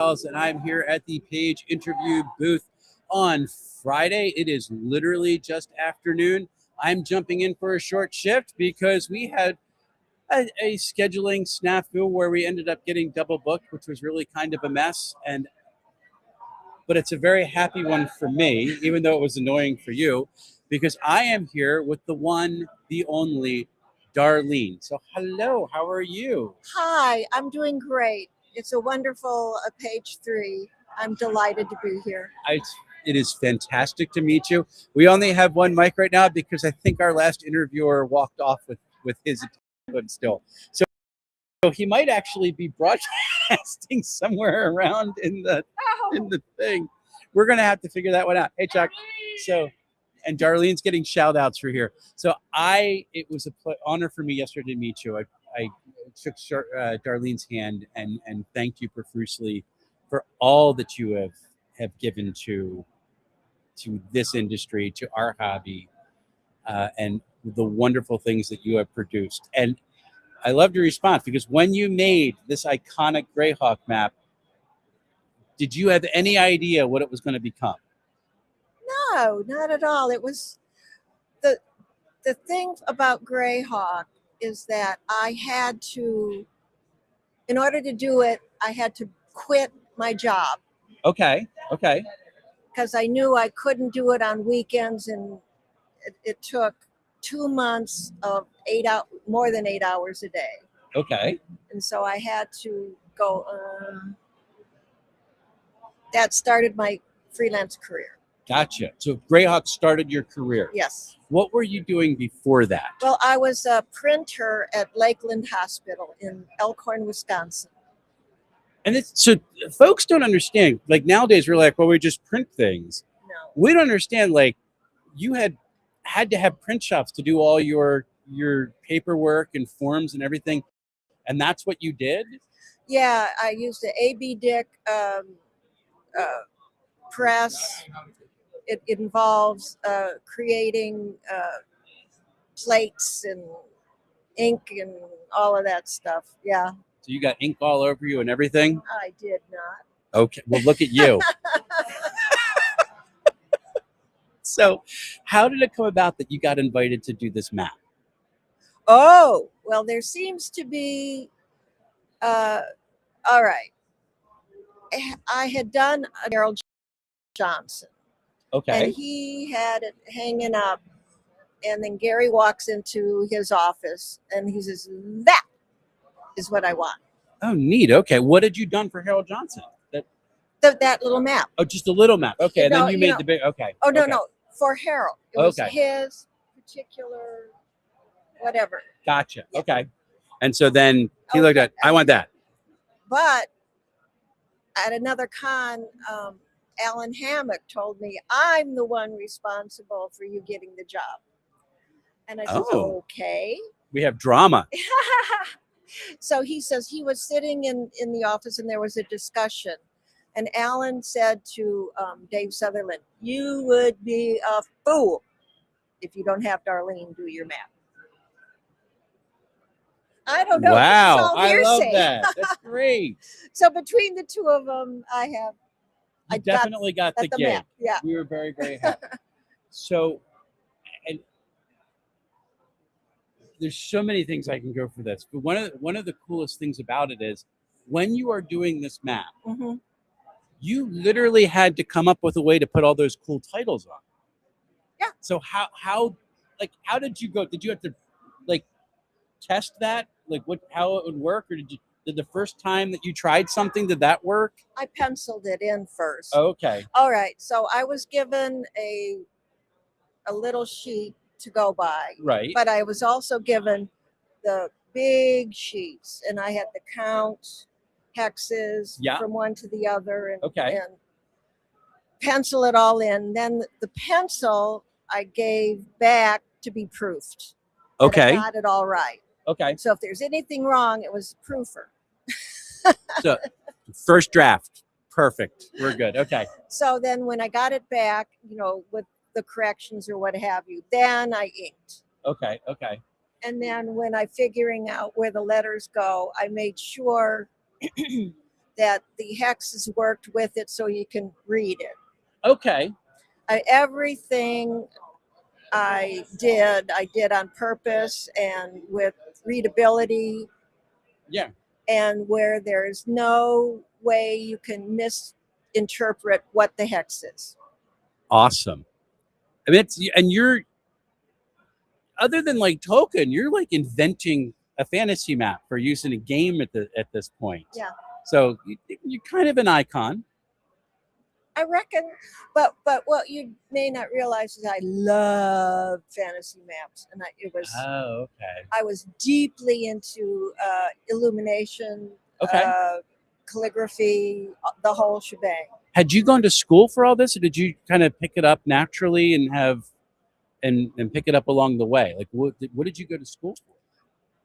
And I'm here at the Page interview booth on Friday. It is literally just afternoon. I'm jumping in for a short shift because we had a scheduling snafu where we ended up getting double booked, which was really kind of a mess. But it's a very happy one for me, even though it was annoying for you, because I am here with the one, the only Darlene. So hello, how are you? Hi, I'm doing great. It's a wonderful page 3. I'm delighted to be here. It is fantastic to meet you. We only have one mic right now because I think our last interviewer walked off with his but still. So he might actually be broadcasting somewhere around in the thing. We're gonna have to figure that one out. Hey Chuck. And Darlene's getting shout outs for here. It was an honor for me yesterday to meet you. I took Darlene's hand and thanked you profusely for all that you have given to this industry, to our hobby, and the wonderful things that you have produced. And I loved your response because when you made this iconic Greyhawk map, did you have any idea what it was going to become? No, not at all. It was the thing about Greyhawk is that I had to, in order to do it, I had to quit my job. Okay. Because I knew I couldn't do it on weekends, and it took 2 months of more than 8 hours a day. Okay. And so I had to go. That started my freelance career. Gotcha. So Greyhawk started your career. Yes. What were you doing before that? Well, I was a printer at Lakeland Hospital in Elkhorn, Wisconsin. And so folks don't understand. Like nowadays, we're like, well, we just print things. No. We don't understand. Like you had to have print shops to do all your paperwork and forms and everything, and that's what you did. Yeah, I used the A.B. Dick press. It involves creating plates and ink and all of that stuff. Yeah. So you got ink all over you and everything? I did not. Okay, well, look at you. So how did it come about that you got invited to do this map? Oh, well, there seems to be, all right. I had done Harold Johnson. Okay. And he had it hanging up. And then Gary walks into his office and he says, "That is what I want." Oh, neat. Okay. What had you done for Harold Johnson? That little map. Oh, just a little map. Okay. You know, Then you made the big. Okay. Oh, no, okay. no. For Harold. It was his particular whatever. Gotcha. Yeah. Okay. And so then he looked at, I want that. But at another con, Alan Hammock told me, "I'm the one responsible for you getting the job." And I said, "Okay." We have drama. So he says he was sitting in the office and there was a discussion. And Alan said to Dave Sutherland, "You would be a fool if you don't have Darlene do your map." I don't know. Wow. I love that. That's great. So between the two of them, I definitely got the gig. Map. Yeah. We were very, very happy. So, and there's so many things I can go for this, but one of the coolest things about it is when you are doing this map, mm-hmm. you literally had to come up with a way to put all those cool titles on. Yeah. So how did you go? Did you have to test that? How it would work, or did the first time that you tried something, did that work? I penciled it in first. Okay. All right. So I was given a little sheet to go by. Right. But I was also given the big sheets, and I had to count hexes from one to the other and pencil it all in. Then the pencil I gave back to be proofed. Okay. I got it all right. Okay. So if there's anything wrong, it was proofer. So first draft, perfect. We're good. Okay. So then when I got it back, with the corrections or what have you, then I inked. Okay. And then when I figuring out where the letters go, I made sure that the hexes worked with it so you can read it. Okay. Everything I did on purpose and with readability. Yeah. And where there's no way you can misinterpret what the hex is. Awesome. I mean, and you're, other than like Tolkien, you're like inventing a fantasy map for use in a game at this point. Yeah. So you're kind of an icon. I reckon, but what you may not realize is I love fantasy maps, and it was. Oh, okay. I was deeply into illumination, calligraphy, the whole shebang. Had you gone to school for all this, or did you kind of pick it up naturally and have and pick it up along the way? Like, what did you go to school for?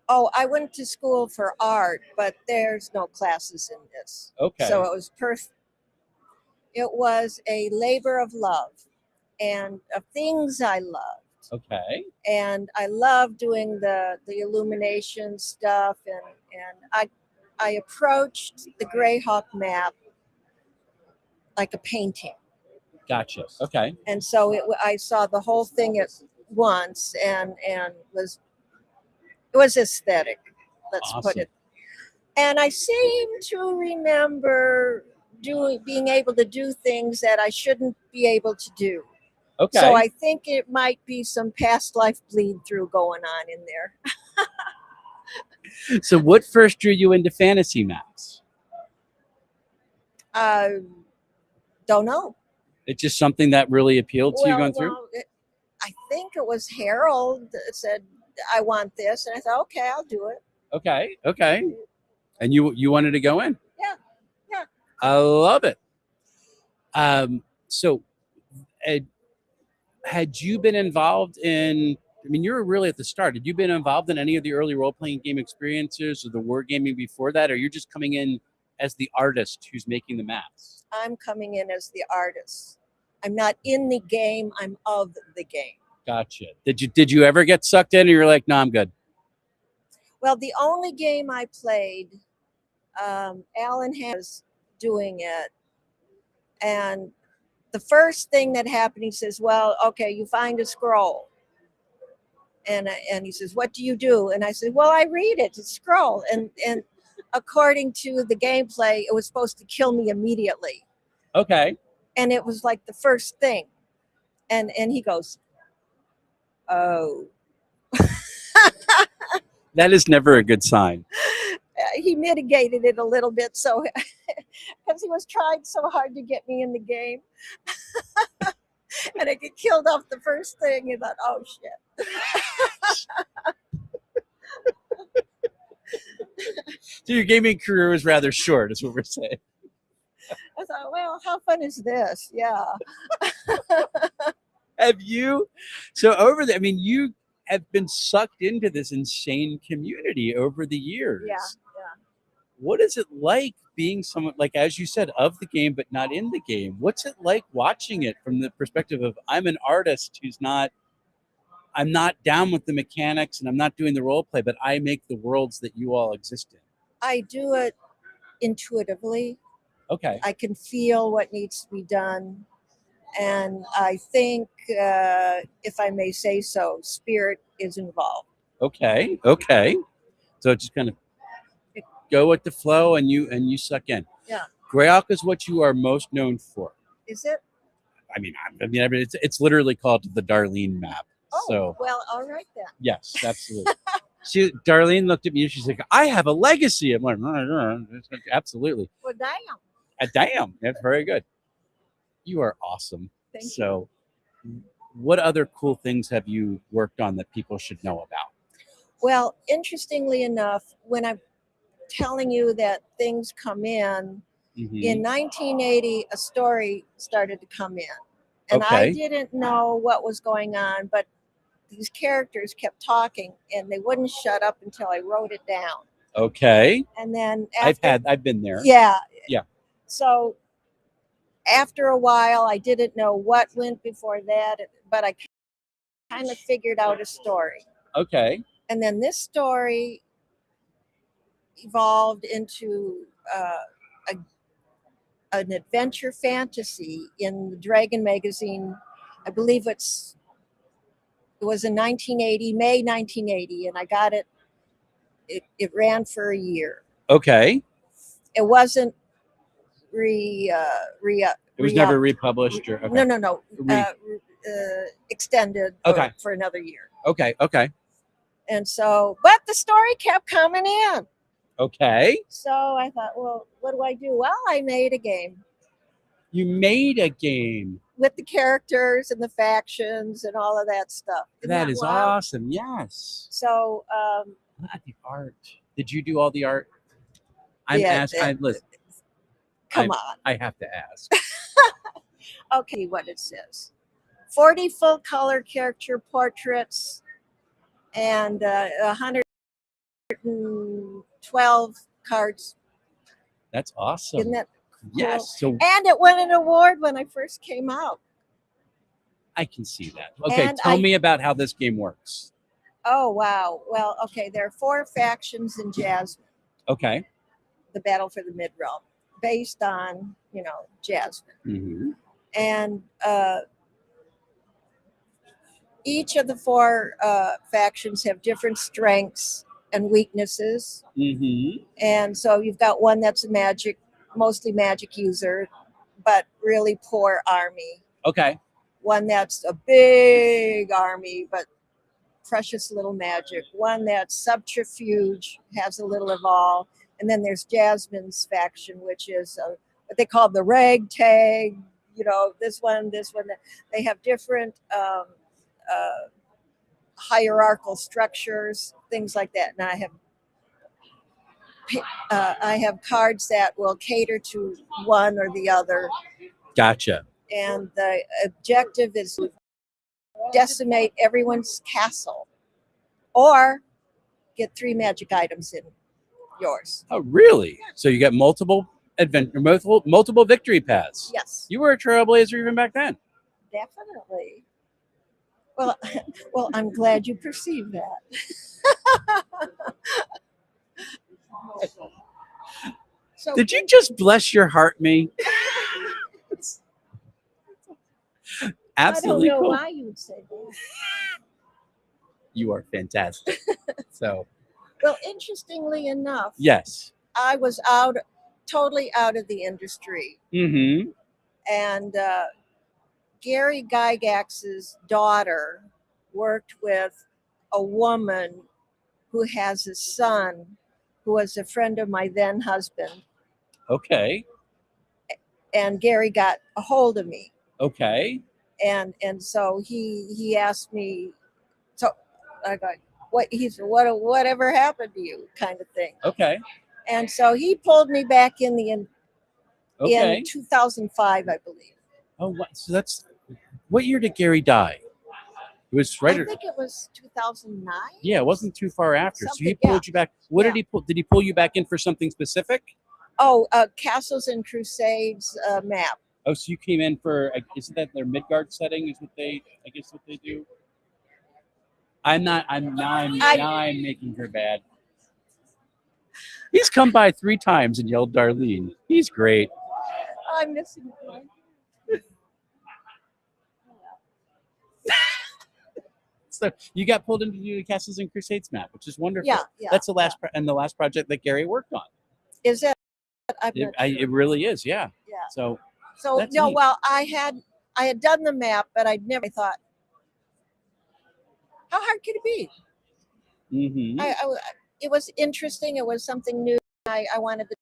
Oh, I went to school for art, but there's no classes in this. Okay. So it was It was a labor of love and of things I loved. Okay. And I love doing the illumination stuff, and I approached the Greyhawk map like a painting. Gotcha. Okay. And so I saw the whole thing at once, and it was aesthetic. Let's put it. And I seem to remember being able to do things that I shouldn't be able to do. Okay. So I think it might be some past life bleed through going on in there. So what first drew you into fantasy maps? Don't know. It's just something that really appealed to you going through? I think it was Harold that said, I want this. And I thought, okay, I'll do it. Okay. And you wanted to go in? Yeah. I love it. So had you been involved in, I mean, you were really at the start. Had you been involved in any of the early role-playing game experiences or the wargaming before that? Or you're just coming in as the artist who's making the maps? I'm coming in as the artist. I'm not in the game. I'm of the game. Gotcha. Did you ever get sucked in, or you're like, no, I'm good? Well, the only game I played, Alan was doing it, and the first thing that happened, he says, well, okay, you find a scroll. And he says, what do you do? And I said, well, I read it, it's a scroll. And according to the gameplay, it was supposed to kill me immediately. Okay. And it was like the first thing. And he goes, oh. That is never a good sign. He mitigated it a little bit, so because he was trying so hard to get me in the game. And I get killed off the first thing, and thought, oh shit. So your gaming career was rather short, is what we're saying. I thought, well, how fun is this? Yeah. Have you? So I mean, you have been sucked into this insane community over the years. Yeah. What is it like being someone, like, as you said, of the game, but not in the game? What's it like watching it from the perspective of, I'm an artist I'm not down with the mechanics and I'm not doing the role play, but I make the worlds that you all exist in? I do it intuitively. Okay. I can feel what needs to be done. And I think, if I may say so, spirit is involved. Okay. So it's just kind of go with the flow, and you suck in. Yeah. Greyhawk is what you are most known for. Is it? I mean, it's literally called the Darlene map. Oh, so, well, all right then. Yes, absolutely. Darlene looked at me and she's like, I have a legacy. I'm like, absolutely. Well, damn. Damn. That's very good. You are awesome. Thank you. So what other cool things have you worked on that people should know about? Well, interestingly enough, when I'm telling you that things come in, in 1980, a story started to come in. And I didn't know what was going on, but these characters kept talking and they wouldn't shut up until I wrote it down. Okay. And then I've been there. Yeah. Yeah. So after a while, I didn't know what went before that, but I kind of figured out a story. Okay. And then this story evolved into a an adventure fantasy in the Dragon magazine. I believe it was in 1980, May 1980, and I got it. It ran for a year. Okay. It wasn't it was never republished or okay. No. Extended for another year. Okay. And so, but the story kept coming in. Okay. So I thought, well, what do I do? Well, I made a game. You made a game with the characters and the factions and all of that stuff. That is awesome. Yes. So the art. Did you do all the art? I'm asking. Listen. Come on. I have to ask. Okay, what it says. 40 full color character portraits and 112 cards. That's awesome. Isn't that cool? Yes. So, and it won an award when I first came out. I can see that. Okay, tell me about how this game works. Oh, wow. Well, okay, there are 4 factions in Jasmine. Okay. The Battle for the Midrealm, based on, Jasmine. Mm-hmm. And each of the 4 factions have different strengths and weaknesses. Mm-hmm. And so you've got one that's mostly magic user, but really poor army. Okay. One that's a big army, but precious little magic. One that's subterfuge, has a little of all. And then there's Jasmine's faction, which is what they call the ragtag. This one. They have different hierarchical structures, things like that. And I have cards that will cater to one or the other. Gotcha. And the objective is to decimate everyone's castle or get 3 magic items in yours. Oh, really? So you get multiple victory paths. Yes. You were a trailblazer even back then. Definitely. Well, I'm glad you perceive that. So, did you just bless your heart me? Absolutely. I don't know cool. why you would say that. You are fantastic. So. Well, interestingly enough. Yes. I was totally out of the industry. Mm-hmm. And Gary Gygax's daughter worked with a woman who has a son who was a friend of my then husband. Okay. And Gary got a hold of me. Okay. And so he asked me, so I got whatever happened to you kind of thing. Okay. And so he pulled me back in 2005, I believe. Oh, so that's what year did Gary die? It was right. I think it was 2009. Yeah, it wasn't too far after. So he pulled you back. What did he pull? Did he pull you back in for something specific? Oh, Castles and Crusades map. Oh, so you came in for, isn't that their Midgard setting is what they do? I'm making her bad. He's come by 3 times and yelled Darlene. He's great. I'm missing one. So you got pulled into the Castles and Crusades map, which is wonderful. Yeah. That's the last project that Gary worked on. Is it? It really is, yeah. Yeah. So no, neat. well, I had done the map, but I'd never thought, how hard could it be? Mm-hmm. It was interesting. It was something new. I wanted to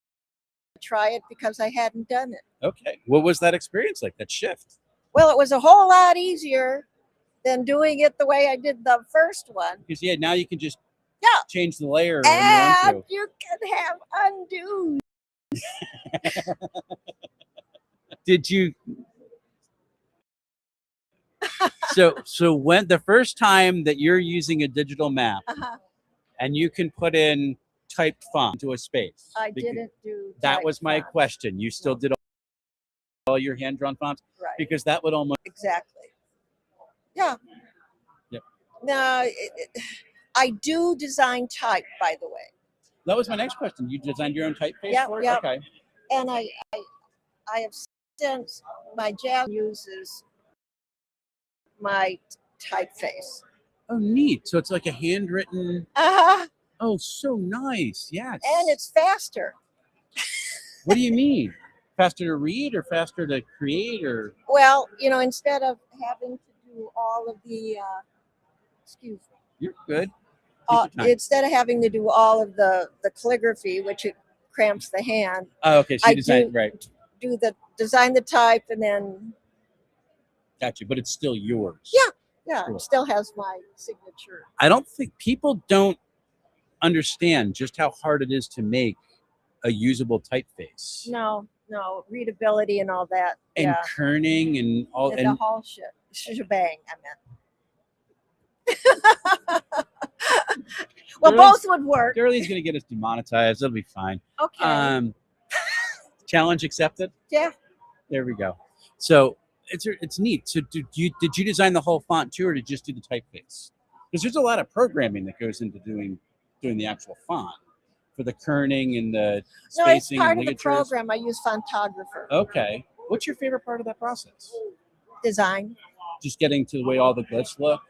try it because I hadn't done it. Okay. What was that experience like, that shift? Well, it was a whole lot easier than doing it the way I did the first one. Because, now you can just change the layer. And you can have undo. Did you? So when the first time that you're using a digital map and you can put in typed font to a space. I didn't do that. Was my font. question. You still did all your hand-drawn fonts? Right. Because that would almost. Exactly. Yeah. Yep. No, I do design type, by the way. That was my next question. You designed your own typeface for it? Yeah. Okay. And I I have since my Jazz uses my typeface. Oh, neat. So it's like a handwritten. Uh-huh. Oh, so nice. Yes. And it's faster. What do you mean? Faster to read or faster to create or? Well, instead of having to do all of the, excuse me. You're good. Take your time. Instead of having to do all of the calligraphy, which it cramps the hand. Oh, okay. So you design, right. Design the type and then. Got you, but it's still yours. Yeah, Cool. It still has my signature. I don't think people don't understand just how hard it is to make a usable typeface. No, readability and all that. And kerning and all and the whole shebang, I meant. Well, both would work. Girlie's gonna get us demonetized. It'll be fine. Okay. Challenge accepted. Yeah. There we go. So it's neat. So did you design the whole font too, or did you just do the typeface? Because there's a lot of programming that goes into doing the actual font for the kerning and the spacing. No, it's part and of the program. I use Fontographer. Okay. What's your favorite part of that process? Design. Just getting to the way all the glyphs look.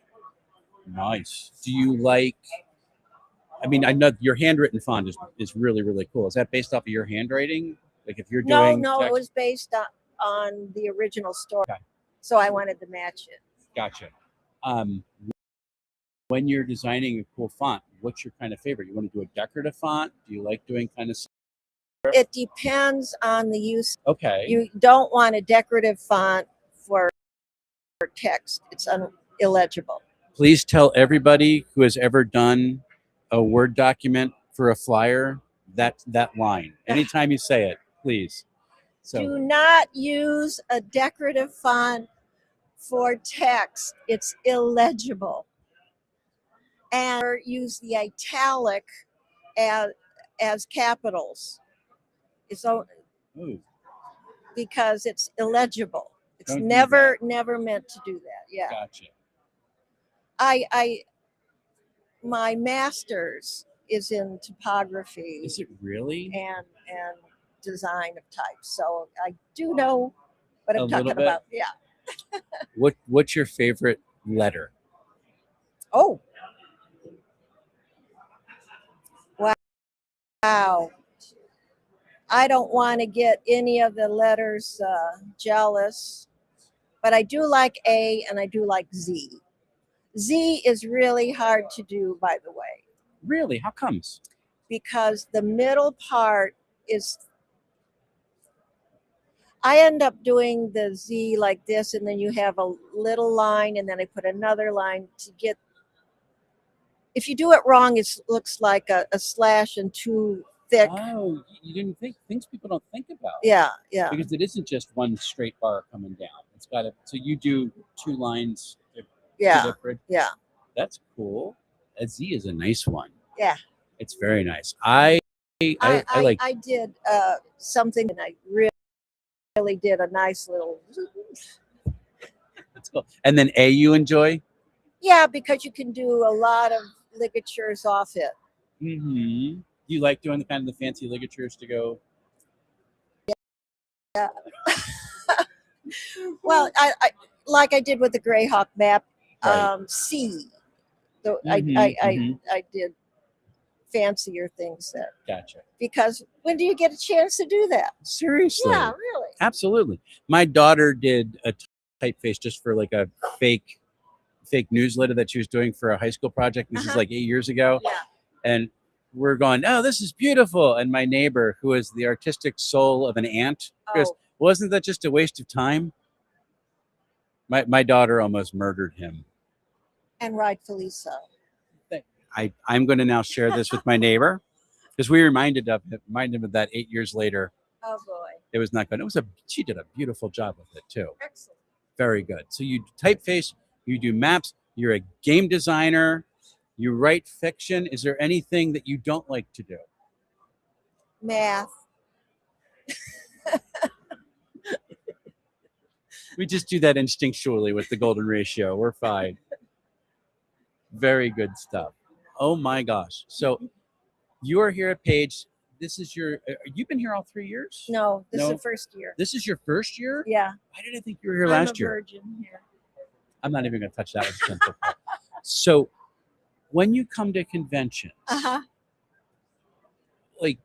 Nice. Do you like? I mean, I know your handwritten font is really, really cool. Is that based off of your handwriting? Like if you're doing No, text? It was based on the original story. Okay. So I wanted to match it. Gotcha. When you're designing a cool font, what's your kind of favorite? You want to do a decorative font? Do you like doing kind of? It depends on the use. Okay. You don't want a decorative font for text. It's illegible. Please tell everybody who has ever done a Word document for a flyer that line. Anytime you say it, please. So do not use a decorative font for text. It's illegible. And use the italic as capitals. Because it's illegible. It's never meant to do that. Yeah. Gotcha. My master's is in typography. Is it really? And design of types. So I do know what I'm talking about. Yeah. What's your favorite letter? Oh. Wow. I don't want to get any of the letters jealous, but I do like A and I do like Z. Z is really hard to do, by the way. Really? How comes? Because the middle part is, I end up doing the Z like this, and then you have a little line, and then I put another line to get, if you do it wrong, it looks like a slash and too thick. Oh, you didn't think, things people don't think about. Yeah. Because it isn't just one straight bar coming down. It's got to, so you do two lines. Yeah. That's cool. A Z is a nice one. Yeah. It's very nice. I like. I did something, and I really did a nice little. That's cool. And then A, you enjoy? Yeah, because you can do a lot of ligatures off it. Mm-hmm. You like doing the kind of the fancy ligatures to go? Yeah. Well, I like I did with the Greyhawk map. Right. C. So I did fancier things there. Gotcha. Because when do you get a chance to do that? Seriously? Yeah, really. Absolutely. My daughter did a typeface just for like a fake newsletter that she was doing for a high school project. This is like 8 years ago. Yeah. And we're going, oh, this is beautiful. And my neighbor, who is the artistic soul of an ant, goes, wasn't that just a waste of time? My daughter almost murdered him. And rightfully so. I'm going to now share this with my neighbor because we reminded him of that 8 years later. Oh boy. It was not good. She did a beautiful job with it too. Excellent. Very good. So you typeface, you do maps, you're a game designer, you write fiction. Is there anything that you don't like to do? Math. We just do that instinctually with the golden ratio. We're fine. Very good stuff. Oh my gosh. So you are here at Page. this is your. You've been here all 3 years? No, this is No? the first year. This is your first year? Yeah. Why did I think you were here I'm last a year? virgin here. I'm not even going to touch that with a 10-foot pole. So, when you come to conventions, like,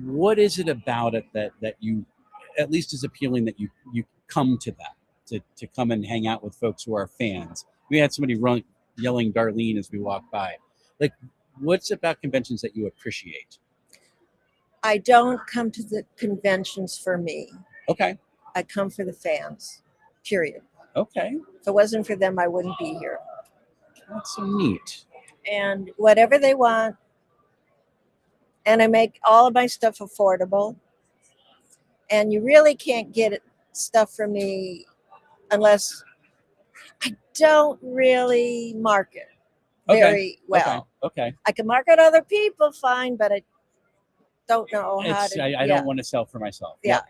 what is it about it that you, at least is appealing that you come to that to come and hang out with folks who are fans? We had somebody yelling Darlene as we walked by. Like, what's about conventions that you appreciate? I don't come to the conventions for me. Okay. I come for the fans, period. Okay. If it wasn't for them, I wouldn't be here. That's so neat. And whatever they want. And I make all of my stuff affordable. And you really can't get stuff from me unless I don't really market very well. Okay. I can market other people fine, but I don't know how to. I don't want to sell for myself. Yeah.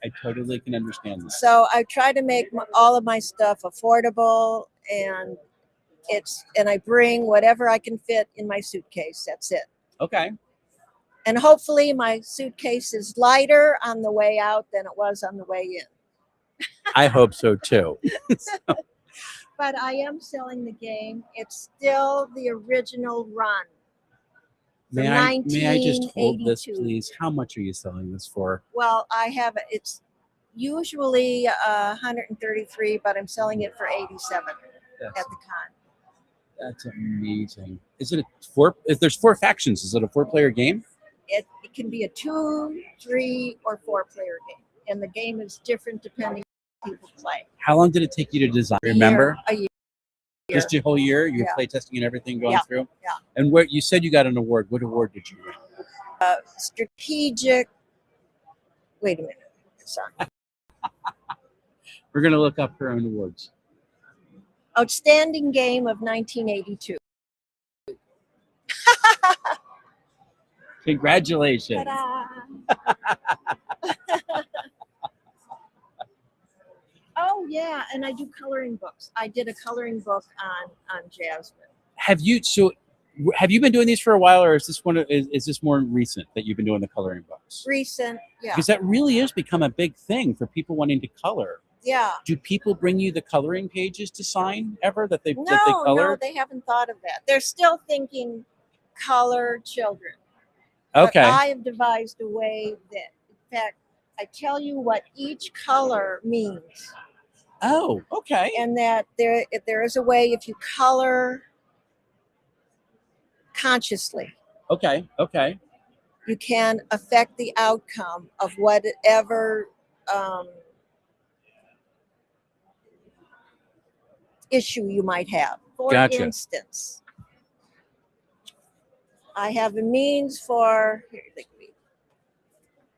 I totally can understand that. So I try to make all of my stuff affordable, and I bring whatever I can fit in my suitcase. That's it. Okay. And hopefully my suitcase is lighter on the way out than it was on the way in. I hope so too. But I am selling the game. It's still the original run. May I just hold this, please? How much are you selling this for? Well, I have it's usually 133, but I'm selling it for 87 at the con. That's amazing. Is it if there's 4 factions, is it a 4-player game? It can be a 2, 3, or 4-player game, and the game is different depending on who people play. How long did it take you to design? Remember? A year. Just a whole year? You were Yeah. play testing and everything going through? Yeah. And what you said you got an award. What award did you win? Strategic. Wait a minute. Sorry. We're going to look up her own awards. Outstanding Game of 1982. Congratulations. Oh yeah, and I do coloring books. I did a coloring book on Jasmine. Have you been doing these for a while, or is this more recent that you've been doing the coloring books? Recent, yeah. Because that really has become a big thing for people wanting to color. Yeah. Do people bring you the coloring pages to sign ever that they No, colored? they haven't thought of that. They're still thinking color children. Okay. But I have devised a way that, in fact, I tell you what each color means. Oh, okay. And that there is a way if you color consciously. Okay. You can affect the outcome of whatever issue you might have. For instance, I have a means for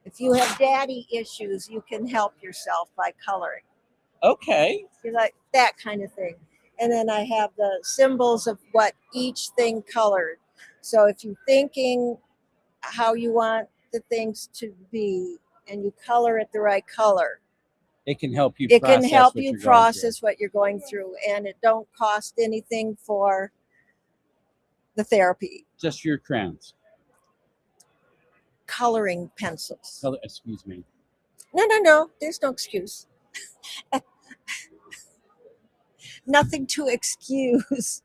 if you have daddy issues, you can help yourself by coloring. Okay. Like that kind of thing. And then I have the symbols of what each thing colored. So if you're thinking how you want the things to be and you color it the right color, it can help you process what you're going through, and it don't cost anything for the therapy. Just your crayons. Coloring pencils. Excuse me. No. There's no excuse. Nothing to excuse.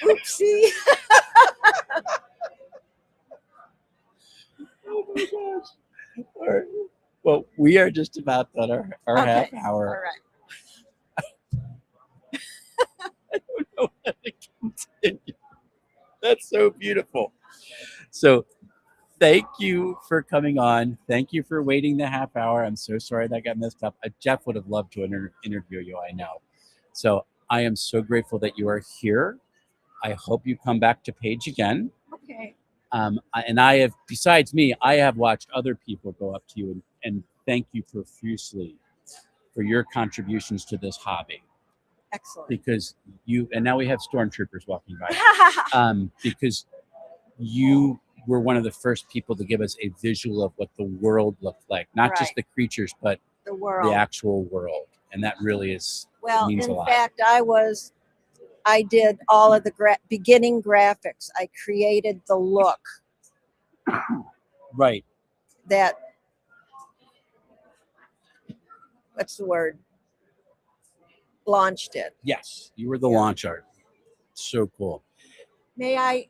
Oopsie. Oh my gosh. All right. Well, we are just about done our half hour. All right. I don't know how to continue. That's so beautiful. So thank you for coming on. Thank you for waiting the half hour. I'm so sorry that got messed up. Jeff would have loved to interview you, I know. So I am so grateful that you are here. I hope you come back to Page again. Okay. And I have, besides me, I have watched other people go up to you and thank you profusely for your contributions to this hobby. Excellent. Because and now we have stormtroopers walking by. Because you were one of the first people to give us a visual of what the world looked like. Not just the creatures, but the world. The actual world. and that really is Well, means a in lot. fact, I did all of the beginning graphics. I created the look Right. that, what's the word? Launched it. Yes, you were the launch art. So cool. May I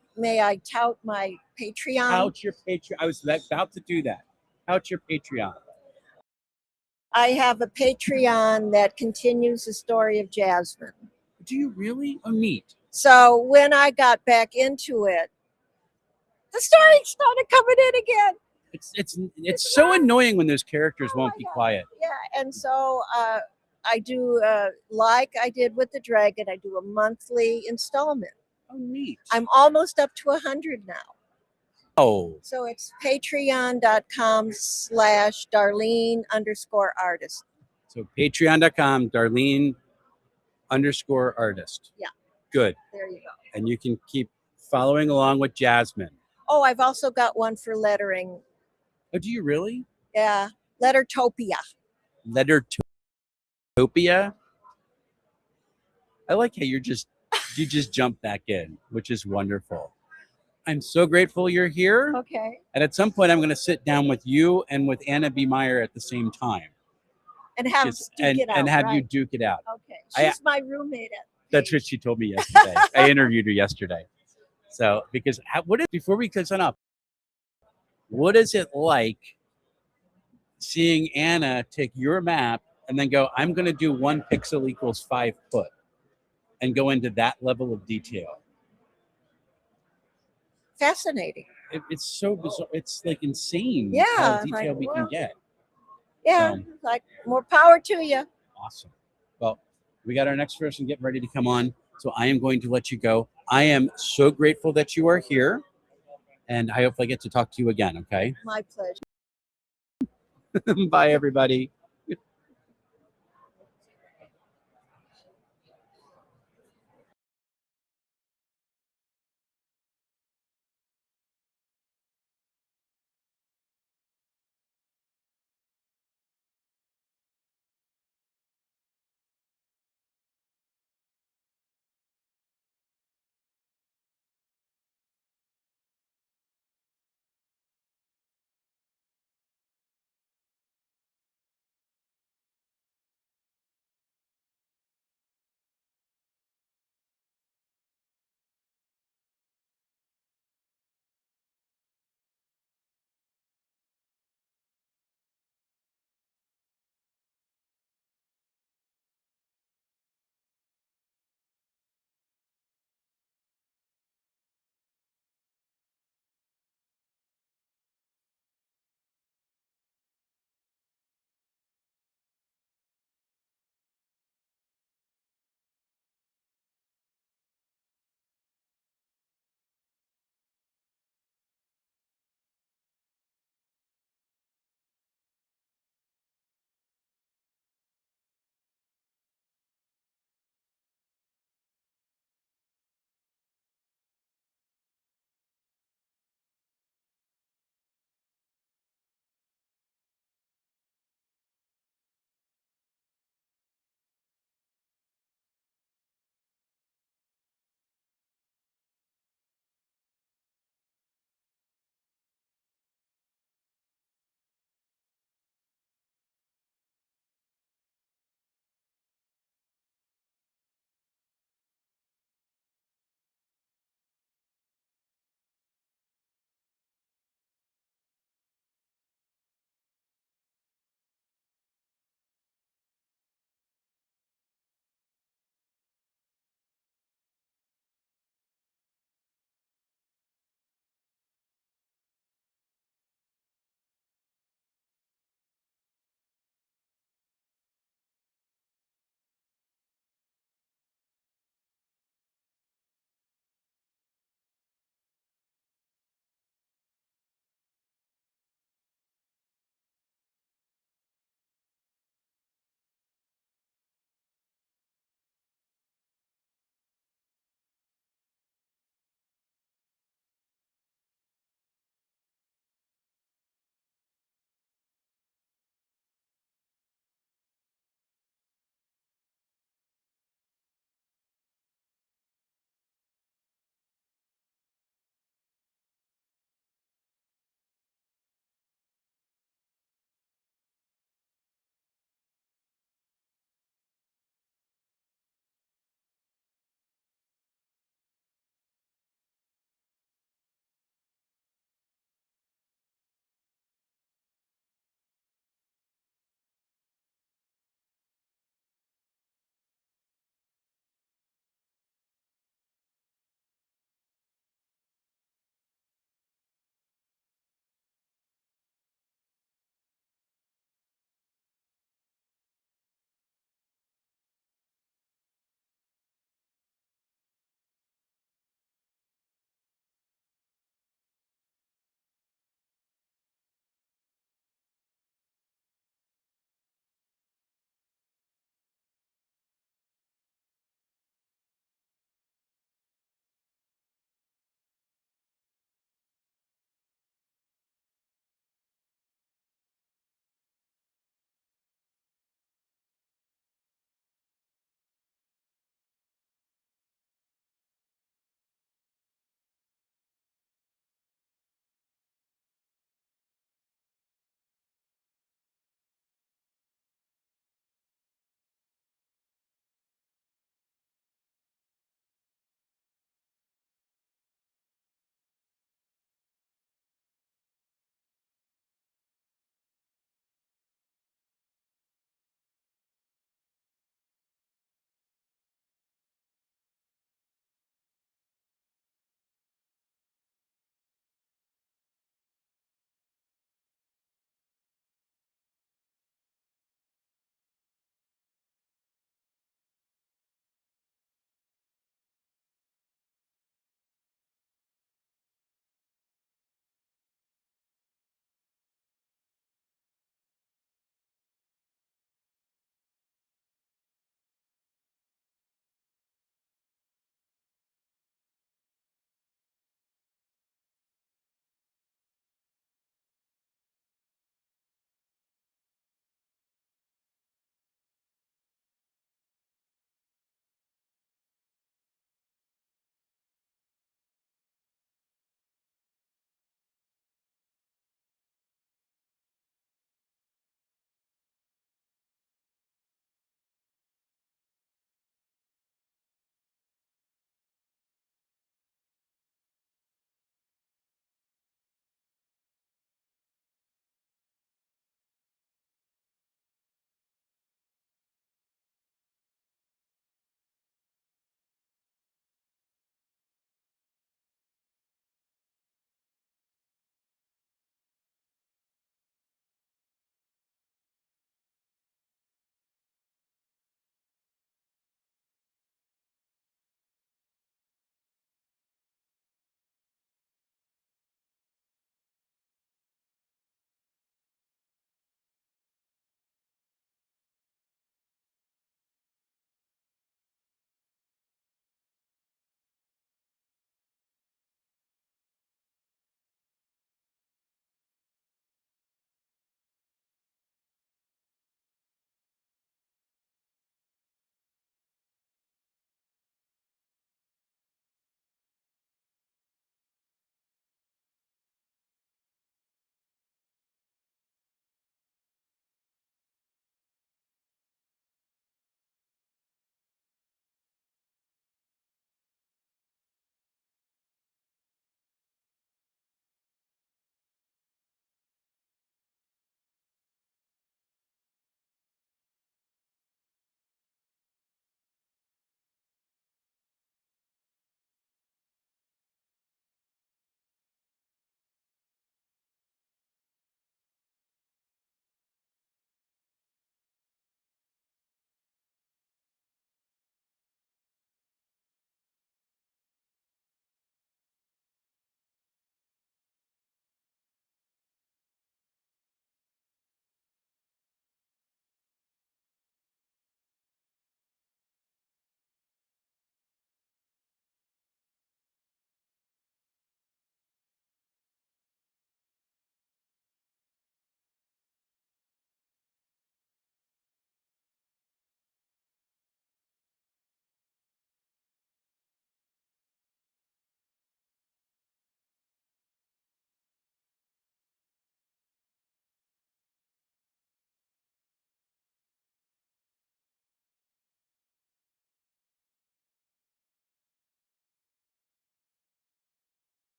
tout my Patreon? Tout your Patreon. I was about to do that. Tout your Patreon. I have a Patreon that continues the story of Jasmine. Do you really? Oh, neat. So when I got back into it, the story started coming in again. It's so annoying when those characters won't be quiet. Yeah, and so I do like I did with the dragon. I do a monthly installment. Oh, neat. I'm almost up to 100 now. Oh. So it's patreon.com/Darlene_artist. So patreon.com, Darlene_artist. Yeah. Good. There you go. And you can keep following along with Jasmine. Oh, I've also got one for lettering. Oh, do you really? Yeah. Lettertopia. Lettertopia? I like how you just jump back in, which is wonderful. I'm so grateful you're here. Okay. And at some point, I'm going to sit down with you and with Anna B. Meyer at the same time. And have you duke it out. Okay. She's my roommate. That's what she told me yesterday. I interviewed her yesterday. So, because before we sign up, what is it like seeing Anna take your map and then go, I'm going to do 1 pixel equals 5 foot, and go into that level of detail? Fascinating. It's so bizarre. It's like insane how detailed we can get. Yeah, like more power to you. Awesome. Well, we got our next person getting ready to come on, so I am going to let you go. I am so grateful that you are here, and I hope I get to talk to you again, okay? My pleasure. Bye, everybody.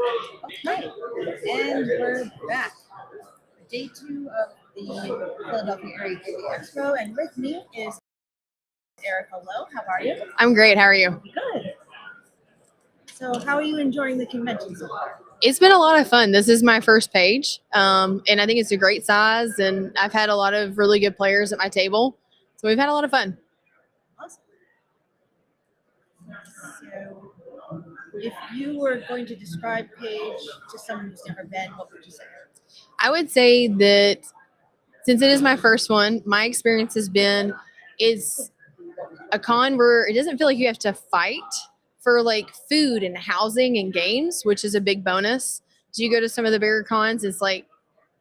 Okay, and we're back. Day 2 of the Philadelphia Area Gaming Expo, and with me is Erica Lowe. How are you? I'm great. How are you? Good. So, how are you enjoying the convention so far? It's been a lot of fun. This is my first page, and I think it's a great size, and I've had a lot of really good players at my table, so we've had a lot of fun. Awesome. So, if you were going to describe Page to someone who's never been, what would you say? I would say that since it is my first one, my experience has been it's a con where it doesn't feel like you have to fight for like food and housing and games, which is a big bonus. Do you go to some of the bigger cons? It's like,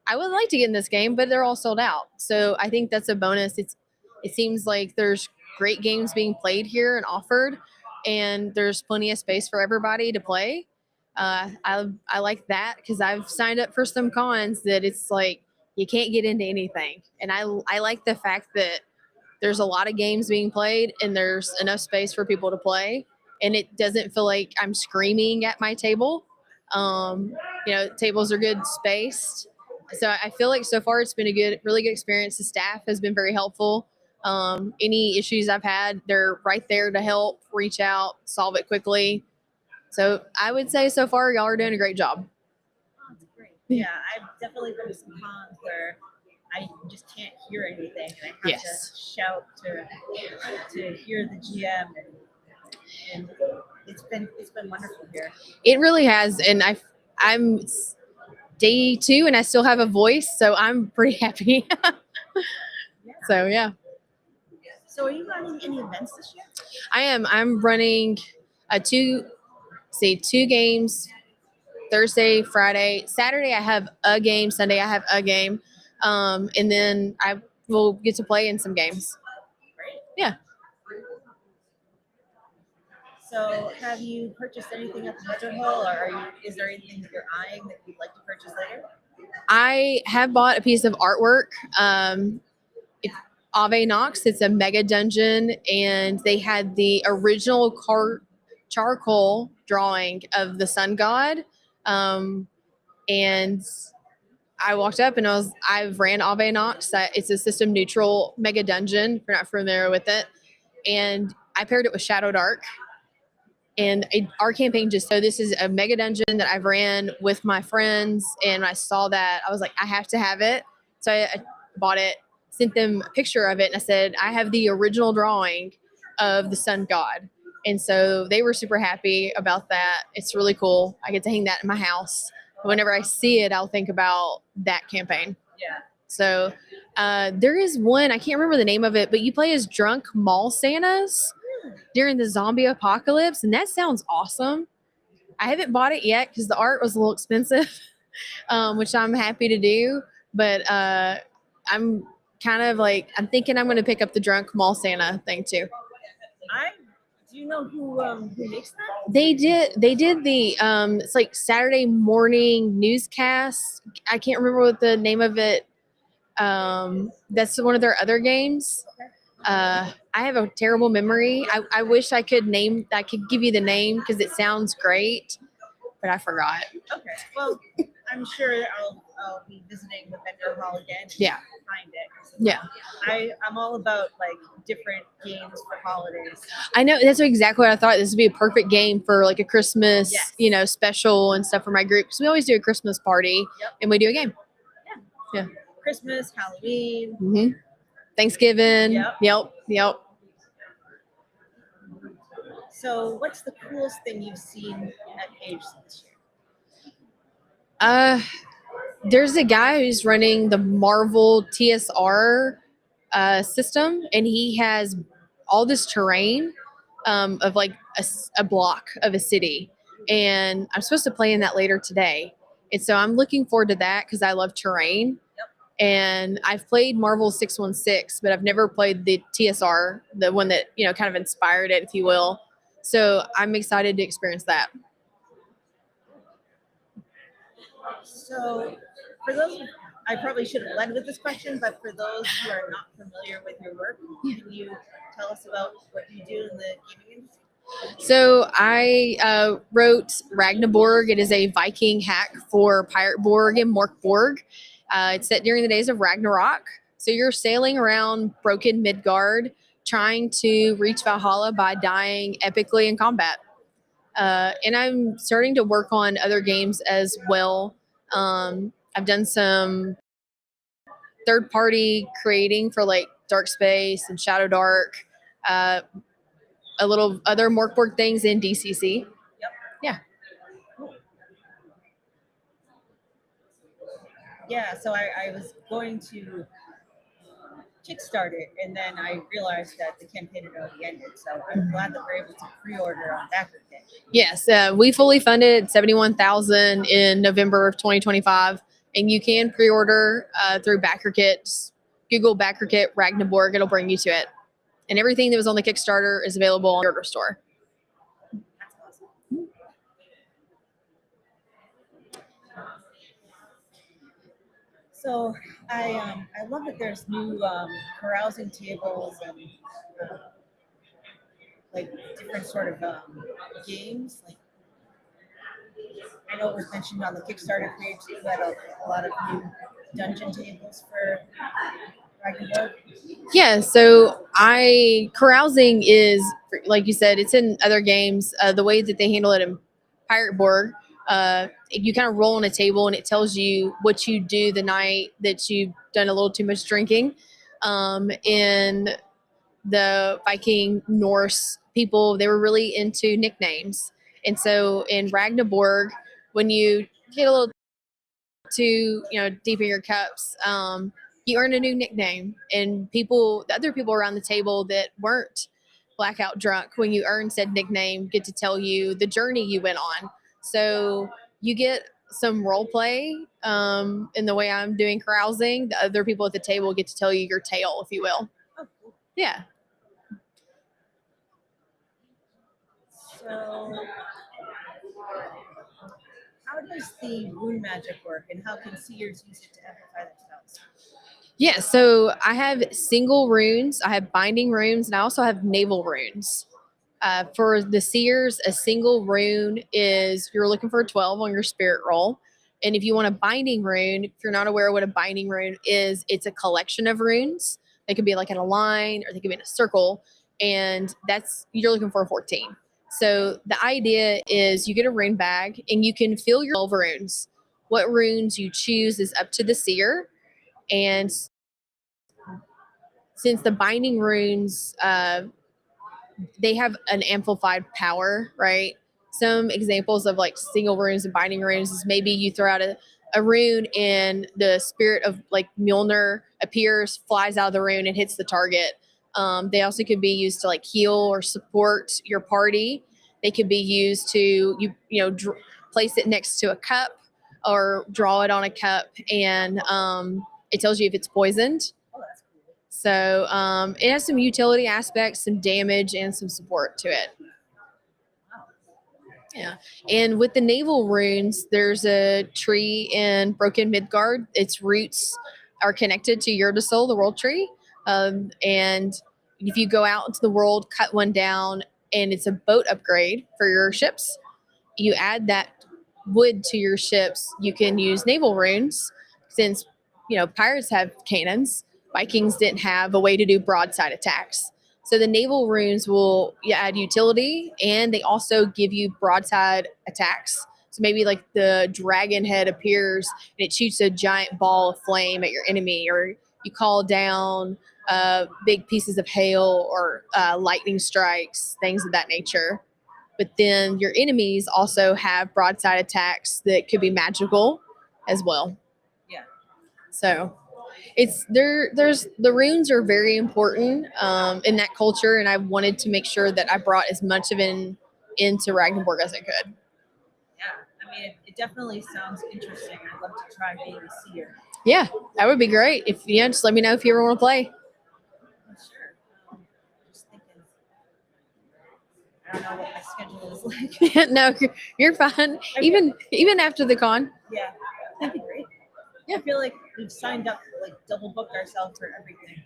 I would like to get in this game, but they're all sold out. So I think that's a bonus. It seems like there's great games being played here and offered, and there's plenty of space for everybody to play. I like that because I've signed up for some cons that it's like you can't get into anything, and I like the fact that there's a lot of games being played and there's enough space for people to play, and it doesn't feel like I'm screaming at my table. Tables are good spaced. So I feel like so far it's been a really good experience. The staff has been very helpful. Any issues I've had, they're right there to help, reach out, solve it quickly. So I would say so far y'all are doing a great job. Oh, that's great. Yeah, I've definitely been to some cons where I just can't hear anything, and I have to shout to hear the GM, and it's been wonderful here. It really has, and I'm day 2 and I still have a voice, so I'm pretty happy. Yeah. So yeah. So are you running any events this year? I am. I'm running two games. Thursday, Friday, Saturday I have a game. Sunday I have a game, and then I will get to play in some games. Great. Yeah. So have you purchased anything at the Desert Hall, or is there anything that you're eyeing that you'd like to purchase later? I have bought a piece of artwork. Ave Nox. It's a mega dungeon, and they had the original charcoal drawing of the sun god. And I walked up and I've ran Ave Nox. It's a system neutral mega dungeon, if you're not familiar with it. And I paired it with Shadow Dark. And our campaign so this is a mega dungeon that I've ran with my friends, and I saw that I was like, I have to have it. So I bought it, sent them a picture of it, and I said, I have the original drawing of the sun god. And so they were super happy about that. It's really cool. I get to hang that in my house. Whenever I see it, I'll think about that campaign. Yeah. So there is one, I can't remember the name of it, but you play as drunk mall Santas during the zombie apocalypse, and that sounds awesome. I haven't bought it yet because the art was a little expensive, which I'm happy to do. But I'm kind of like, I'm thinking I'm going to pick up the drunk mall Santa thing too. Do you know who makes that? They did the it's like Saturday morning newscast. I can't remember what the name of it. That's one of their other games. I have a terrible memory. I wish I could give you the name because it sounds great, but I forgot. Okay. Well, I'm sure I'll be visiting the vendor hall again. Yeah. Find it. Yeah. I'm all about like different games for holidays. I know, that's exactly what I thought. This would be a perfect game for like a Christmas, yes. Special and stuff for my group. Because we always do a Christmas party and we do a game. Yeah. Christmas, Halloween. Mm-hmm. Thanksgiving. Yep. So what's the coolest thing you've seen at Page this year? There's a guy who's running the Marvel TSR system, and he has all this terrain of like a block of a city, and I'm supposed to play in that later today, and so I'm looking forward to that because I love terrain. And I've played Marvel 616, but I've never played the TSR, the one that kind of inspired it, if you will. So I'm excited to experience that. So for those, I probably should have led with this question, but for those who are not familiar with your work, can you tell us about what you do in the gaming industry? So I wrote Ragnaborg. It is a Viking hack for Pirate Borg and Mork Borg. It's set during the days of Ragnarok. So you're sailing around broken Midgard, trying to reach Valhalla by dying epically in combat. And I'm starting to work on other games as well. I've done some third party creating for like Dark Space and Shadow Dark, a little other Morkborg things in DCC. Yep. Yeah. Yeah, so I was going to Kickstarter it, and then I realized that the campaign had already ended. So I'm glad that we're able to pre-order on BackerKit. Yes, we fully funded $71,000 in November of 2025, and you can pre-order through BackerKit. Just Google BackerKit Ragnaborg; it'll bring you to it. And everything that was on the Kickstarter is available on the order store. That's awesome. So I love that there's new carousing tables and like different sort of games. Like I know it was mentioned on the Kickstarter page that you had a lot of new dungeon tables for Ragnarok. Yeah, so carousing is, like you said, it's in other games. The way that they handle it in Pirate Borg, you kind of roll on a table and it tells you what you do the night that you've done a little too much drinking. In the Viking Norse people, they were really into nicknames. And so in Ragnaborg, when you get a little too, deep in your cups, you earn a new nickname. And the other people around the table that weren't blackout drunk when you earn said nickname get to tell you the journey you went on. So you get some role play in the way I'm doing carousing. The other people at the table get to tell you your tale, if you will. Oh, cool. Yeah. So how does the rune magic work, and how can seers use it to amplify themselves? Yeah, so I have single runes, I have binding runes, and I also have naval runes. For the seers, a single rune is you're looking for a 12 on your spirit roll. And if you want a binding rune, if you're not aware of what a binding rune is, it's a collection of runes. They could be like in a line or they could be in a circle. And you're looking for a 14. So the idea is you get a rune bag and you can fill your 12 runes. What runes you choose is up to the seer. And since the binding runes, they have an amplified power, right? Some examples of like single runes and binding runes is maybe you throw out a rune and the spirit of like Mjolnir appears, flies out of the rune and hits the target. They also could be used to like heal or support your party. They could be used to place it next to a cup or draw it on a cup, and it tells you if it's poisoned. So it has some utility aspects, some damage, and some support to it. Yeah. And with the naval runes, there's a tree in Broken Midgard. Its roots are connected to Yggdrasil, the world tree. And if you go out into the world, cut one down, and it's a boat upgrade for your ships, you add that wood to your ships, you can use naval runes. Since, pirates have cannons, Vikings didn't have a way to do broadside attacks. So the naval runes will add utility, and they also give you broadside attacks. So maybe like the dragon head appears and it shoots a giant ball of flame at your enemy, or you call down big pieces of hail or lightning strikes, things of that nature. But then your enemies also have broadside attacks that could be magical as well. Yeah. So there's the runes are very important in that culture, and I wanted to make sure that I brought as much of it into Ragnaborg as I could. Yeah, I mean, it definitely sounds interesting. I'd love to try being a seer. Yeah, that would be great. If just let me know if you ever want to play. Sure. Just thinking. I don't know what my schedule is like. No, you're fine. Okay. Even after the con. Yeah, that'd be great. Yeah. I feel like we've signed up, like double booked ourselves for everything.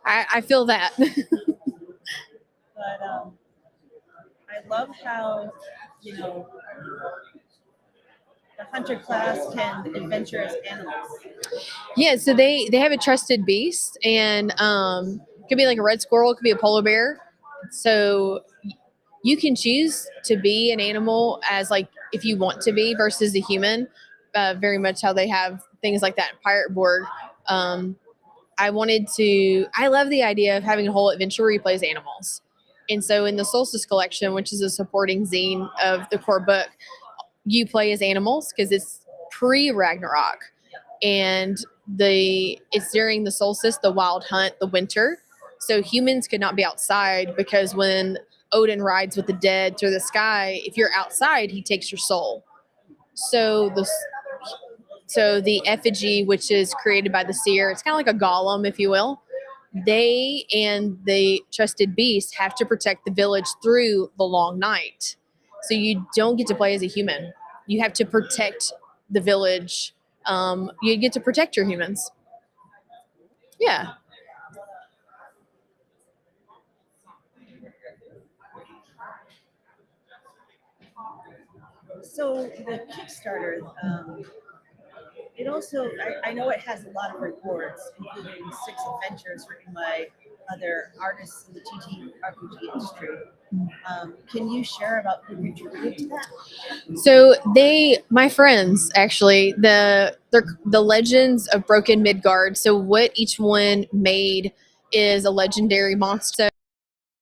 I feel that. But I love how, the hunter class can adventure as animals. Yeah, so they have a trusted beast, and it could be like a red squirrel, it could be a polar bear. So you can choose to be an animal as like if you want to be versus a human. Very much how they have things like that in Pirate Borg. I love the idea of having a whole adventure where you play as animals. And so in the Solstice collection, which is a supporting zine of the core book, you play as animals because it's pre-Ragnarok. And it's during the solstice, the wild hunt, the winter. So humans could not be outside because when Odin rides with the dead through the sky, if you're outside, he takes your soul. So the effigy, which is created by the seer, it's kind of like a golem, if you will. They and the trusted beast have to protect the village through the long night. So you don't get to play as a human. You have to protect the village. You get to protect your humans. Yeah. So the Kickstarter, it also, I know it has a lot of rewards, including 6 adventures written by other artists in the TTRPG industry. Can you share about who contributed to that? So my friends, actually, they're the Legends of Broken Midgard. So what each one made is a legendary monster.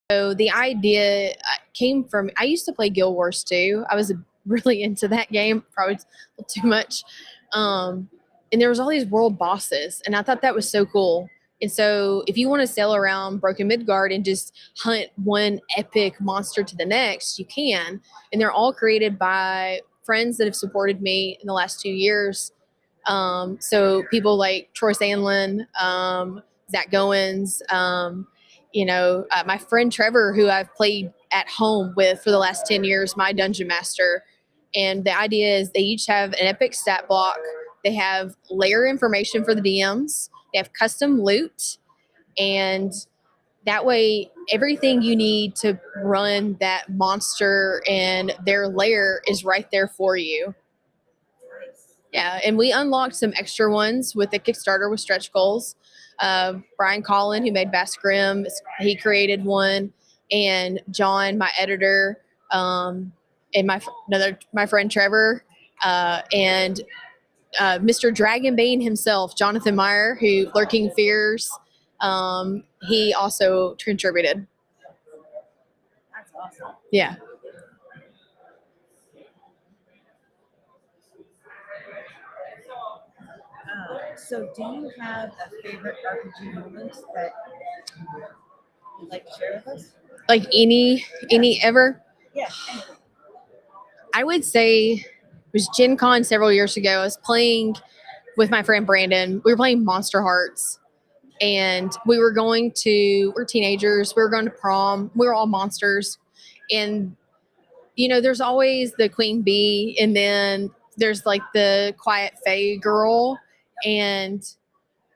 So the idea came from, I used to play Guild Wars 2. I was really into that game, probably a little too much. And there was all these world bosses, and I thought that was so cool. And so if you want to sail around Broken Midgard and just hunt one epic monster to the next, you can. And they're all created by friends that have supported me in the last 2 years. So people like Troy Sandlin, Zach Goins, my friend Trevor, who I've played at home with for the last 10 years, my dungeon master. And the idea is they each have an epic stat block. They have layer information for the DMs. They have custom loot. And that way, everything you need to run that monster and their lair is right there for you. Yeah, and we unlocked some extra ones with the Kickstarter with stretch goals. Brian Collin, who made Bass Grim, he created one. And John, my editor, and my friend Trevor, and Mr. Dragonbane himself, Jonathan Meyer, who Lurking Fears, he also contributed. That's awesome. Yeah. So do you have a favorite RPG moment that you'd like to share with us? Like any ever? Yeah. I would say it was Gen Con several years ago. I was playing with my friend Brandon. We were playing Monster Hearts. And we're teenagers. We were going to prom. We were all monsters. And, there's always the queen bee. And then there's like the quiet fae girl. And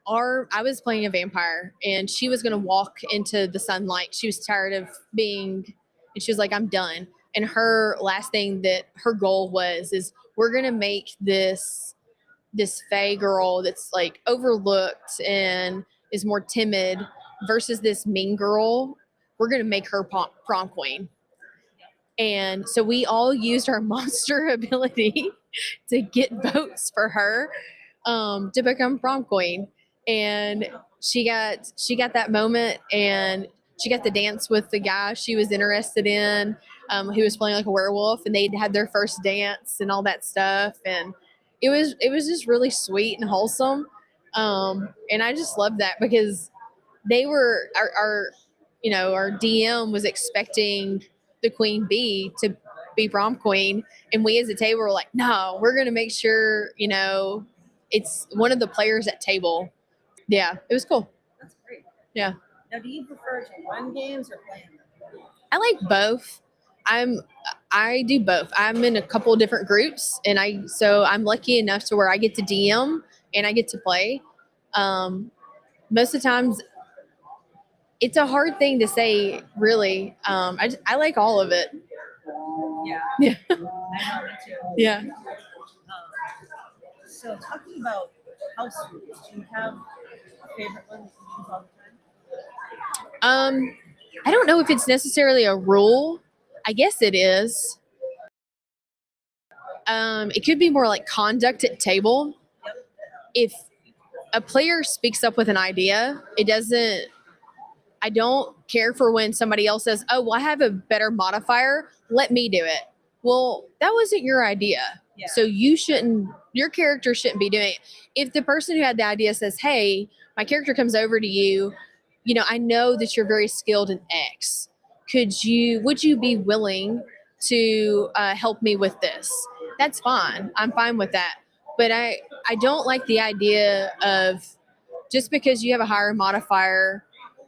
I was playing a vampire. And she was going to walk into the sunlight. She was tired of and she was like, I'm done. And her last thing that her goal is we're going to make this fae girl that's like overlooked and is more timid versus this mean girl. We're going to make her prom queen. And so we all used our monster ability to get votes for her to become prom queen. And she got that moment, and she got to dance with the guy she was interested in, who was playing like a werewolf, and they'd had their first dance and all that stuff. And it was just really sweet and wholesome. And I just loved that because they were our DM was expecting the queen bee to be prom queen, and we as a table were like, no, we're gonna make sure it's one of the players at table. Yeah, it was cool. That's great. Yeah. Now, do you prefer to run games or play them? I like both. I do both. I'm in a couple of different groups, and so I'm lucky enough to where I get to DM and I get to play. Most of the times, it's a hard thing to say, really. I like all of it. Yeah. Yeah. I know, me too. Yeah. So talking about house rules, do you have a favorite one that you use all the time? I don't know if it's necessarily a rule. I guess it is. It could be more like conduct at table. If a player speaks up with an idea, I don't care for when somebody else says, oh, well, I have a better modifier. Let me do it. Well, that wasn't your idea. Yeah. So your character shouldn't be doing it. If the person who had the idea says, hey, my character comes over to you, I know that you're very skilled in X. Would you be willing to help me with this? That's fine. I'm fine with that. But I don't like the idea of just because you have a higher modifier,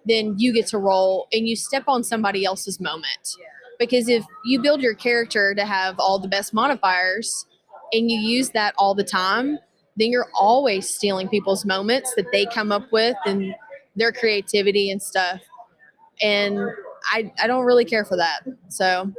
then you get to roll and you step on somebody else's moment. Because if you build your character to have all the best modifiers and you use that all the time, then you're always stealing people's moments that they come up with and their creativity and stuff. And I don't really care for that. So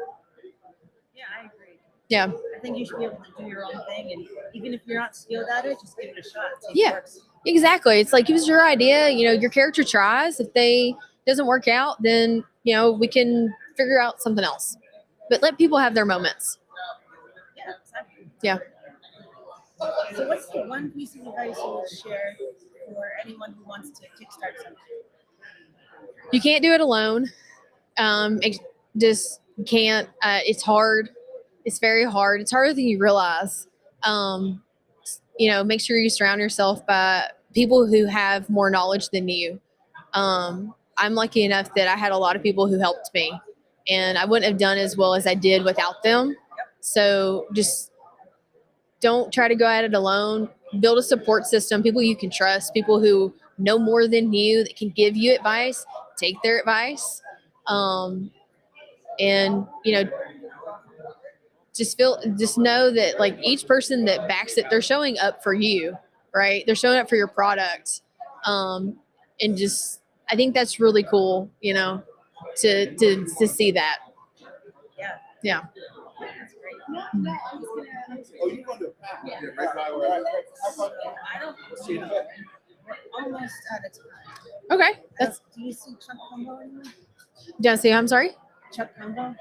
Yeah, I agree. yeah. I think you should be able to do your own thing, and even if you're not skilled at it, just give it a shot. See if Yeah. it works. Exactly. It's like, it was your idea, your character tries. If they doesn't work out, then, we can figure out something else. But let people have their moments. Yeah, exactly. Yeah. So what's the one piece of advice you would share for anyone who wants to kickstart something? You can't do it alone. It just can't. It's hard. It's very hard. It's harder than you realize. Make sure you surround yourself by people who have more knowledge than you. I'm lucky enough that I had a lot of people who helped me, and I wouldn't have done as well as I did without them. So just don't try to go at it alone. Build a support system, people you can trust, people who know more than you that can give you advice. Take their advice. And just know that like each person that backs it, they're showing up for you, right? They're showing up for your product. And just, I think that's really cool, to see that. Yeah. Yeah. That's great. I don't know. We're almost out of time. Okay. Do you see Chuck Combo anymore? Don't see. I'm sorry. Chuck Combo?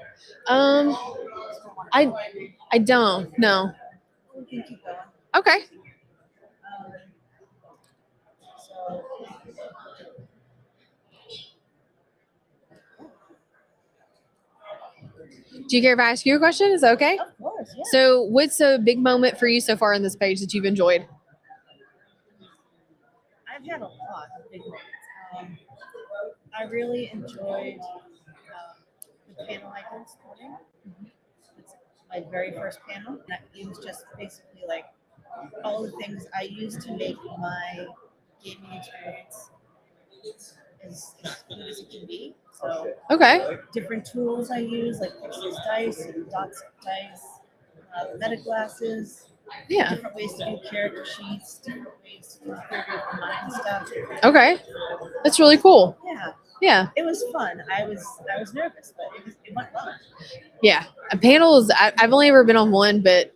I don't. No. We can keep going. Okay. So Do you care if I ask you a question? Is that okay? of course, yeah. So, what's a big moment for you so far in this page that you've enjoyed? I've had a lot of big moments. I really enjoyed the panel I did this morning. It's my very first panel. It was just basically like all the things I use to make my gaming experience as good as it can be. So Okay. different tools I use, like Pixels Dice and Dots Dice, meta glasses, Yeah. different ways to do character sheets, different ways to configure mind stuff. Okay. That's really cool. Yeah, Yeah. it was fun. I was nervous, but it went well. Yeah. Panels, I've only ever been on one, but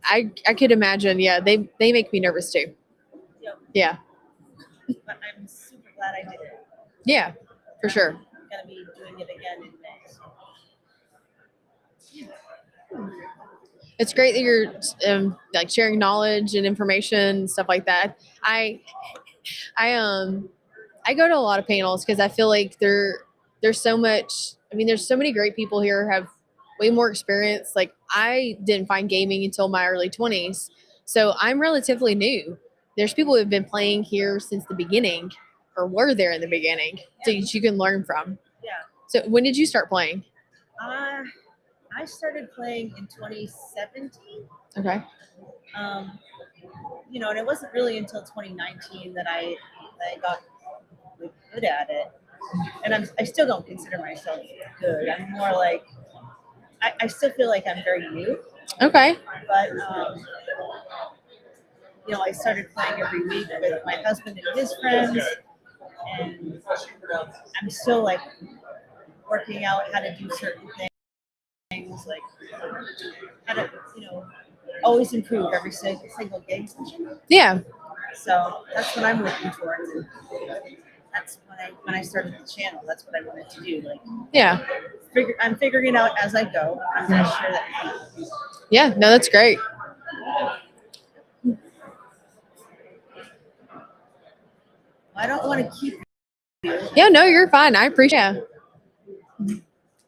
I could imagine. Yeah. They make me nervous too. Yep. Yeah. But I'm super glad I did it. Yeah. For sure. I'm gonna be doing it again in May. So. It's great that you're like sharing knowledge and information and stuff like that. I go to a lot of panels because I feel like there's so much. I mean, there's so many great people here who have way more experience. Like I didn't find gaming until my early 20s, so I'm relatively new. There's people who have been playing here since the beginning, or were there in the beginning, so you can learn from. Yeah. So when did you start playing? I started playing in 2017. Okay. And it wasn't really until 2019 that I got really good at it. And I still don't consider myself good. I'm more like, I still feel like I'm very new. Okay. But, I started playing every week with my husband and his friends. And I'm still like working out how to do certain things. is like how to, always improve every single game session. Yeah. So that's what I'm working towards. And that's when I started the channel. That's what I wanted to do. Like, Yeah. I'm figuring it out as I go. I'm not sure that. Yeah. No, that's great. I don't want to keep. Yeah. No, you're fine. I appreciate it.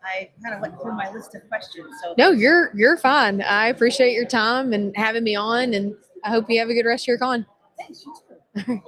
I kind of went through my list of questions. So No, you're fine. I appreciate your time and having me on, and I hope you have a good rest of your con. thanks. You too.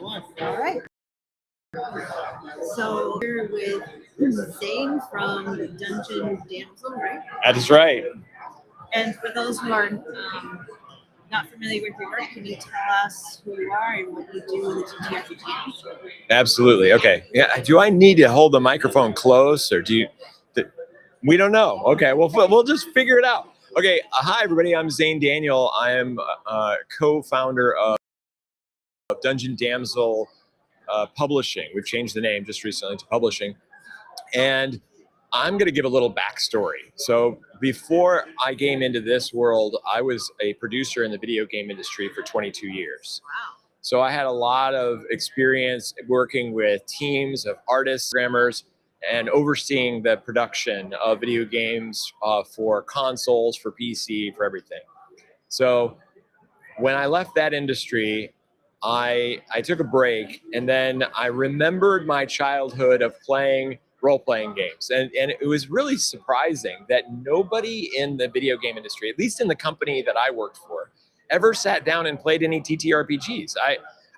All right. So we're with Zane from Dungeon Damsel, right? That is right. And for those who are not familiar with your work, can you tell us who you are and what you do in the TTRPG? Absolutely. Okay. Yeah. Do I need to hold the microphone close, or do you? We don't know. Okay. Well, we'll just figure it out. Okay. Hi, everybody. I'm Zane Daniel. I am co-founder of Dungeon Damsel Publishing. We've changed the name just recently to Publishing, and I'm going to give a little backstory. So before I came into this world, I was a producer in the video game industry for 22 years. Wow. So I had a lot of experience working with teams of artists, programmers, and overseeing the production of video games for consoles, for PC, for everything. So when I left that industry, I took a break, and then I remembered my childhood of playing role-playing games. And it was really surprising that nobody in the video game industry, at least in the company that I worked for, ever sat down and played any TTRPGs.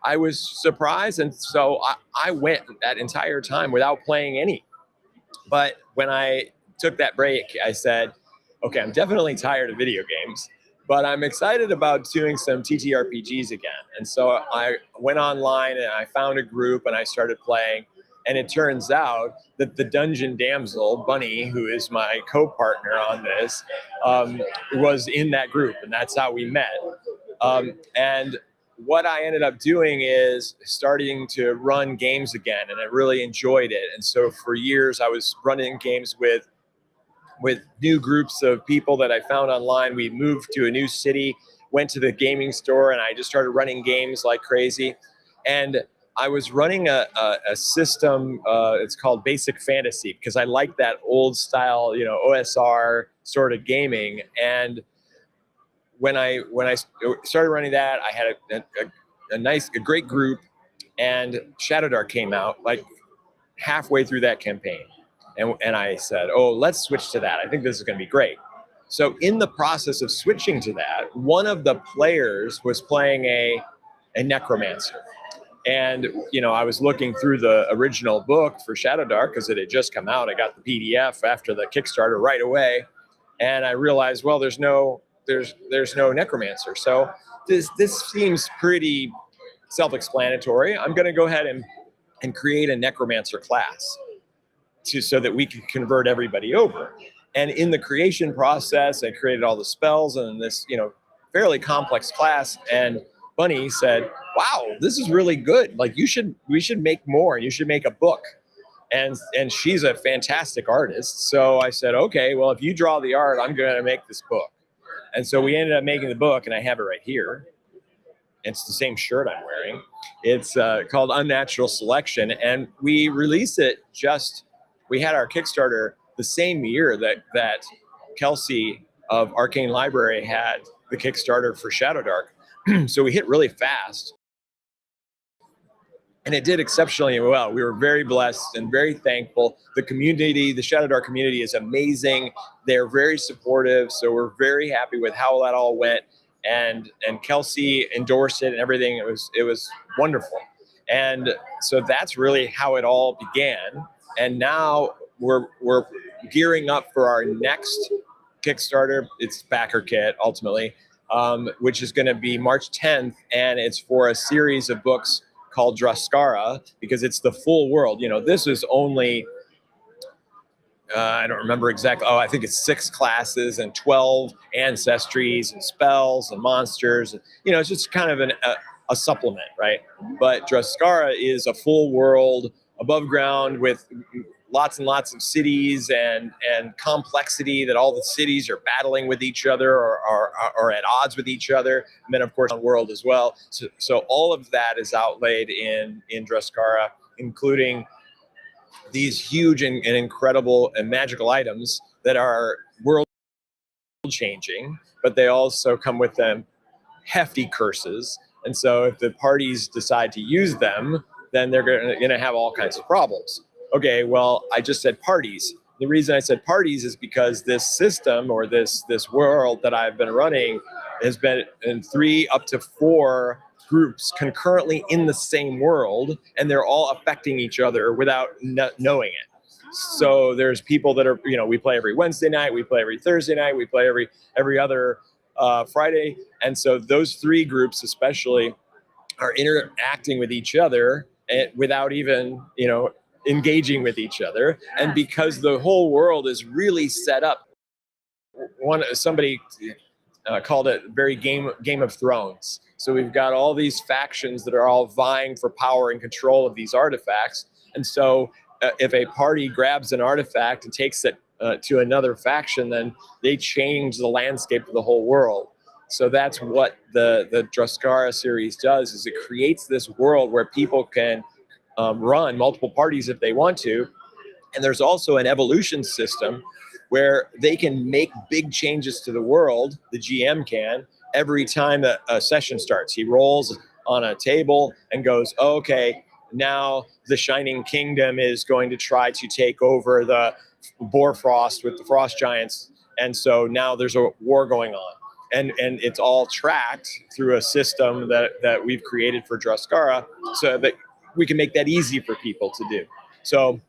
I was surprised, and so I went that entire time without playing any. But when I took that break, I said, okay, I'm definitely tired of video games, but I'm excited about doing some TTRPGs again. And so I went online and I found a group and I started playing. And it turns out that the Dungeon Damsel, Bunny, who is my co-partner on this, was in that group, and that's how we met. And what I ended up doing is starting to run games again, and I really enjoyed it. And so for years, I was running games with new groups of people that I found online. We moved to a new city, went to the gaming store, and I just started running games like crazy. And I was running a system, it's called Basic Fantasy, because I like that old style, OSR sort of gaming. And when I started running that, I had a great group, and Shadow Dark came out like halfway through that campaign. And I said, oh, let's switch to that. I think this is going to be great. So in the process of switching to that, one of the players was playing a necromancer. And, I was looking through the original book for Shadow Dark because it had just come out. I got the PDF after the Kickstarter right away. And I realized, well, there's no necromancer. So this seems pretty self-explanatory. I'm going to go ahead and create a necromancer class so that we can convert everybody over. And in the creation process, I created all the spells and this, fairly complex class. And Bunny said, wow, this is really good. Like we should make more, and you should make a book. And she's a fantastic artist. So I said, okay, well, if you draw the art, I'm going to make this book. And so we ended up making the book, and I have it right here. It's the same shirt I'm wearing. It's called Unnatural Selection. And we released it we had our Kickstarter the same year that Kelsey of Arcane Library had the Kickstarter for Shadow Dark. So we hit really fast, and it did exceptionally well. We were very blessed and very thankful. The community, the Shadow Dark community, is amazing. They're very supportive, so we're very happy with how that all went. And Kelsey endorsed it and everything. It was wonderful. And so that's really how it all began. And now we're gearing up for our next Kickstarter. It's backer kit ultimately. Which is going to be March 10th, and it's for a series of books called Droskara, because it's the full world. This is only, I don't remember exactly. Oh, I think it's 6 classes and 12 ancestries and spells and monsters. It's just kind of a supplement, right? But Droskara is a full world above ground with lots and lots of cities and complexity, that all the cities are battling with each other or at odds with each other. And then, of course, on world as well. So all of that is outlaid in Droskara, including these huge and incredible and magical items that are world changing, but they also come with them hefty curses. And so if the parties decide to use them, then they're going to have all kinds of problems. Okay, well, I just said parties. The reason I said parties is because this system, or this world that I've been running, has been in 3 up to 4 groups concurrently in the same world, and they're all affecting each other without knowing it. So there's people that are, we play every Wednesday night, we play every Thursday night, we play every other Friday. And so those 3 groups especially are interacting with each other without even, engaging with each other. And because the whole world is really set up, somebody called it very Game of Thrones. So we've got all these factions that are all vying for power and control of these artifacts. And so if a party grabs an artifact and takes it to another faction, then they change the landscape of the whole world. So that's what the Druskara series does, is it creates this world where people can run multiple parties if they want to. And there's also an evolution system where they can make big changes to the world, the GM can, every time a session starts. He rolls on a table and goes, okay, now the Shining Kingdom is going to try to take over the Borfrost with the Frost Giants. And so now there's a war going on. And it's all tracked through a system that we've created for Druskara, so that we can make that easy for people to do. So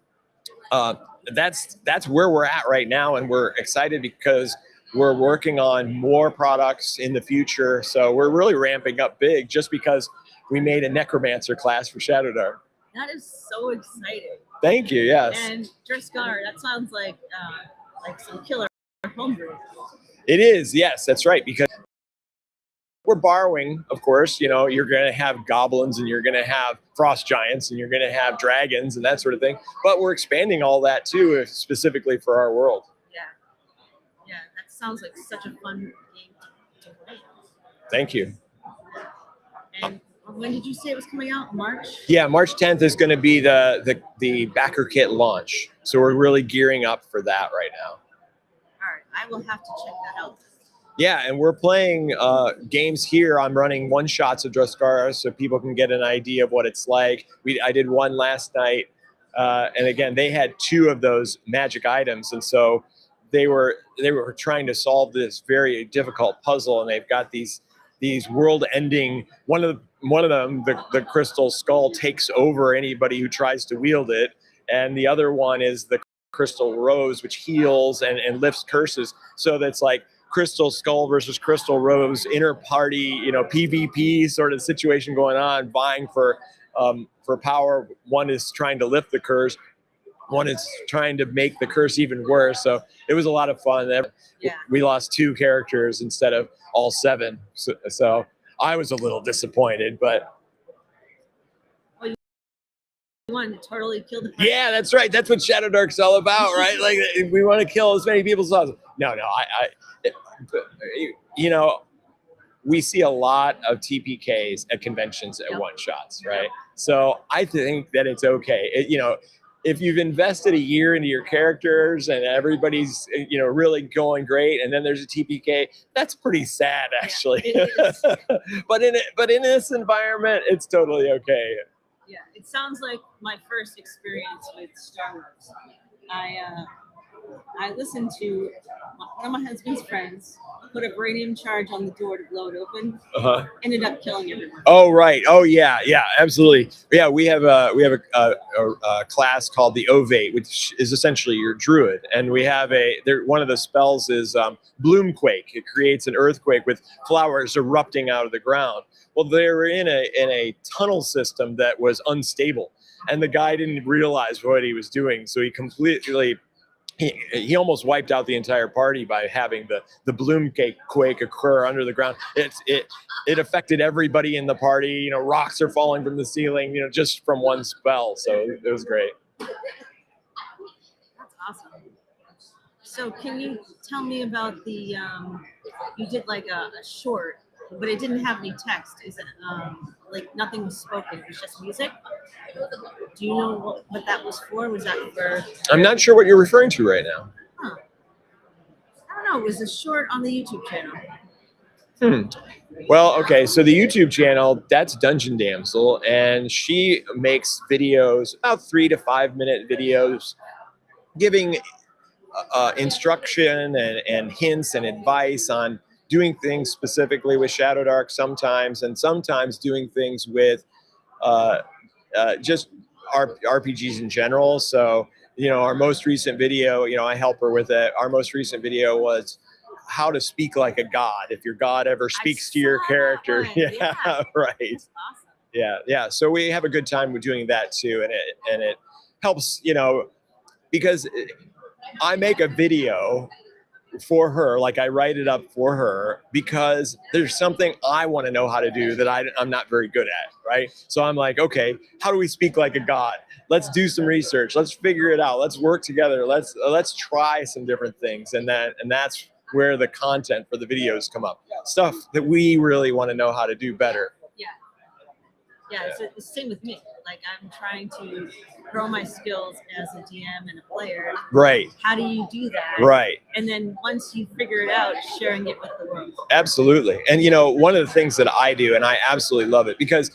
that's where we're at right now, and we're excited because we're working on more products in the future. So we're really ramping up big just because we made a Necromancer class for Shadowdark. That is so exciting. Thank you. Yes. And Druskara, that sounds like some killer homebrew. It is. Yes, that's right. Because we're borrowing, of course, you're going to have goblins and you're going to have frost giants and you're going to have dragons and that sort of thing. But we're expanding all that too, specifically for our world. Yeah, that sounds like such a fun game to play. Thank you. And when did you say it was coming out? March? Yeah, March 10th is going to be the backer kit launch. So we're really gearing up for that right now. All right, I will have to check that out. Yeah, and we're playing games here. I'm running one-shots of Druskara so people can get an idea of what it's like. I did one last night, and again, they had 2 of those magic items, and so they were trying to solve this very difficult puzzle, and they've got these world-ending. One of them, the crystal skull, takes over anybody who tries to wield it, and the other one is the crystal rose, which heals and lifts curses. So that's like Crystal Skull versus Crystal Rose, inter-party, PvP sort of situation going on, vying for power. One is trying to lift the curse, one is trying to make the curse even worse. So it was a lot of fun. Yeah. We lost 2 characters instead of all 7. So I was a little disappointed, but. You wanted to totally kill the person. Yeah, that's right. That's what Shadowdark's all about, right? Like, we want to kill as many people as possible. No, we see a lot of TPKs at conventions at one-shots, right? So I think that it's okay. If you've invested a year into your characters and everybody's, really going great, and then there's a TPK, that's pretty sad, actually. Yeah, it is. but in this environment, it's totally okay. Yeah, it sounds like my first experience with Star Wars. I listened to one of my husband's friends put a Brainium charge on the door to blow it open. Ended up killing everyone. Oh right. Oh yeah. Yeah. Absolutely. Yeah. We have a class called the Ovate, which is essentially your druid, and we have one of the spells is Bloomquake. It creates an earthquake with flowers erupting out of the ground. Well, they were in a tunnel system that was unstable, and the guy didn't realize what he was doing, so he completely. He almost wiped out the entire party by having the Bloomquake occur under the ground. It affected everybody in the party. Rocks are falling from the ceiling, just from one spell. So it was great. That's awesome. So can you tell me about the, you did like a short, but it didn't have any text. Is it like nothing was spoken? It was just music? Do you know what that was for? Was that for? I'm not sure what you're referring to right now. Huh. I don't know. It was a short on the YouTube channel. Well, okay. So the YouTube channel, that's Dungeon Damsel, and she makes videos, about 3 to 5 minute videos, giving instruction and hints and advice on doing things specifically with Shadow Dark sometimes, and sometimes doing things with just RPGs in general. So, our most recent video, I help her with it. Our most recent video was how to speak like a god. If your god ever speaks to your character. Yeah, right. That's awesome. Yeah. So we have a good time with doing that too. And it helps, because I make a video for her, like I write it up for her because there's something I want to know how to do that I'm not very good at, right? So I'm like, okay, how do we speak like a god? Let's do some research. Let's figure it out. Let's work together. Let's try some different things, and that's where the content for the videos come up. Stuff that we really want to know how to do better. Yeah, it's the same with me. Like, I'm trying to grow my skills as a DM and a player. Right. How do you do that? Right. And then once you figure it out, sharing it with the world. Absolutely. And, one of the things that I do, and I absolutely love it, because,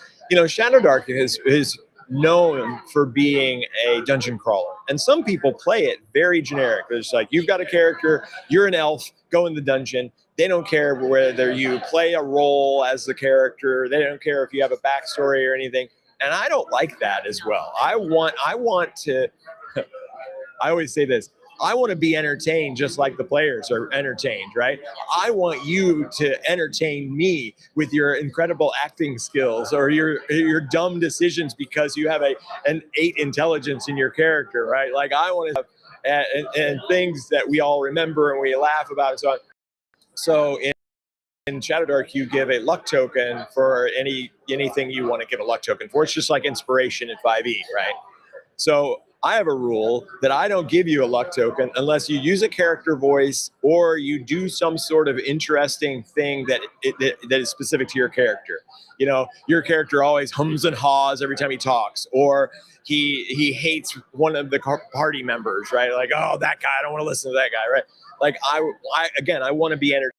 Shadow Dark is known for being a dungeon crawler. And some people play it very generic. It's like, you've got a character, you're an elf, go in the dungeon. They don't care whether you play a role as the character. They don't care if you have a backstory or anything. And I don't like that as well. I want to, I always say this, I want to be entertained just like the players are entertained, right? I want you to entertain me with your incredible acting skills or your dumb decisions because you have an 8 intelligence in your character, right? Like, I want to have and things that we all remember and we laugh about and so on. So in Shadow Dark, you give a luck token for anything you want to give a luck token for. It's just like inspiration in 5e, right? So I have a rule that I don't give you a luck token unless you use a character voice or you do some sort of interesting thing that is specific to your character. Your character always hums and haws every time he talks, or he hates one of the party members, right? Like, oh, that guy, I don't want to listen to that guy, right? Like, I want to be entertained.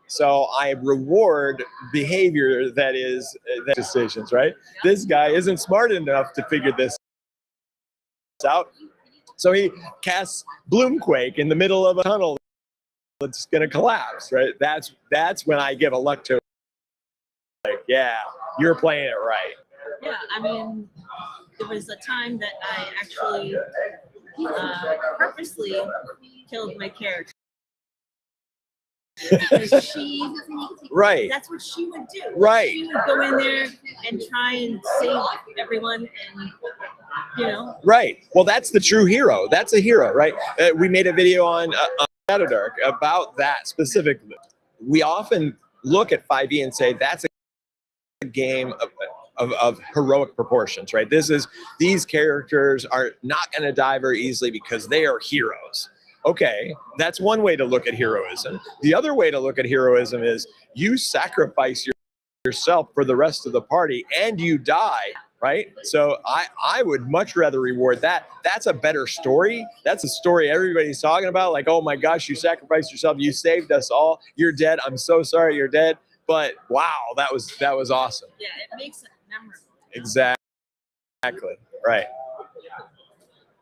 So I reward behavior that is decisions, right? This guy isn't smart enough to figure this out. So he casts Bloomquake in the middle of a tunnel that's going to collapse, right? That's when I give a luck to, like, yeah, you're playing it right. Yeah, I mean, there was a time that I actually purposely killed my character. Because she, right, that's what she would do. Right. She would go in there and try and save everyone, and Right. Well, that's the true hero. That's a hero, right? We made a video on Shadow Dark about that specifically. We often look at 5e and say that's a game of heroic proportions, right? These characters are not going to die very easily because they are heroes. Okay, that's one way to look at heroism. The other way to look at heroism is you sacrifice yourself for the rest of the party and you die, right? So I would much rather reward that. That's a better story. That's a story everybody's talking about. Like, oh my gosh, you sacrificed yourself. You saved us all. You're dead. I'm so sorry you're dead. But wow, that was awesome. Yeah, it makes it memorable. Exactly. Right.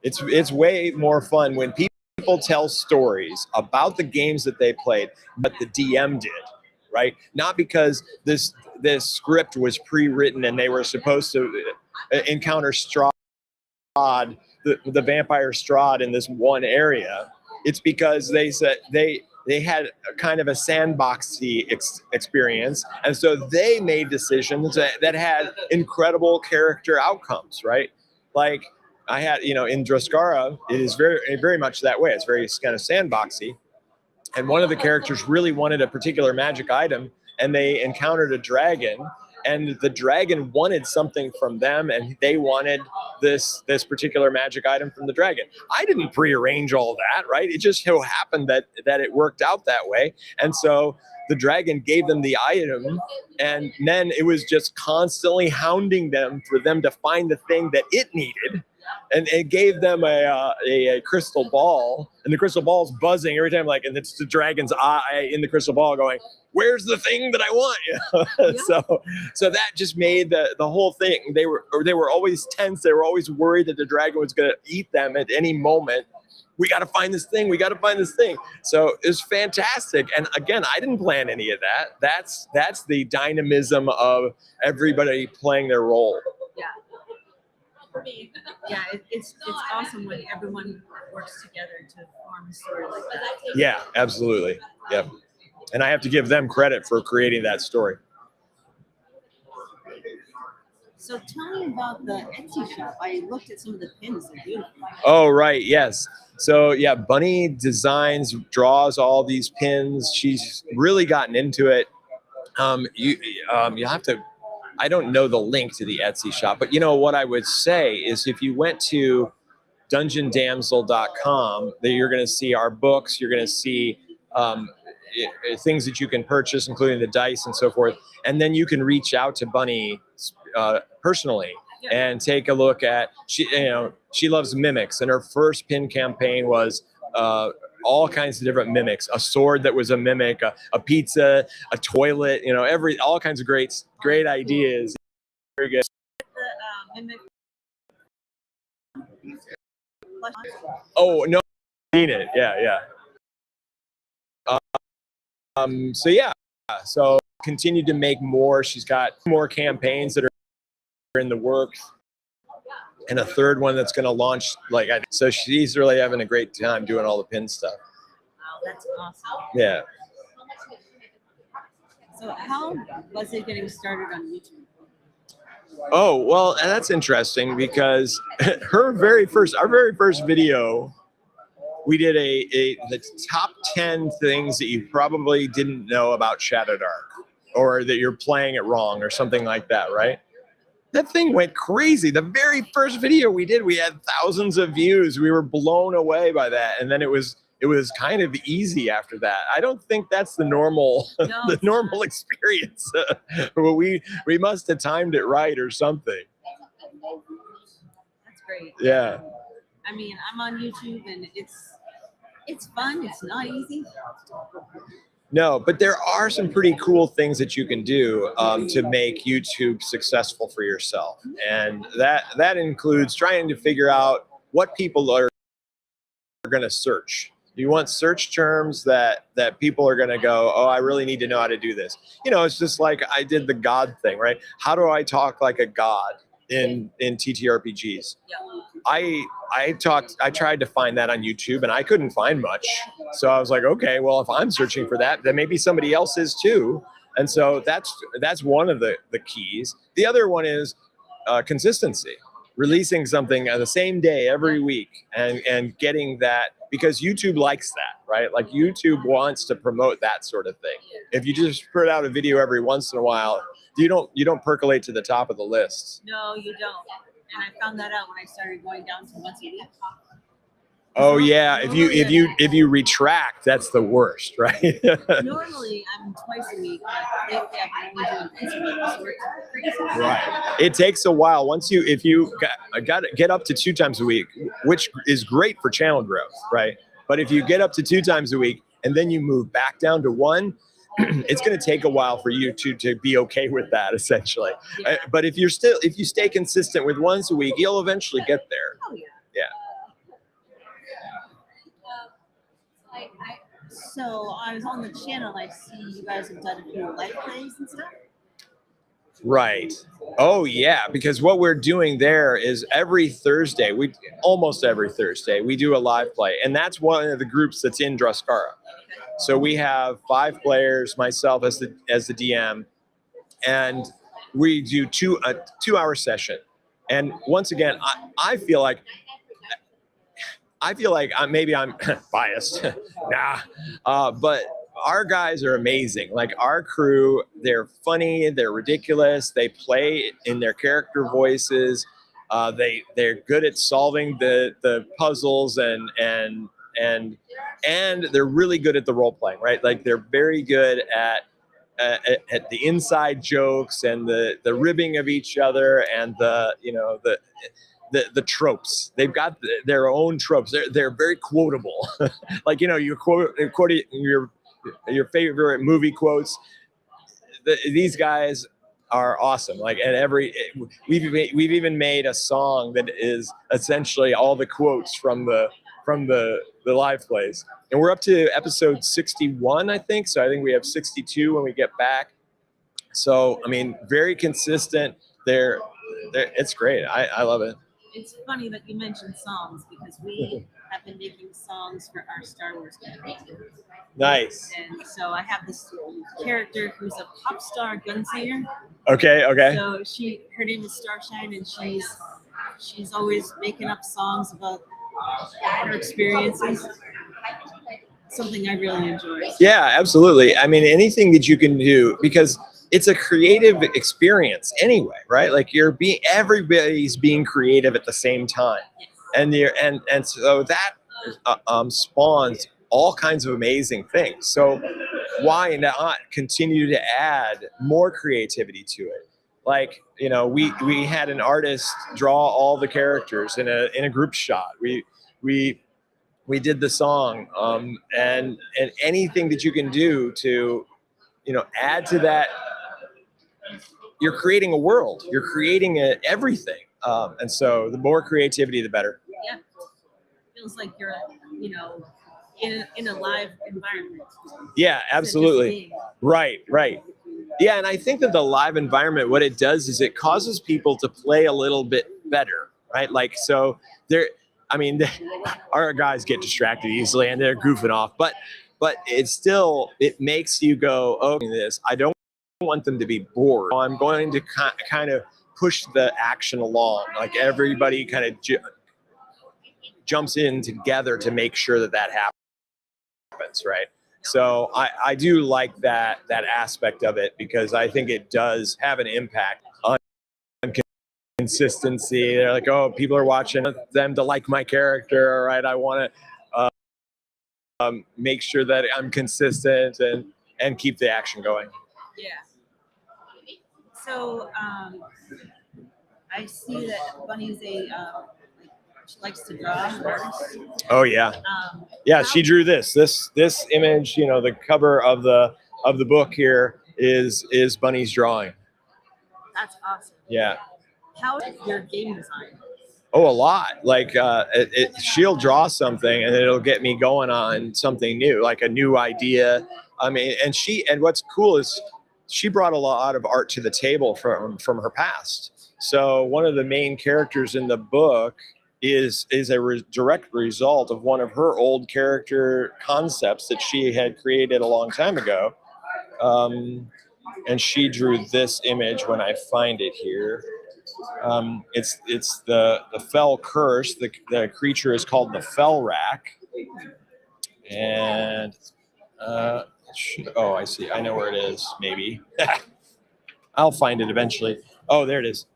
It's way more fun when people tell stories about the games that they played, but the DM did, right? Not because this script was pre-written and they were supposed to encounter Strahd, the vampire Strahd, in this one area. It's because they said they had a kind of a sandboxy experience, and so they made decisions that had incredible character outcomes, right? Like, I had, in Droskara, it is very, very much that way. It's very kind of sandboxy. And one of the characters really wanted a particular magic item, and they encountered a dragon, and the dragon wanted something from them, and they wanted this particular magic item from the dragon. I didn't prearrange all that, right? It just so happened that it worked out that way. And so the dragon gave them the item, and then it was just constantly hounding them for them to find the thing that it needed. And it gave them a crystal ball, and the crystal ball's buzzing every time, and it's the dragon's eye in the crystal ball going, where's the thing that I want? So that just made the whole thing. They were always tense. They were always worried that the dragon was going to eat them at any moment. We got to find this thing. We got to find this thing. So it was fantastic. And again, I didn't plan any of that. That's the dynamism of everybody playing their role. Yeah, it's awesome when everyone works together to form a story like that. Yeah, absolutely. Yep. And I have to give them credit for creating that story. So tell me about the Etsy shop. I looked at some of the pins. They're beautiful. Oh, right. Yes. So yeah, Bunny designs, draws all these pins. She's really gotten into it. You have to, I don't know the link to the Etsy shop, but you know what I would say is if you went to dungeondamsel.com, that you're going to see our books, you're going to see things that you can purchase, including the dice and so forth. And then you can reach out to Bunny personally and take a look at, she loves mimics, and her first pin campaign was all kinds of different mimics, a sword that was a mimic, a pizza, a toilet, all kinds of great ideas. Very good. Oh, no, I've seen it. Yeah. So yeah, so continued to make more. She's got more campaigns that are in the works, and a third one that's going to launch. So she's really having a great time doing all the pin stuff. Wow, that's awesome. Yeah. So how was it getting started on YouTube? Oh, well, and that's interesting because our very first video, we did the top 10 things that you probably didn't know about Shadow Dark, or that you're playing it wrong or something like that, right? That thing went crazy. The very first video we did, we had thousands of views. We were blown away by that. And then it was kind of easy after that. I don't think that's the normal experience. Well, we must have timed it right or something. That's great. Yeah. I mean, I'm on YouTube and it's fun. It's not easy. No, but there are some pretty cool things that you can do to make YouTube successful for yourself. And that includes trying to figure out what people are going to search. You want search terms that people are going to go, oh, I really need to know how to do this. It's just like I did the God thing, right? How do I talk like a god in TTRPGs? Yeah. I tried to find that on YouTube and I couldn't find much. So I was like, okay, well, if I'm searching for that, then maybe somebody else is too. And so that's one of the keys. The other one is consistency, releasing something on the same day every week and getting that, because YouTube likes that, right? Like YouTube wants to promote that sort of thing. If you just put out a video every once in a while, you don't percolate to the top of the list. No, you don't. And I found that out when I started going down to once a week. Oh yeah, if you retract, that's the worst, right? Normally I'm twice a week, but lately I've been only doing once a week, so it's crazy. Right. It takes a while. If you got to get up to 2 times a week, which is great for channel growth, right? But if you get up to 2 times a week and then you move back down to 1, it's going to take a while for you to be okay with that, essentially. Yeah. But if you stay consistent with once a week, you'll eventually get there. Oh yeah. Yeah. So I was on the channel. I see you guys have done a few live plays and stuff. Right. Oh yeah, because what we're doing there is almost every Thursday we do a live play, and that's one of the groups that's in Druskara. So we have 5 players, myself as the DM, and we do a 2-hour session. And once again, I feel like maybe I'm biased. But our guys are amazing. Like our crew, they're funny, they're ridiculous, they play in their character voices. They're good at solving the puzzles and they're really good at the role playing, right? Like they're very good at the inside jokes and the ribbing of each other and the tropes. They've got their own tropes. They're very quotable. Like, you quote your favorite movie quotes. These guys are awesome. Like, and we've even made a song that is essentially all the quotes from the live plays, and we're up to episode 61, I think. So I think we have 62 when we get back. So I mean, very consistent. It's great. I love it. It's funny that you mentioned songs because we have been making songs for our Star Wars campaign. Nice. And so I have this character who's a pop star gunslinger. Okay. So her name is Starshine, and she's always making up songs about her experiences. Something I really enjoy. Yeah, absolutely. I mean, anything that you can do, because it's a creative experience anyway, right? Like everybody's being creative at the same time, and so that spawns all kinds of amazing things. So why not continue to add more creativity to it? Like, you know, we had an artist draw all the characters in a group shot. We did the song, and anything that you can do to, you know, add to that. You're creating a world. You're creating everything, and so the more creativity, the better. Yeah, feels like you're, you know, in a live environment. Yeah, absolutely. Right. Yeah, and I think that the live environment, what it does is it causes people to play a little bit better, right? Like, so our guys get distracted easily and they're goofing off, but it makes you go, oh, I don't want them to be bored. I'm going to kind of push the action along. Like, everybody kind of jumps in together to make sure that happens, right? So I do like that aspect of it, because I think it does have an impact on consistency. They're like, oh, people are watching them to like my character, right? I want to make sure that I'm consistent and keep the action going. Yeah. So I see that Bunny's she likes to draw artist. Oh yeah. Yeah, she drew this image. You know, the cover of the book here is Bunny's drawing. That's awesome. Yeah. How is your game design? Oh, a lot. Like she'll draw something and it'll get me going on something new, like a new idea. I mean, and what's cool is she brought a lot of art to the table from her past. So one of the main characters in the book is a direct result of one of her old character concepts that she had created a long time ago. And she drew this image when I find it here. It's the Fell Curse. The creature is called the Fell Rack. And I see. I know where it is. Maybe I'll find it eventually. Oh, there it is.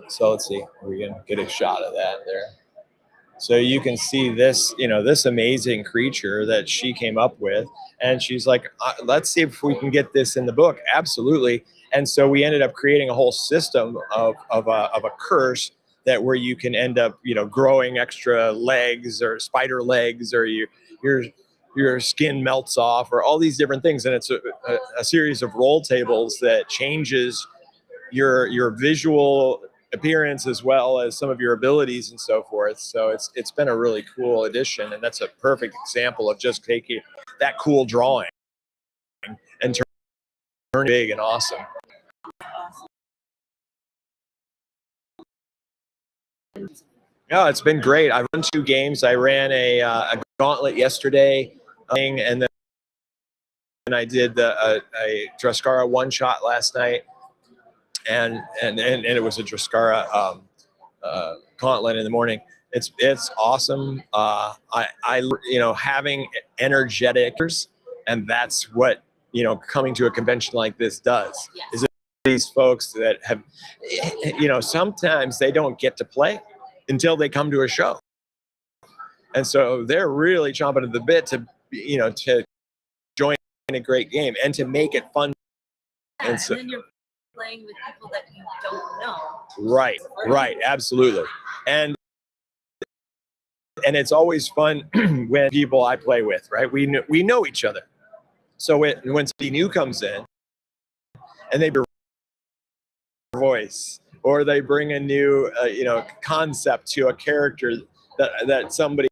So let's see. We can get a shot of that there. So you can see this, this amazing creature that she came up with, and she's like, let's see if we can get this in the book. Absolutely. And so we ended up creating a whole system of a curse where you can end up, growing extra legs or spider legs, or your skin melts off, or all these different things. And it's a series of roll tables that changes your visual appearance as well as some of your abilities and so forth. So it's been a really cool addition, and that's a perfect example of just taking that cool drawing and turning it big and awesome. Yeah, it's been great. I've run 2 games. I ran a gauntlet yesterday, and then I did a Drascara one-shot last night. And it was a Drascara gauntlet in the morning. It's awesome. I having energetics, and that's what coming to a convention like this does. Yes. Is these folks that have, sometimes they don't get to play until they come to a show, and so they're really chomping at the bit to join a great game and to make it fun. Yeah, and then you're playing with people that you don't know. Right, absolutely. And it's always fun when people I play with, right? We know each other. So when somebody new comes in and they bring their voice, or they bring a new concept to a character that somebody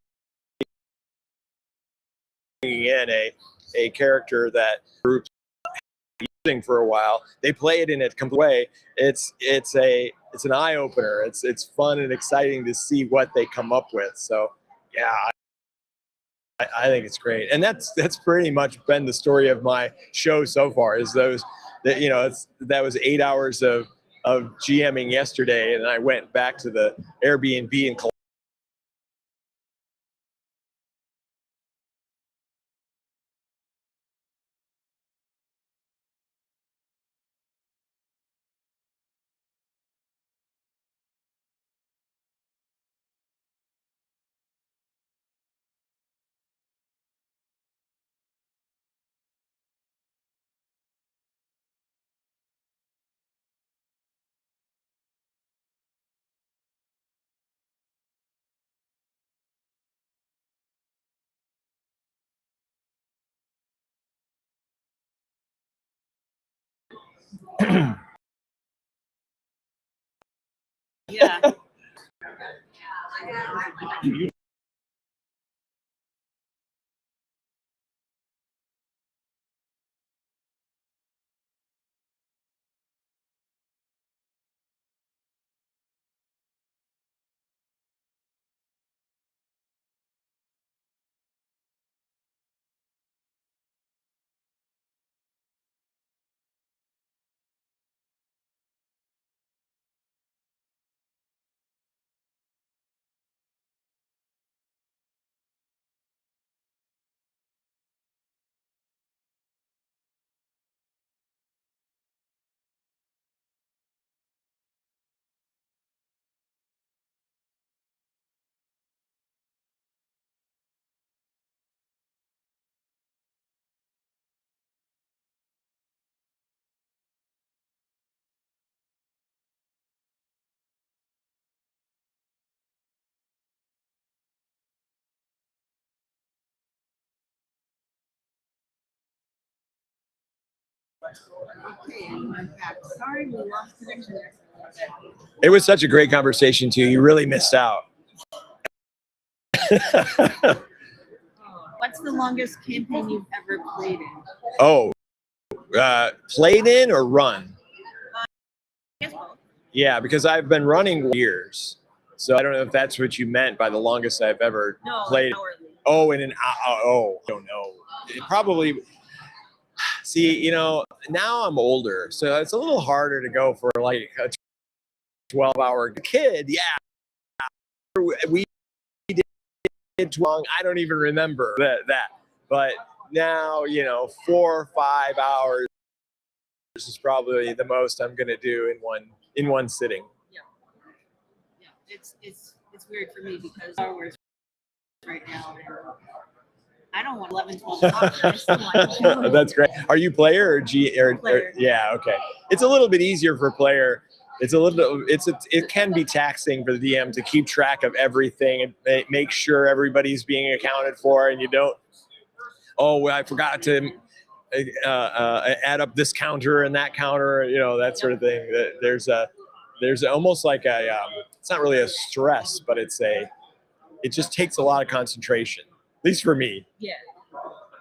bringing in a character that group using for a while, they play it in a complete way. It's an eye opener. It's fun and exciting to see what they come up with. So yeah, I think it's great, and that's pretty much been the story of my show so far. Is that was 8 hours of GMing yesterday, and I went back to the Airbnb and Yeah. Okay, I'm back. Sorry, we lost connection there. it was such a great conversation too. You really missed out. What's the longest campaign you've ever played in? Oh, played in or run? I guess both. Yeah, because I've been running years, so I don't know if that's what you meant by the longest I've ever played. Hourly. Oh, in an hour. Oh, I don't know. It probably. See, now I'm older, so it's a little harder to go for like a 12-hour kid. Yeah, we did 12. I don't even remember that. But now, 4 or 5 hours is probably the most I'm gonna do in one sitting. Yeah. It's weird for me because hours right now. I don't want 11, 12 hours. I still want That's great. Are you player or G or player? Yeah, okay. It's a little bit easier for player. It can be taxing for the DM to keep track of everything and make sure everybody's being accounted for, and you don't. Oh, I forgot to add up this counter and that counter. That sort of thing. There's almost like it's not really a stress, but it just takes a lot of concentration. At least for me. Yeah.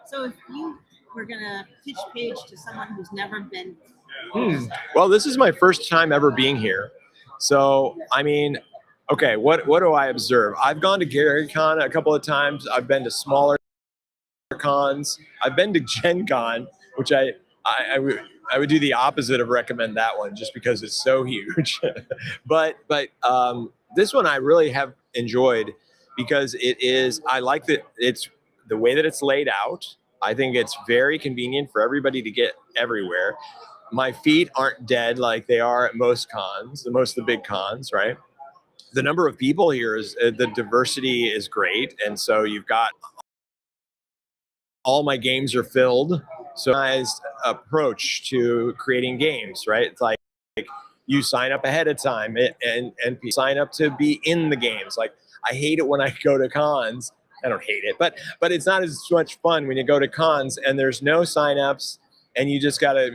So if you were gonna pitch Paige to someone who's never been, well, this is my first time ever being here, so I mean, okay, what do I observe? I've gone to GaryCon a couple of times. I've been to smaller cons. I've been to Gen Con, which I would do the opposite of recommend that one just because it's so huge. but this one I really have enjoyed. Because I like that it's the way that it's laid out. I think it's very convenient for everybody to get everywhere. My feet aren't dead like they are at most cons, most of the big cons, right? The number of people here the diversity is great. And so you've got all my games are filled. So nice approach to creating games, right? It's like you sign up ahead of time and sign up to be in the games. Like, I hate it when I go to cons I don't hate it, but it's not as much fun when you go to cons and there's no signups and you just gotta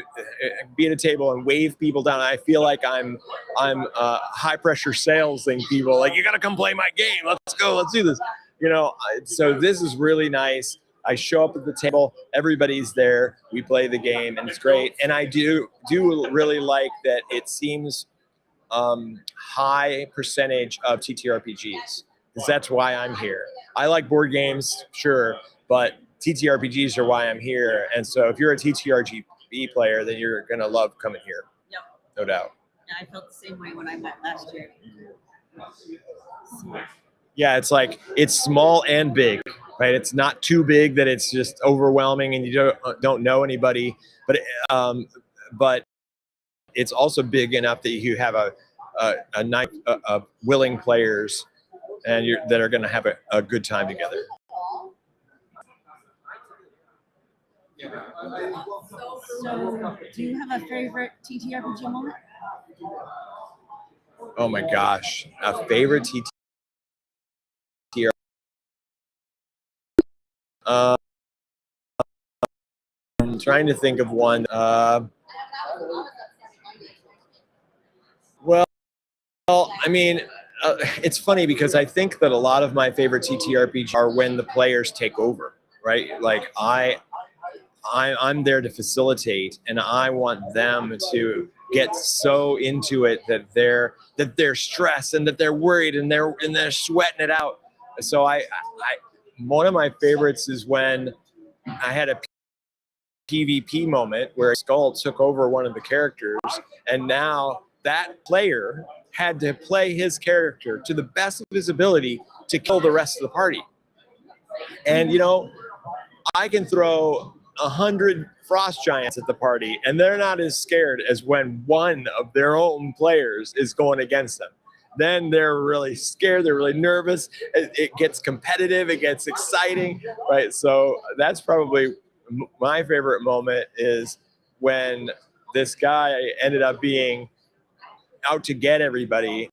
be at a table and wave people down. I feel like I'm high pressure salesing people. Like, you gotta come play my game. Let's go. Let's do this. You know, so this is really nice. I show up at the table, everybody's there, we play the game, and it's great. And I do really like that it seems high percentage of TTRPGs, because that's why I'm here. I like board games, sure, but TTRPGs are why I'm here. And so if you're a TTRPG player, then you're gonna love coming here. Yep. No doubt. Yeah, I felt the same way when I went last year. Yeah, it's like, it's small and big, right? It's not too big that it's just overwhelming and you don't know anybody, but it's also big enough that you have a nice willing players and that are going to have a good time together. So, do you have a favorite TTRPG moment? Oh my gosh, a favorite TTRPG. I'm trying to think of one. Well, I mean, it's funny because I think that a lot of my favorite TTRPGs are when the players take over, right? Like I'm there to facilitate, and I want them to get so into it that they're stressed and that they're worried and they're sweating it out. So one of my favorites is when I had a PvP moment where Skull took over one of the characters, and now that player had to play his character to the best of his ability to kill the rest of the party. And you know, I can throw 100 frost giants at the party and they're not as scared as when one of their own players is going against them. Then they're really scared, they're really nervous, it gets competitive, it gets exciting, right? So that's probably my favorite moment, is when this guy ended up being out to get everybody,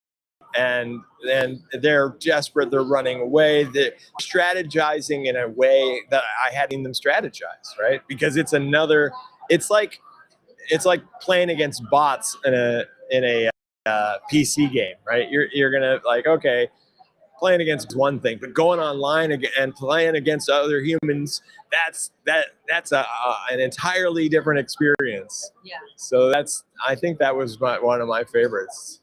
and then they're desperate, they're running away, they're strategizing in a way that I hadn't seen them strategize, right? Because it's like playing against bots in a PC game, right? You're gonna, like, okay, playing against one thing, but going online and playing against other humans, that's an entirely different experience. Yeah. So I think that was one of my favorites.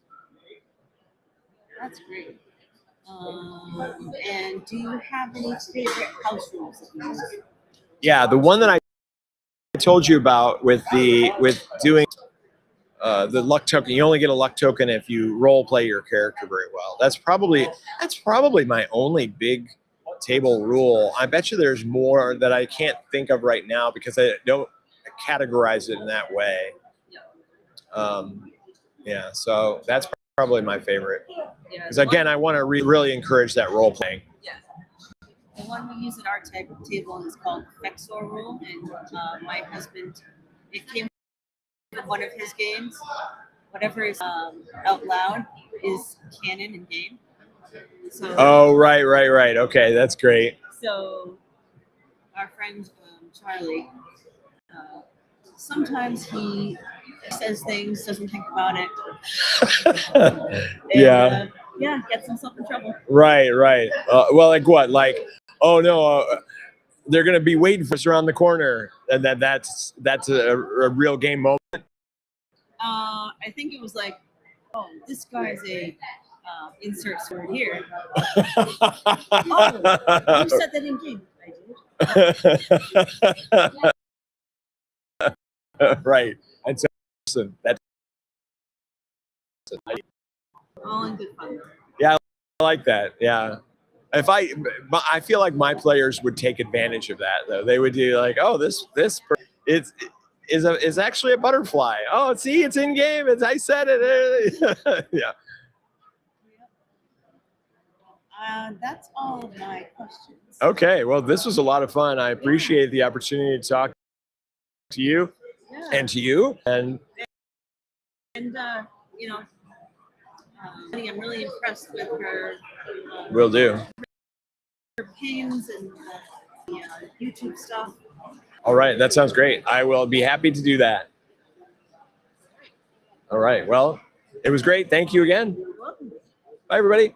That's great. And do you have any favorite house rules? Yeah, the one that I told you about with doing the luck token. You only get a luck token if you role play your character very well. That's probably my only big table rule. I bet you there's more that I can't think of right now because I don't categorize it in that way. Yeah, so that's probably my favorite. Because again, I want to really encourage that role playing. Yeah. The one we use at our table is called Fexor rule, and my husband, it came from one of his games. Whatever is out loud is canon in game. So, oh, right. Okay, that's great. So our friend Charlie, sometimes he says things, doesn't think about it. And, yeah, gets himself in trouble. Right. Well, like what? Like, oh no, they're gonna be waiting for us around the corner, and that's a real game moment. I think it was like, oh, this guy's a insert word here. Oh, you said that in game. I did. Right. And so that's all in good fun. Yeah, I like that. Yeah. I feel like my players would take advantage of that though. They would do like, oh, this is actually a butterfly. Oh, see, it's in game. I said it. Yeah. That's all of my questions. Okay. Well, this was a lot of fun. I appreciate the opportunity to talk to you and to you. And you know, I'm really impressed with her. Will do. campaigns and YouTube stuff. All right, that sounds great. I will be happy to do that. All right, well, it was great. Thank you again. Bye, everybody.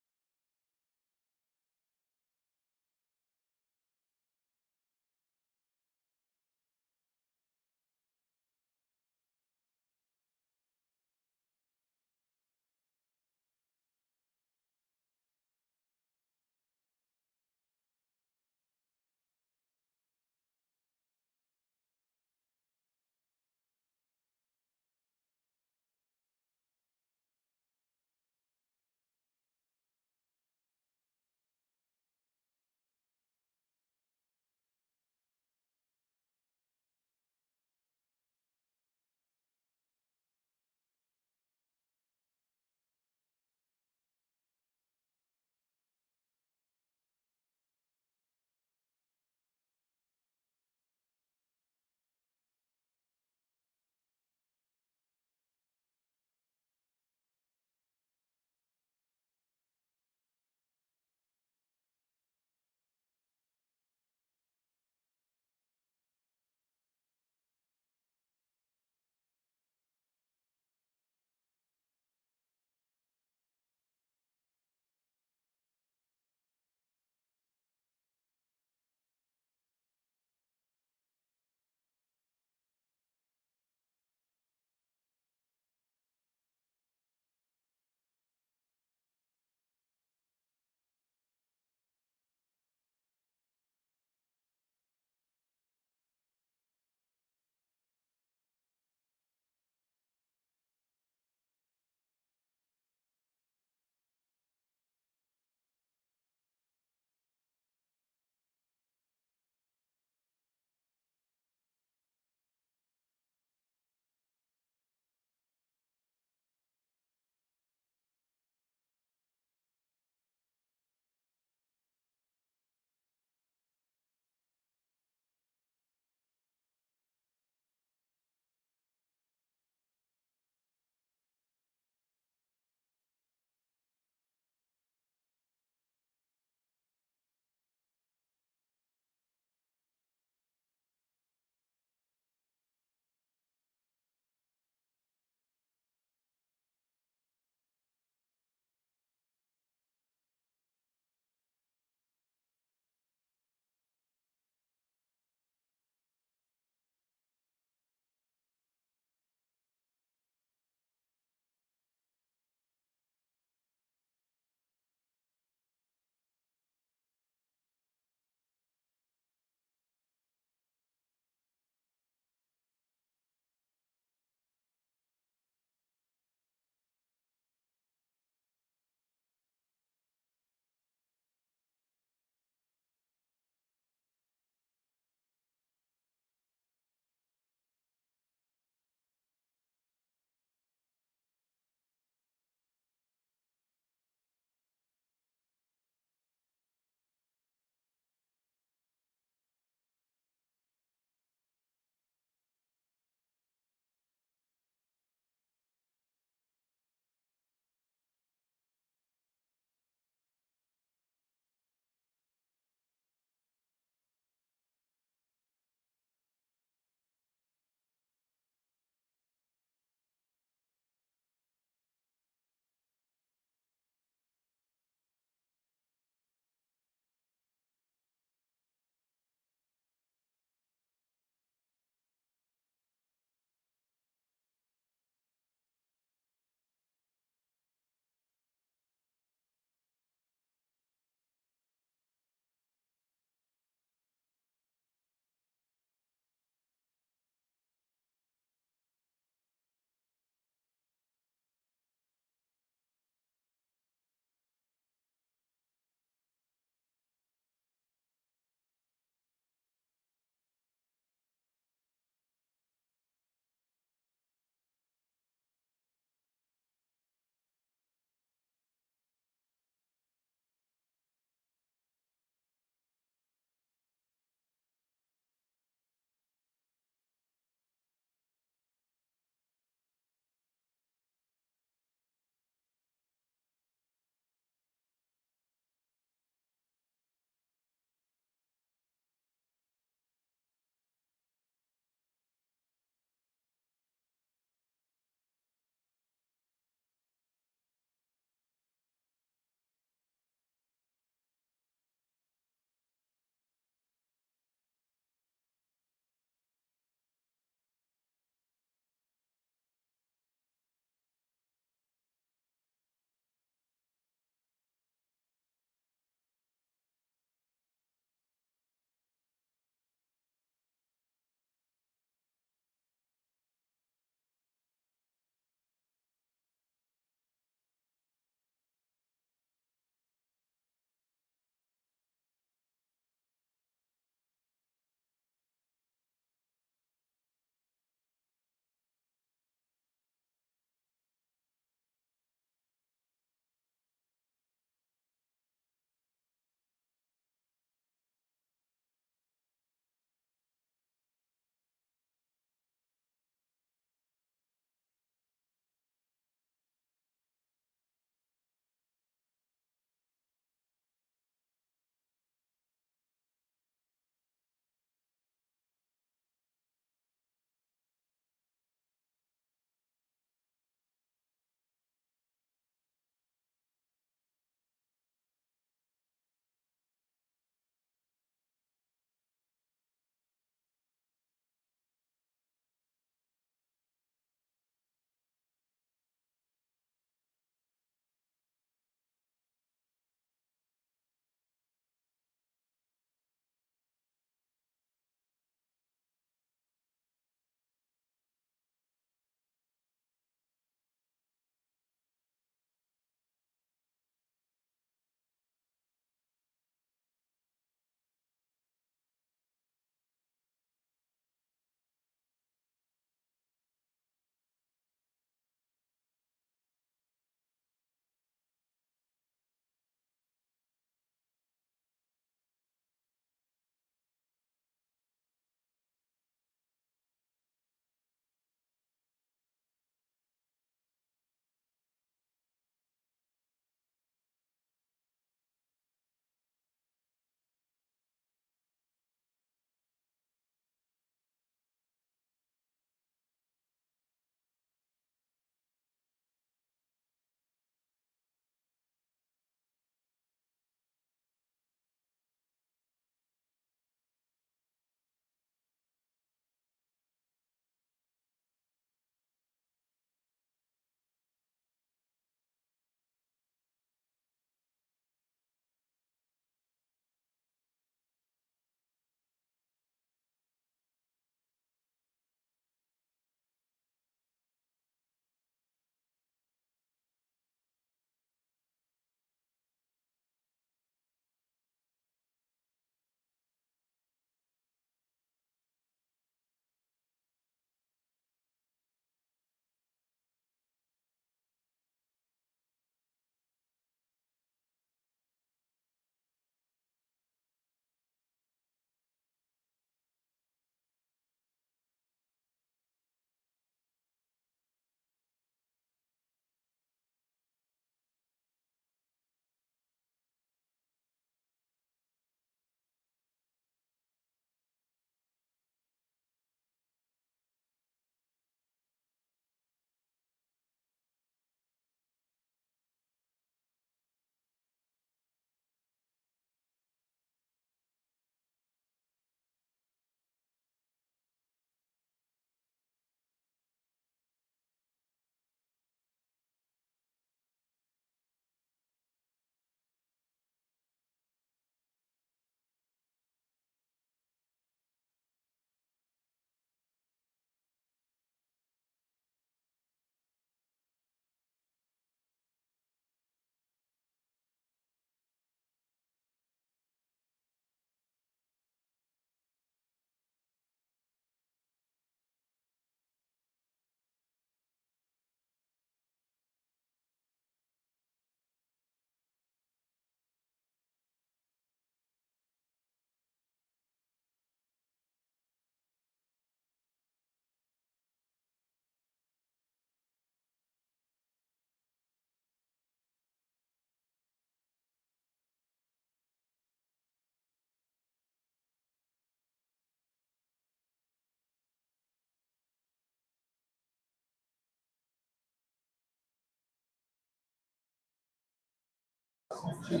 Well,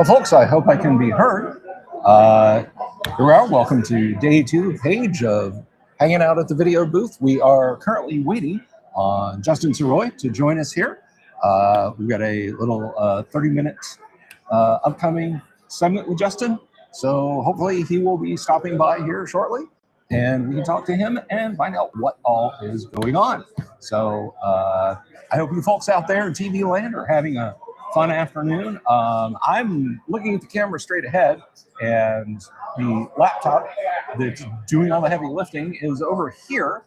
folks, I hope I can be heard. Here we are. Welcome to day 2 page of hanging out at the video booth. We are currently waiting on Justin Soroy to join us here. We've got a little 30-minute upcoming segment with Justin. So hopefully he will be stopping by here shortly and we can talk to him and find out what all is going on. So I hope you folks out there in TV land are having a fun afternoon. I'm looking at the camera straight ahead, and the laptop that's doing all the heavy lifting is over here.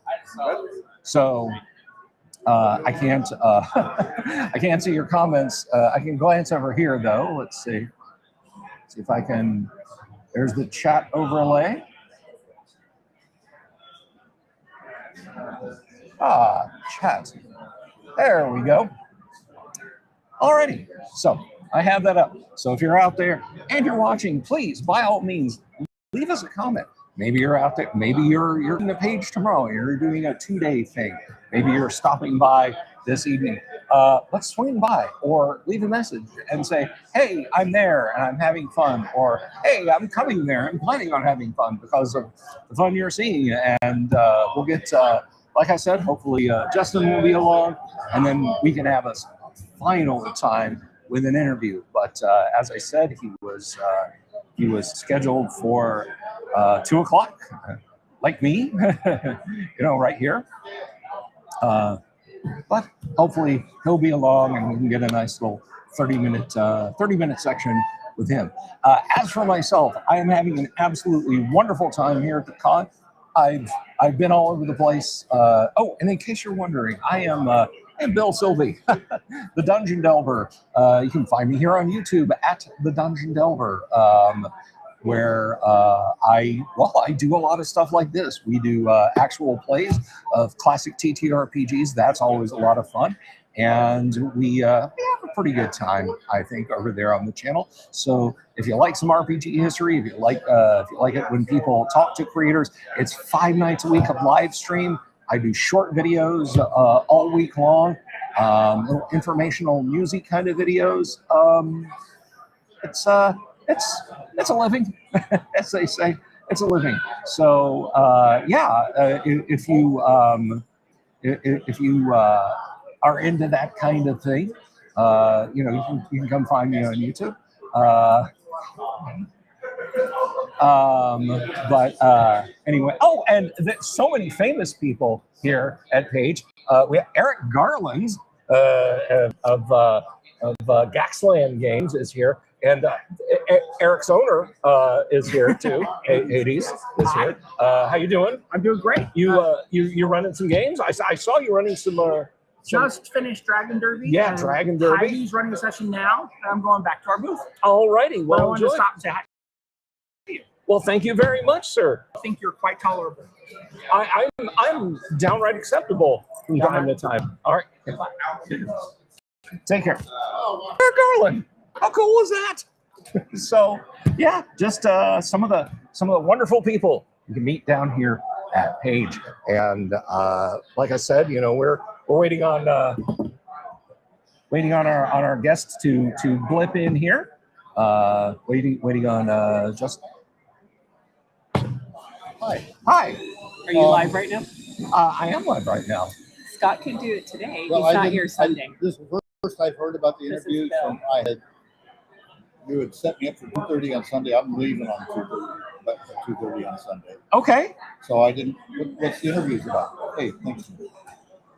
So I can't I can't see your comments. I can glance over here though. Let's see if I can. There's the chat overlay. Chat. There we go. Alrighty, so I have that up. So if you're out there and you're watching, please, by all means, leave us a comment. Maybe you're out there, maybe you're in the page tomorrow, you're doing a 2-day thing. Maybe you're stopping by this evening. Let's swing by or leave a message and say, hey, I'm there and I'm having fun. Or, hey, I'm coming there and planning on having fun because of the fun you're seeing. And we'll get, like I said, hopefully Justin will be along and then we can have a final time with an interview. But as I said, he was scheduled for 2 o'clock, like me, right here. But hopefully he'll be along and we can get a nice little 30-minute section with him. As for myself, I am having an absolutely wonderful time here at the con. I've been all over the place. Oh, and in case you're wondering, I am Bill Sylvie, the Dungeon Delver. You can find me here on YouTube at the Dungeon Delver, where I do a lot of stuff like this. We do actual plays of classic TTRPGs. That's always a lot of fun. And we have a pretty good time, I think, over there on the channel. So if you like some RPG history, if you like it when people talk to creators, it's 5 nights a week of live stream. I do short videos all week long, little informational music kind of videos. It's a living, as they say. It's a living. So if you are into that kind of thing, you can come find me on YouTube. Anyway, and so many famous people here at Page. We have Eric Garland of Gaxland Games is here, and Eric's owner is here too. Hades is here. How you doing? I'm doing great. You're running some games. I saw you running some. Just finished Dragon Derby. Yeah, Dragon Derby. Heidi's running a session now, and I'm going back to our booth. Alrighty, well, I wanted to stop and say hi. Well, thank you very much, sir. I think you're quite tolerable. I'm downright acceptable from time to time. All right. Take care. Eric Garland. How cool was that? So yeah, just some of the wonderful people you can meet down here at Page. And like I said, we're waiting on our guests to blip in here. Waiting on just. Hi. Are you live right now? I am live right now. Scott can do it today. Well, He's not here Sunday. This is the first I've heard about the interview. You had set me up for 2:30 on Sunday. I'm leaving on 2:30 on Sunday. Okay. So I didn't. What's the interview about? Hey, thanks.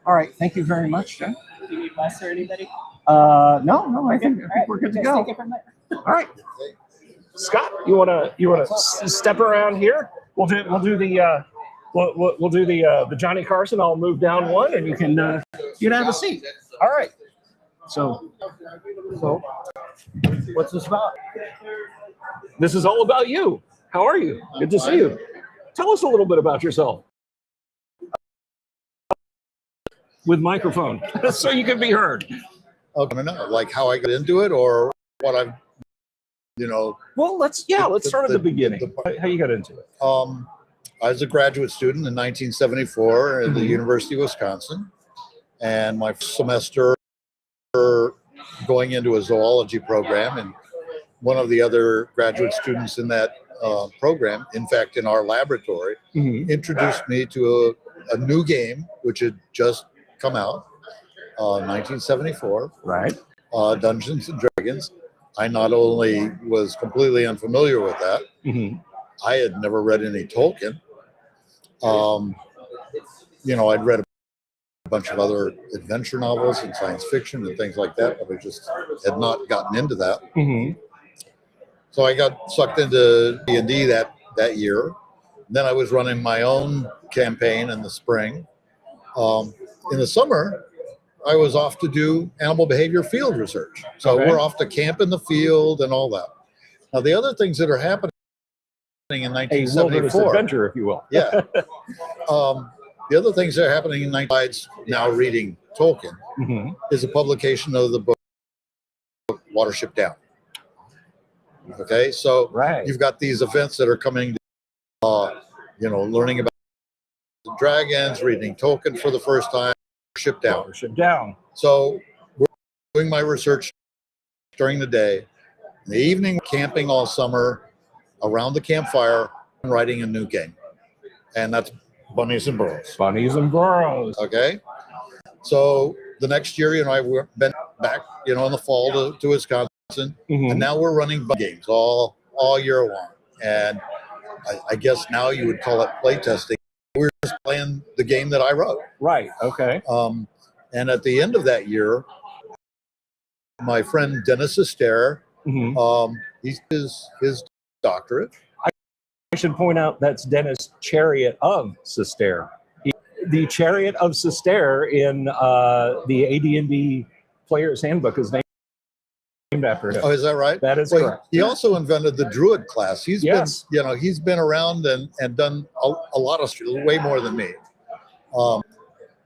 All right. Thank you very much, Jen. Do you need Wes or anybody? No. I think we're good to go. Take it from there. All right. Scott, you wanna step around here? We'll do the Johnny Carson. I'll move down one, and you can have a seat. All right. So what's this about? This is all about you. How are you? Good to see you. Tell us a little bit about yourself. With microphone, so you can be heard. Okay, I know, like how I got into it or what I've Well, let's start at the beginning. How you got into it? I was a graduate student in 1974 at the University of Wisconsin, and my first semester going into a zoology program, and one of the other graduate students in that program, in fact, in our laboratory, introduced me to a new game which had just come out, 1974, right? Dungeons and Dragons. I not only was completely unfamiliar with that, I had never read any Tolkien. I'd read a bunch of other adventure novels and science fiction and things like that, but I just had not gotten into that. So I got sucked into D&D that year. Then I was running my own campaign in the spring. In the summer, I was off to do animal behavior field research. So we're off to camp in the field and all that. Now, the other things that are happening in 1974, a wilderness adventure, if you will. Yeah. The other things that are happening in besides now reading Tolkien is a publication of the book Watership Down. Okay, so you've got these events that are coming, learning about the dragons, reading Tolkien for the first time, Watership Down. Watership Down. So we're doing my research during the day. In the evening, camping all summer around the campfire and writing a new game. And that's Bunnies and Burrows. Bunnies and Burrows. Okay. So the next year, I went back, in the fall to Wisconsin. And now we're running games all year long. And I guess now you would call it playtesting. We're just playing the game that I wrote. Right. Okay. And at the end of that year, my friend Dennis Astaire, he's his doctorate. I should point out that's Dennis Chariot of Sestair. The Chariot of Sestair in the AD&D Player's Handbook is named after him. Oh, is that right? That is correct. He also invented the Druid class. He's been around and done a lot of way more than me.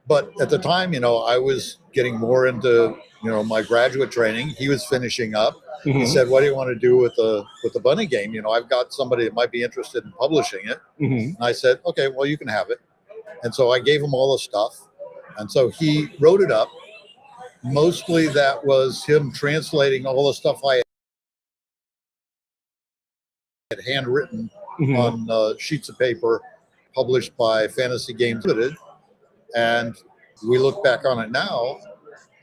But at the time, I was getting more into my graduate training. He was finishing up. He said, "What do you want to do with the bunny game? I've got somebody that might be interested in publishing it." And I said, "Okay, well, you can have it." And so I gave him all the stuff, and so he wrote it up. Mostly that was him translating all the stuff I had handwritten on sheets of paper, published by Fantasy Games Limited. And we look back on it now,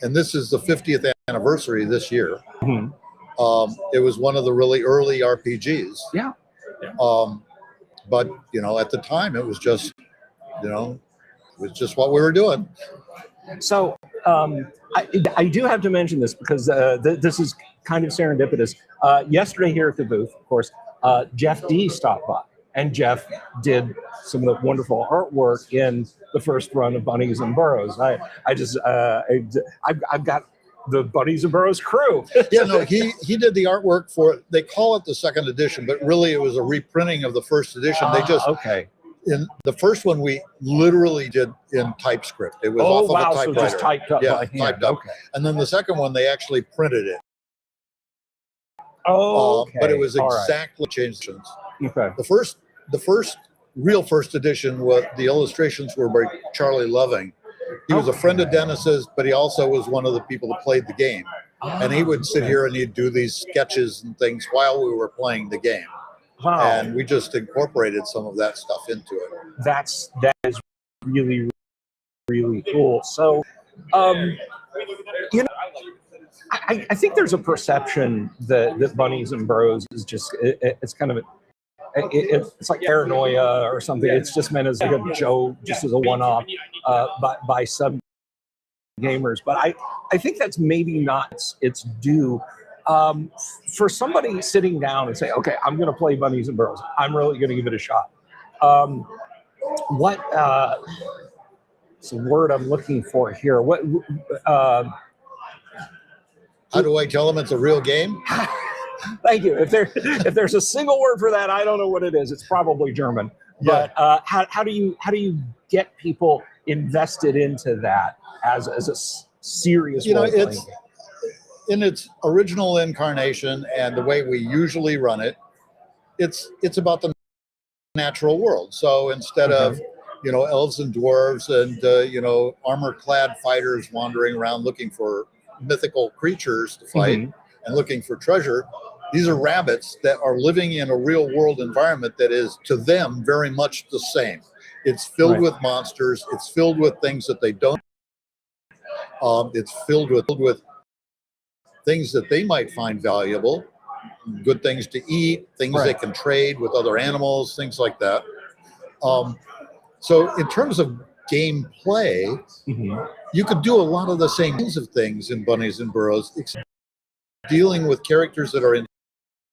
and this is the 50th anniversary this year. It was one of the really early RPGs. Yeah. But at the time, it was just, it was just what we were doing. So I do have to mention this because this is kind of serendipitous. Yesterday here at the booth, of course, Jeff D stopped by, and Jeff did some of the wonderful artwork in the first run of Bunnies and Burrows. I've got the Bunnies and Burrows crew. Yeah, no, he did the artwork for, they call it the second edition, but really it was a reprinting of the first edition. They just in the first one we literally did in TypeScript. It was off of a typewriter. So just typed up by hand. Typed up. Okay. And then the second one they actually printed it. But it was exactly changed. Okay. The first real first edition was the illustrations were by Charlie Loving. He was a friend of Dennis's, but he also was one of the people that played the game. And he would sit here and he'd do these sketches and things while we were playing the game. Wow. And we just incorporated some of that stuff into it. That is really, really cool. So, I think there's a perception that Bunnies and Burrows is just, it's kind of, it's like paranoia or something. It's just meant as like a joke, just as a one-off by some gamers. But I think that's maybe not its due. For somebody sitting down and say, okay, I'm going to play Bunnies and Burrows. I'm really going to give it a shot. It's the word I'm looking for here. How do I tell them it's a real game? Thank you. If there's a single word for that, I don't know what it is. It's probably German. But how do you get people invested into that as a serious role-playing game? in its original incarnation and the way we usually run it, it's about the natural world. So instead of elves and dwarves and armor-clad fighters wandering around looking for mythical creatures to fight and looking for treasure, these are rabbits that are living in a real world environment that is to them very much the same. It's filled with monsters. It's filled with things that they don't. It's filled with things that they might find valuable, good things to eat, things they can trade with other animals, things like that. So in terms of gameplay, you could do a lot of the same kinds of things in Bunnies and Burrows, except dealing with characters that are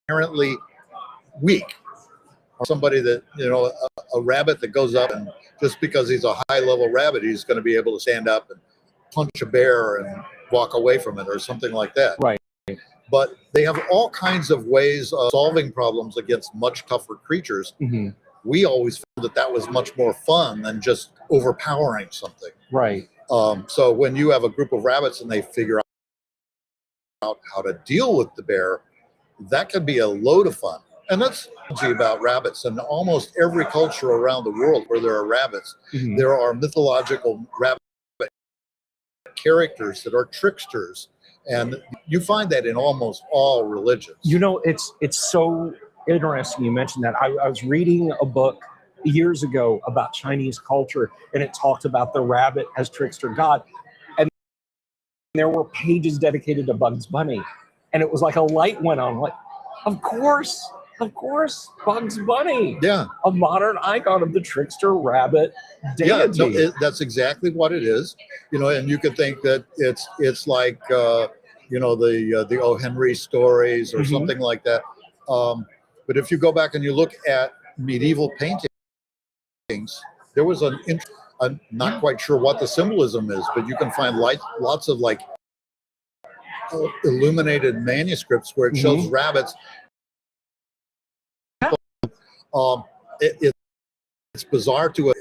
inherently weak. Or somebody that, a rabbit that goes up and just because he's a high level rabbit, he's going to be able to stand up and punch a bear and walk away from it or something like that. Right. But they have all kinds of ways of solving problems against much tougher creatures. We always found that was much more fun than just overpowering something. Right. So when you have a group of rabbits and they figure out how to deal with the bear, that can be a load of fun. And that's about rabbits. And almost every culture around the world where there are rabbits, there are mythological rabbit characters that are tricksters. And you find that in almost all religions. It's so interesting you mentioned that. I was reading a book years ago about Chinese culture, and it talked about the rabbit as trickster god. And there were pages dedicated to Bugs Bunny. And it was like a light went on. Like, of course, Bugs Bunny. Yeah. A modern icon of the trickster rabbit deity. Yeah, no, that's exactly what it is. And you could think that it's like, the O. Henry stories or something like that. But if you go back and you look at medieval paintings, there was I'm not quite sure what the symbolism is, but you can find lots of illuminated manuscripts where it shows rabbits. It's bizarre to it.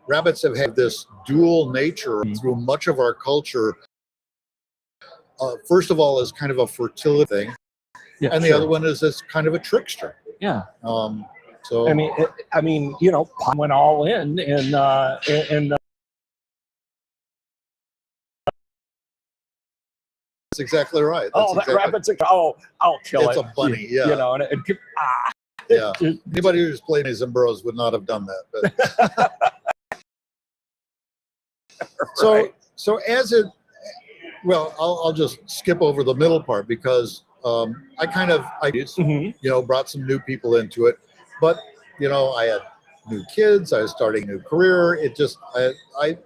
Rabbits have had this dual nature through much of our culture. First of all, as kind of a fertility thing, and the other one is as kind of a trickster. Yeah. So Pop went all in, and that's exactly right. Rabbit's I'll kill it. It's a bunny, yeah. Yeah. Anybody who's played Bunnies and Burrows would not have done that. But. So I'll just skip over the middle part because I brought some new people into it, but I had new kids, I was starting a new career. It just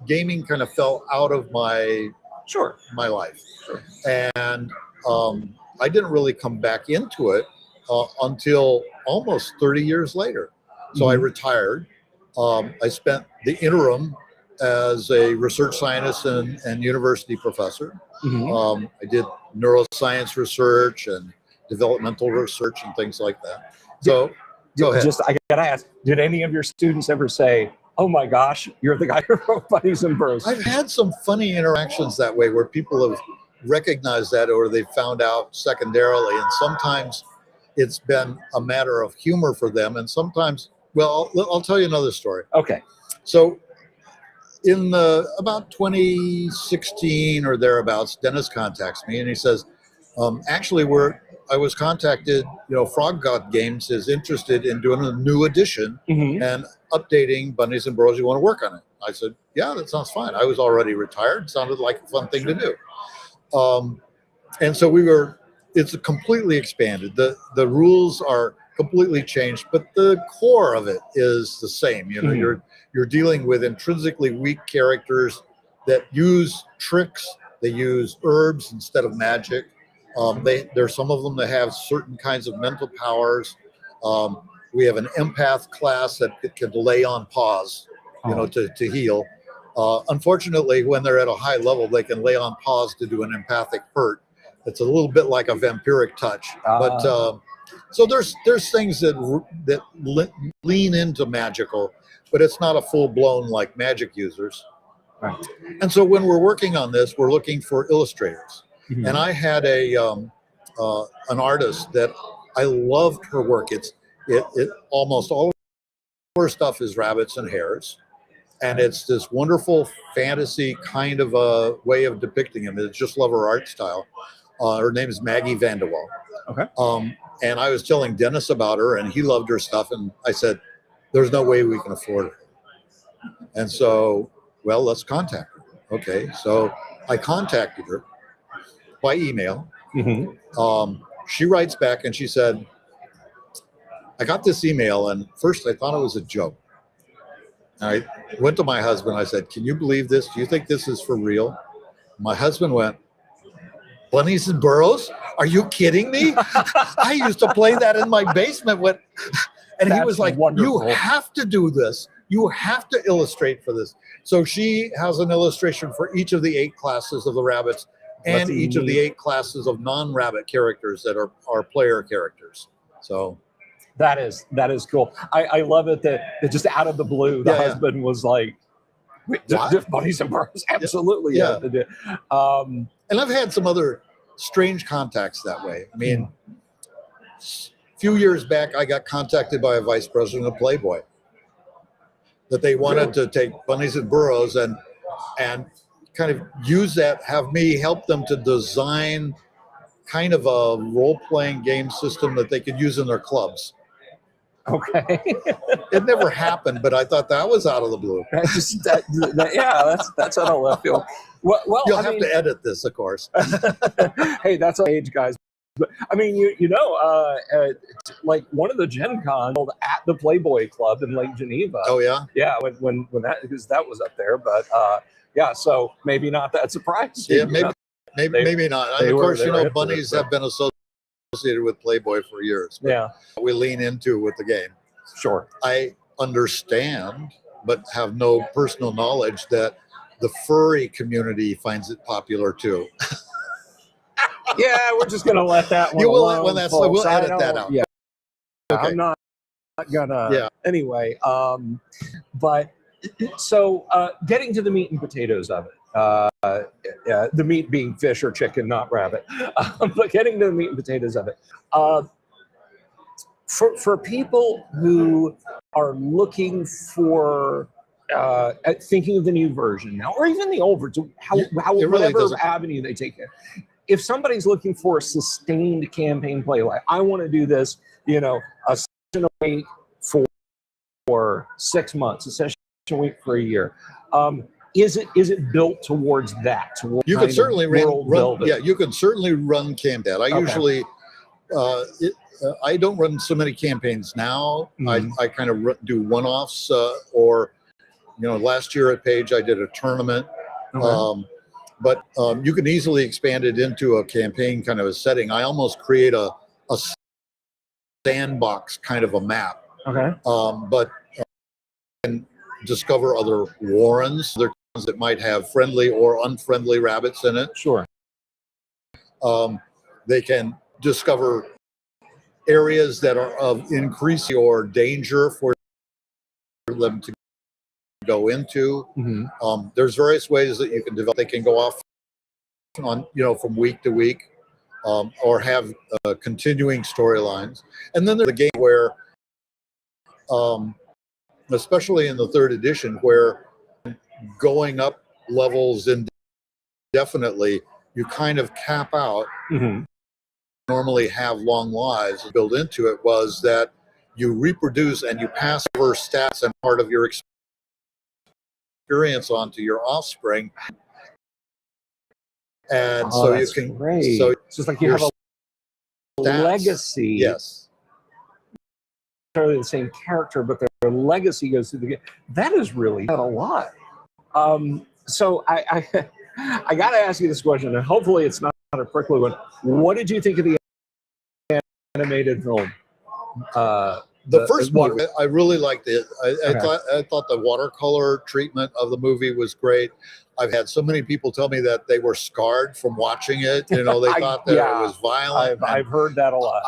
gaming kind of fell out of my life, and I didn't really come back into it until almost 30 years later. So I retired. I spent the interim as a research scientist and university professor. I did neuroscience research and developmental research and things like that. So go ahead. I gotta ask, did any of your students ever say, "Oh my gosh, you're the guy who wrote Bunnies and Burrows"? I've had some funny interactions that way where people have recognized that or they found out secondarily, and sometimes it's been a matter of humor for them, and sometimes, I'll tell you another story. Okay. So in about 2016 or thereabouts, Dennis contacts me and he says, actually, I was contacted, Frog God Games is interested in doing a new edition and updating Bunnies and Burrows. You want to work on it? I said, yeah, that sounds fine. I was already retired. Sounded like a fun thing to do. And so it's completely expanded. The rules are completely changed, but the core of it is the same. You're dealing with intrinsically weak characters that use tricks. They use herbs instead of magic. There's some of them that have certain kinds of mental powers. We have an empath class that can lay on pause, to heal. Unfortunately, when they're at a high level, they can lay on pause to do an empathic hurt. It's a little bit like a vampiric touch, but so there's things that lean into magical, but it's not a full blown like magic users. Right. And so when we're working on this, we're looking for illustrators. Mhm. And I had an artist that I loved her work. It almost all of her stuff is rabbits and hares, and it's this wonderful fantasy kind of a way of depicting them. I just love her art style. Her name is Maggie Vanderwall. Okay. And I was telling Dennis about her, and he loved her stuff. And I said, "There's no way we can afford her." And so, well, let's contact her. Okay, so I contacted her by email. Mhm. She writes back and she said, "I got this email, and first I thought it was a joke. I went to my husband. I said, 'Can you believe this? Do you think this is for real?' My husband went, 'Bunnies and Burrows? Are you kidding me? I used to play that in my basement.' And he That's was like, wonderful. "You have to do this. You have to illustrate for this." So she has an illustration for each of the 8 classes of the rabbits and That's each of the neat. 8 classes of non-rabbit characters that are player characters. So That is cool. I love it that just out of the blue, the Yeah, yeah. husband was like, "Wait, What? just Bunnies and Burrows?" Absolutely. Yeah. And and I've had some other strange contacts that way. I mean, a few years back, I got contacted by a vice president of Playboy that they wanted to take Bunnies and Burrows and kind of use that, have me help them to design kind of a role-playing game system that they could use in their clubs. okay. It never happened, but I thought that was out of the blue. Yeah, that's out of left field. Well, You'll I have mean, to edit this, of course. hey, that's our age, guys. But I mean, like one of the Gen Con at the Playboy Club in Lake Geneva. Oh yeah, Yeah, when that, because that was up there, but yeah, so maybe not that surprising. yeah, maybe not. And They of were- course, they you were know, hip to it, bunnies but- have been associated with Playboy for years. But Yeah, we lean into with the game. sure. I understand, but have no personal knowledge that the furry community finds it popular too. Yeah, we're just gonna let that one You will alone. when that's folks. we'll I edit that don't- out. Yeah, Okay. I'm not gonna. Yeah. Anyway, but so getting to the meat and potatoes of it. The meat being fish or chicken, not rabbit. But getting to the meat and potatoes of it. For people who are looking for at thinking of the new version now, or even the old version, It really whatever doesn't- avenue they take it. If somebody's looking for a sustained campaign play, like I want to do this, a session a week for 6 months, a session a week for a year. Is it built towards that? Towards You kind can of certainly world run building? yeah, you can certainly run campaign. I Okay. usually I don't run so many campaigns now. Mhm. I kind of do one-offs, or last year at Page I did a tournament. Okay. But you can easily expand it into a campaign kind of a setting. I almost create a sandbox kind of a map. Okay. But can discover other warrens, other towns that might have friendly or unfriendly rabbits in it. Sure. They can discover areas that are of increase or danger for them to go into. Mhm. There's various ways that you can develop. They can go off on, from week to week, or have continuing storylines. And then there's the game where, especially in the 3rd edition, where going up levels indefinitely, you kind of cap out. Mhm. Normally have long lives built into it, was that you reproduce and you pass over stats and part of your experience onto your offspring. And Oh, so you that's can, great. so It's just like you your have a stats- legacy. yes. Necessarily the same character, but their legacy goes through the game. That is really a lot. So I I got to ask you this question, and hopefully it's not a prickly one. What did you think of the animated film? The first water- movie, I really liked it. I Okay. thought the watercolor treatment of the movie was great. I've had so many people tell me that they were scarred from watching it. They thought that Yeah, it was violent. I've heard that a lot.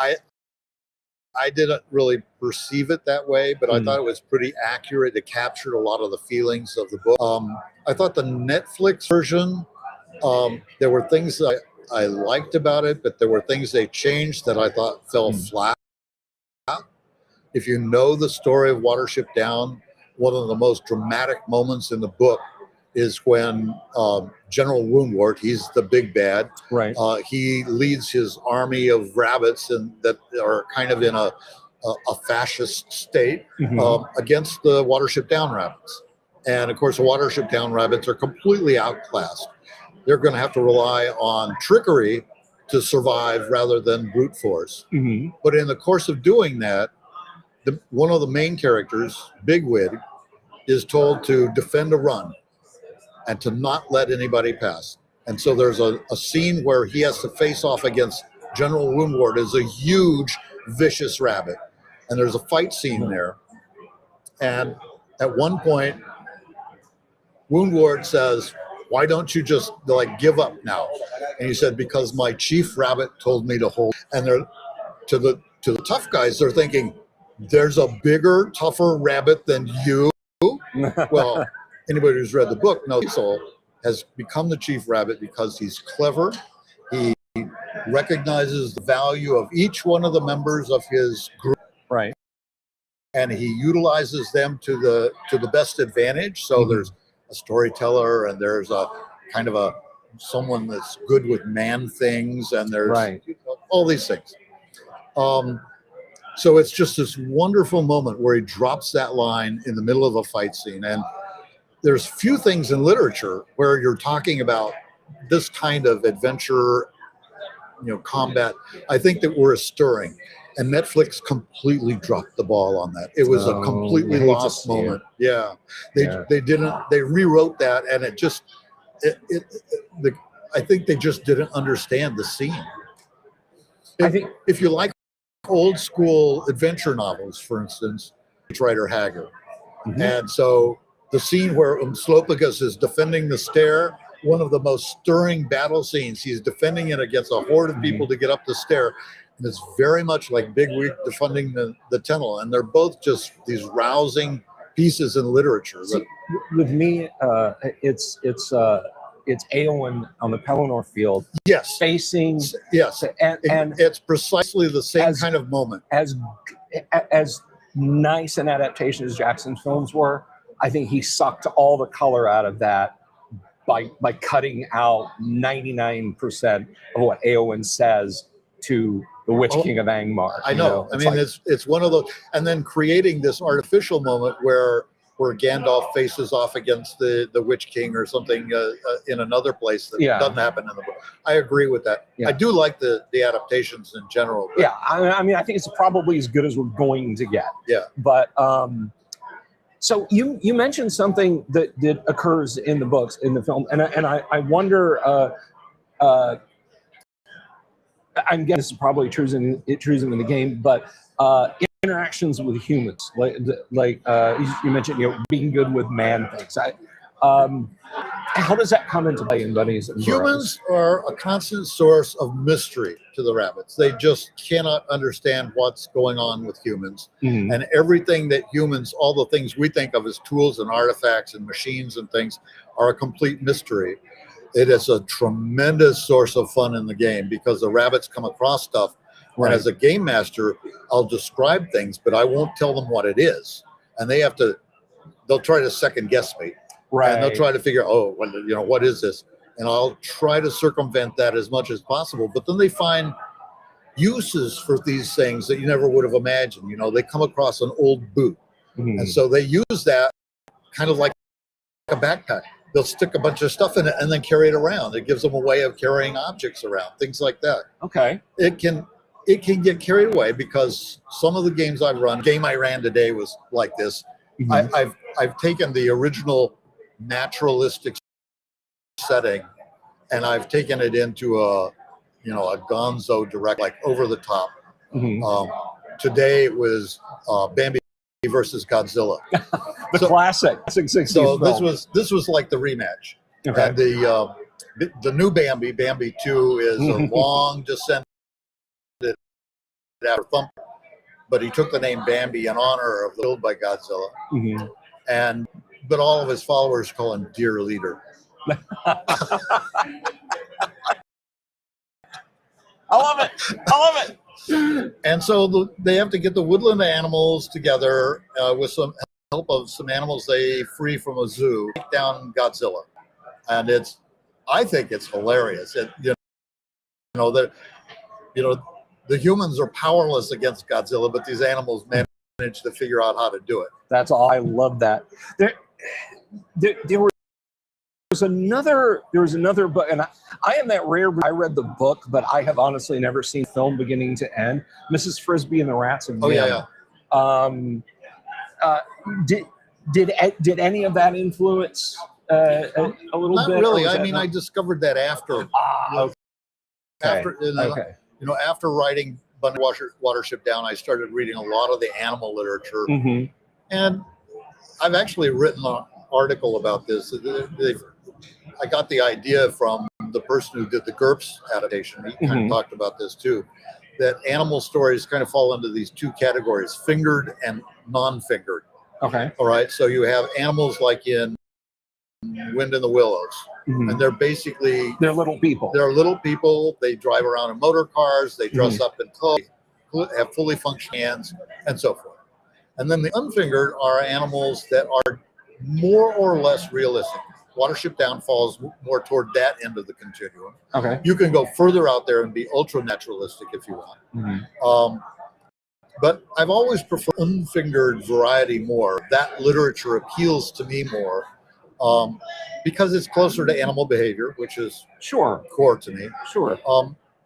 I didn't really perceive it that way, but I thought it was pretty accurate. It captured a lot of the feelings of the book. I thought the Netflix version, there were things that I liked about it, but there were things they changed that I thought fell flat. If you know the story of Watership Down, one of the most dramatic moments in the book is when General Woundwort, he's the big bad, right? He leads his army of rabbits and that are kind of in a fascist state against the Watership Down rabbits. And of course, the Watership Down rabbits are completely outclassed. They're going to have to rely on trickery to survive rather than brute force. But in the course of doing that, one of the main characters, Bigwig, is told to defend a run and to not let anybody pass. And so there's a scene where he has to face off against General Woundwort as a huge, vicious rabbit. And there's a fight scene there. And at one point, Woundwort says, "Why don't you just like give up now?" And he said, "Because my chief rabbit told me to hold." And they're to the tough guys, they're thinking, "There's a bigger, tougher rabbit than you." Well, anybody who's read the book knows Cecil has become the chief rabbit because he's clever. He recognizes the value of each one of the members of his group, right? And he utilizes them to the best advantage. So there's a storyteller, and there's a kind of someone that's good with man things, and there's all these things. So it's just this wonderful moment where he drops that line in the middle of a fight scene. And there's few things in literature where you're talking about this kind of adventure, combat. I think that we're stirring, and Netflix completely dropped the ball on that. It was a completely lost moment. Yeah, they rewrote that, and it just, I think they just didn't understand the scene. I think if you like old school adventure novels, for instance, Rider Haggard. And so the scene where Umslopogus is defending the stair, one of the most stirring battle scenes, he's defending it against a horde of people to get up the stair. And it's very much like Bigwig defending the tunnel. And they're both just these rousing pieces in literature. See, with me, it's Eowyn on the Pelennor field. Yes. Facing. Yes. And it's precisely the same kind of moment. As nice an adaptation as Jackson's films were, I think he sucked all the color out of that by cutting out 99% of what Eowyn says to the Witch King of Angmar. I know. I mean, it's one of those, and then creating this artificial moment where Gandalf faces off against the Witch King or something in another place that doesn't happen in the book. I agree with that. I do like the adaptations in general. Yeah, I mean, I think it's probably as good as we're going to get. Yeah. But so you mentioned something that occurs in the books, in the film, and I wonder. I'm guessing this is probably true in the game, but interactions with humans, like you mentioned, being good with man things. How does that come into play in Bunnies and Humans are a constant source of mystery to the rabbits. They just cannot understand what's going on with humans. And everything that humans, all the things we think of as tools and artifacts and machines and things, are a complete mystery. It is a tremendous source of fun in the game because the rabbits come across stuff. And as a game master, I'll describe things, but I won't tell them what it is. And they'll try to second guess me. And they'll try to figure, what is this? And I'll try to circumvent that as much as possible. But then they find uses for these things that you never would have imagined. They come across an old boot. And so they use that kind of like a backpack. They'll stick a bunch of stuff in it and then carry it around. It gives them a way of carrying objects around, things like that. Okay. It can get carried away because some of the games I've run, game I ran today was like this. I've taken the original naturalistic setting and I've taken it into a gonzo direct, like over the top. Today it was Bambi versus Godzilla. The classic. So this was like the rematch. Okay. And the new Bambi 2 is a long descent after Thumper. but he took the name Bambi in honor of the killed by Godzilla. Mm-hmm. But all of his followers call him Dear Leader. I love it. I love it. And so they have to get the woodland animals together with some help of some animals they free from a zoo, take down Godzilla. And I think it's hilarious. The humans are powerless against Godzilla, but these animals manage to figure out how to do it. That's all. I love that. There was another book, and I am that rare. I read the book, but I have honestly never seen film beginning to end. Mrs. Frisbee and the Rats of Nim. Oh yeah. Did any of that influence a little Not bit? really. I mean, I discovered that after. Okay. After writing Bunny Watership Down, I started reading a lot of the animal literature, Mm-hmm. and I've actually written an article about this. I got the idea from the person who did the GURPS adaptation. He kind of talked about this too, that animal stories kind of fall into these two categories: fingered and non-fingered. Okay. All right. So you have animals like in Wind in the Willows, and they're little people. They're little people. They drive around in motor cars. They dress up in clothes, have fully functioning hands, and so forth. And then the unfingered are animals that are more or less realistic. Watership Down falls more toward that end of the continuum. Okay. You can go further out there and be ultra naturalistic if you want. But I've always preferred unfingered variety more. That literature appeals to me more because it's closer to animal behavior, which is core to me. Sure.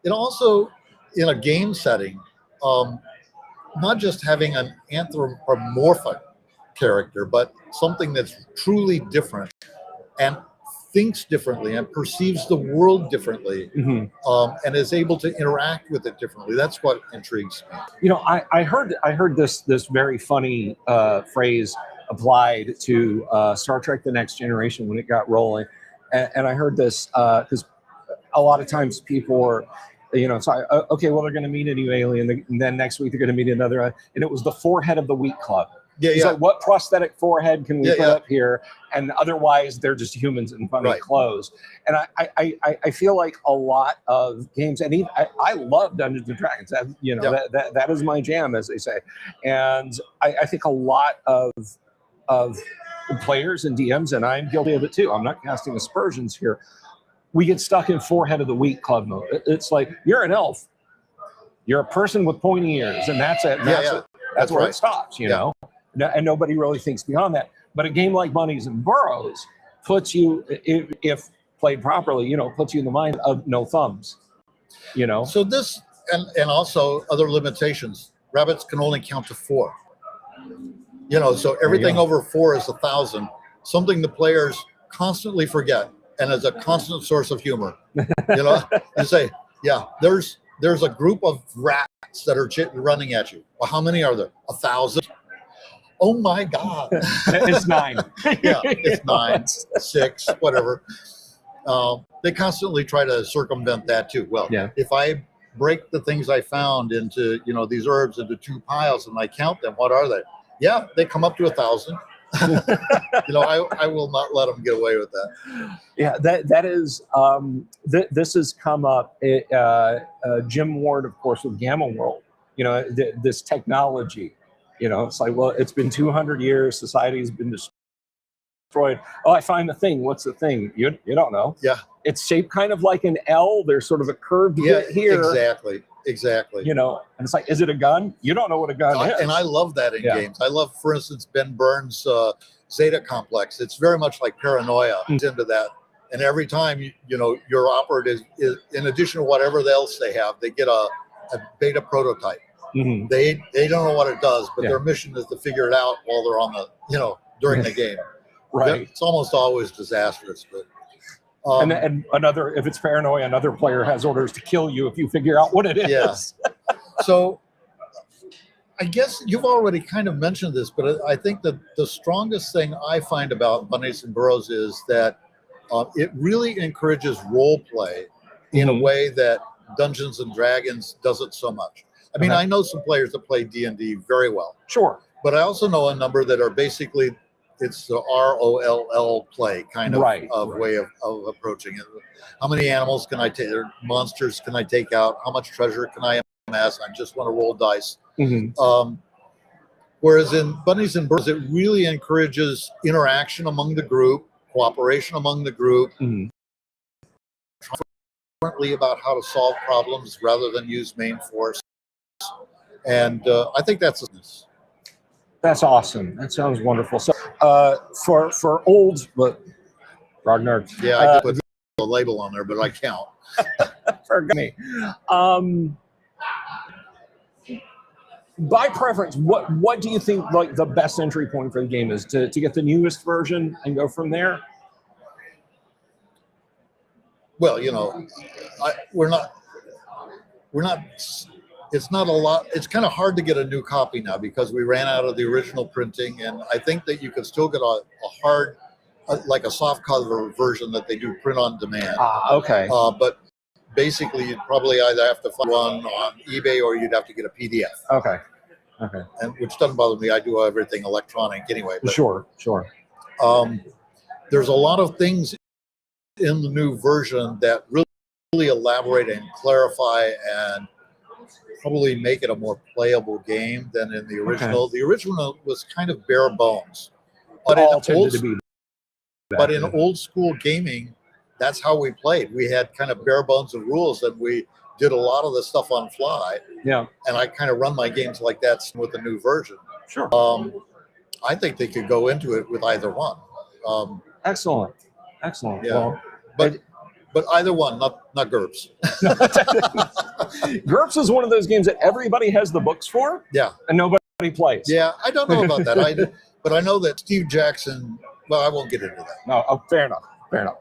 It also, in a game setting, not just having an anthropomorphic character, but something that's truly different and thinks differently and perceives the world differently, and is able to interact with it differently. That's what intrigues me. I heard this very funny phrase applied to Star Trek: The Next Generation when it got rolling, and I heard this because a lot of times people are, okay, well, they're going to meet a new alien, and then next week they're going to meet another, and it was the Forehead of the Week Club. It's like, what prosthetic forehead can we put up here? And otherwise, they're just humans in funny clothes. And I feel like a lot of games, and even, I love Dungeons and Dragons. That is my jam, as they say. And I think a lot of players and DMs, and I'm guilty of it too. I'm not casting aspersions here. We get stuck in Forehead of the Week Club mode. It's like, you're an elf. You're a person with pointy ears, and that's it. That's where it stops, you know? And nobody really thinks beyond that. But a game like Bunnies and Burrows puts you, if played properly, puts you in the mind of no thumbs, So this, and also other limitations. Rabbits can only count to 4. So everything over 4 is 1,000. Something the players constantly forget, and is a constant source of humor. You say, there's a group of rats that are running at you. Well, how many are there? 1,000. Oh my God. It's 9. It's 9, 6, whatever. They constantly try to circumvent that too. Well, if I break the things I found into, these herbs into 2 piles and I count them, what are they? Yeah, they come up to 1,000. I will not let them get away with that. Yeah, that is, this has come up. Jim Ward, of course, with Gamma World, this technology. It's like, well, it's been 200 years. Society's been destroyed. Oh, I find the thing. What's the thing? You don't know. Yeah. It's shaped kind of like an L. There's sort of a curved bit here. Exactly. And it's like, is it a gun? You don't know what a gun is. And I love that in games. I love, for instance, Ben Burns' Zeta Complex. It's very much like Paranoia into that. And every time, your operative is, in addition to whatever else they have, they get a beta prototype. They don't know what it does, but their mission is to figure it out while they're on the, during the game. Right. It's almost always disastrous, but. And another, if it's Paranoia, another player has orders to kill you if you figure out what it is. Yeah. So I guess you've already kind of mentioned this, but I think that the strongest thing I find about Bunnies and Burrows is that it really encourages role play in a way that Dungeons and Dragons doesn't so much. I mean, Okay. I know some players that play D&D very well, Sure. but I also know a number that are basically it's the ROLL play kind of, Right, of right. way of approaching it. How many animals can I take? Or monsters can I take out? How much treasure can I amass? I just want to roll dice. Mhm. Whereas in Bunnies and Birds, it really encourages interaction among the group, cooperation among the group, Mhm. differently about how to solve problems rather than use main force. And I think that's That's awesome. That sounds wonderful. So, for old, but Ragnar, yeah. I did put a label on there, but I count. forgive me. By preference, what do you think like the best entry point for the game is to get the newest version and go from there? Well, you know, we're not. It's not a lot. It's kind of hard to get a new copy now because we ran out of the original printing, and I think that you could still get a hard, like a soft cover version that they do print on demand. Okay. But basically, you'd probably either have to find one on eBay or you'd have to get a PDF. Okay. Okay. And which doesn't bother me. I do everything electronic anyway. But, Sure. Sure. there's a lot of things in the new version that really elaborate and clarify and probably make it a more playable game than in the original. Okay. The original was kind of bare bones. But All in tended to be. But in old school gaming, that's how we played. We had kind of bare bones of rules, and we did a lot of the stuff on fly. Yeah. And I kind of run my games like that with the new version. Sure. I think they could go into it with either one. Excellent. Excellent. Yeah. Well, But either one, not GURPS. GURPS is one of those games that everybody has the books for, Yeah. and nobody plays. Yeah, I don't know about that. But I know that Steve Jackson. Well, I won't get into that. No, fair enough. Fair enough.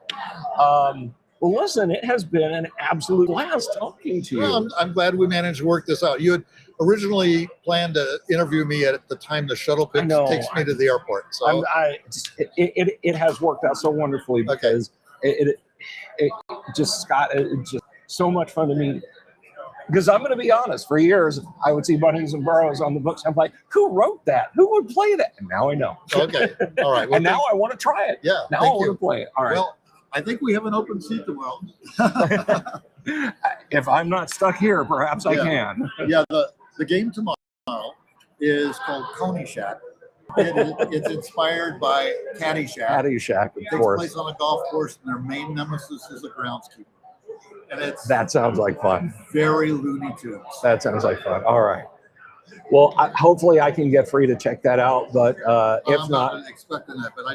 Well, listen, it has been an absolute blast talking to you. Well, I'm glad we managed to work this out. You had originally planned to interview me at the time the shuttle takes me to the airport. So it has worked out so wonderfully because it just, Scott, it's just so much fun to meet. Because I'm going to be honest, for years, I would see Bunnies and Burrows on the books. I'm like, who wrote that? Who would play that? And now I know. Okay. All right. Well, and now I want to try it. Yeah. Now I want to play it. All right. Well, I think we have an open seat tomorrow. If I'm not stuck here, perhaps I can. Yeah. The game tomorrow is called Coney Shack. It's inspired by Caddyshack. Caddyshack, of It takes course. place on a golf course, and their main nemesis is a groundskeeper. And it's That sounds like fun. very Looney Tunes. That sounds like fun. All right. Well, hopefully I can get free to check that out. But if I'm not, expecting that, but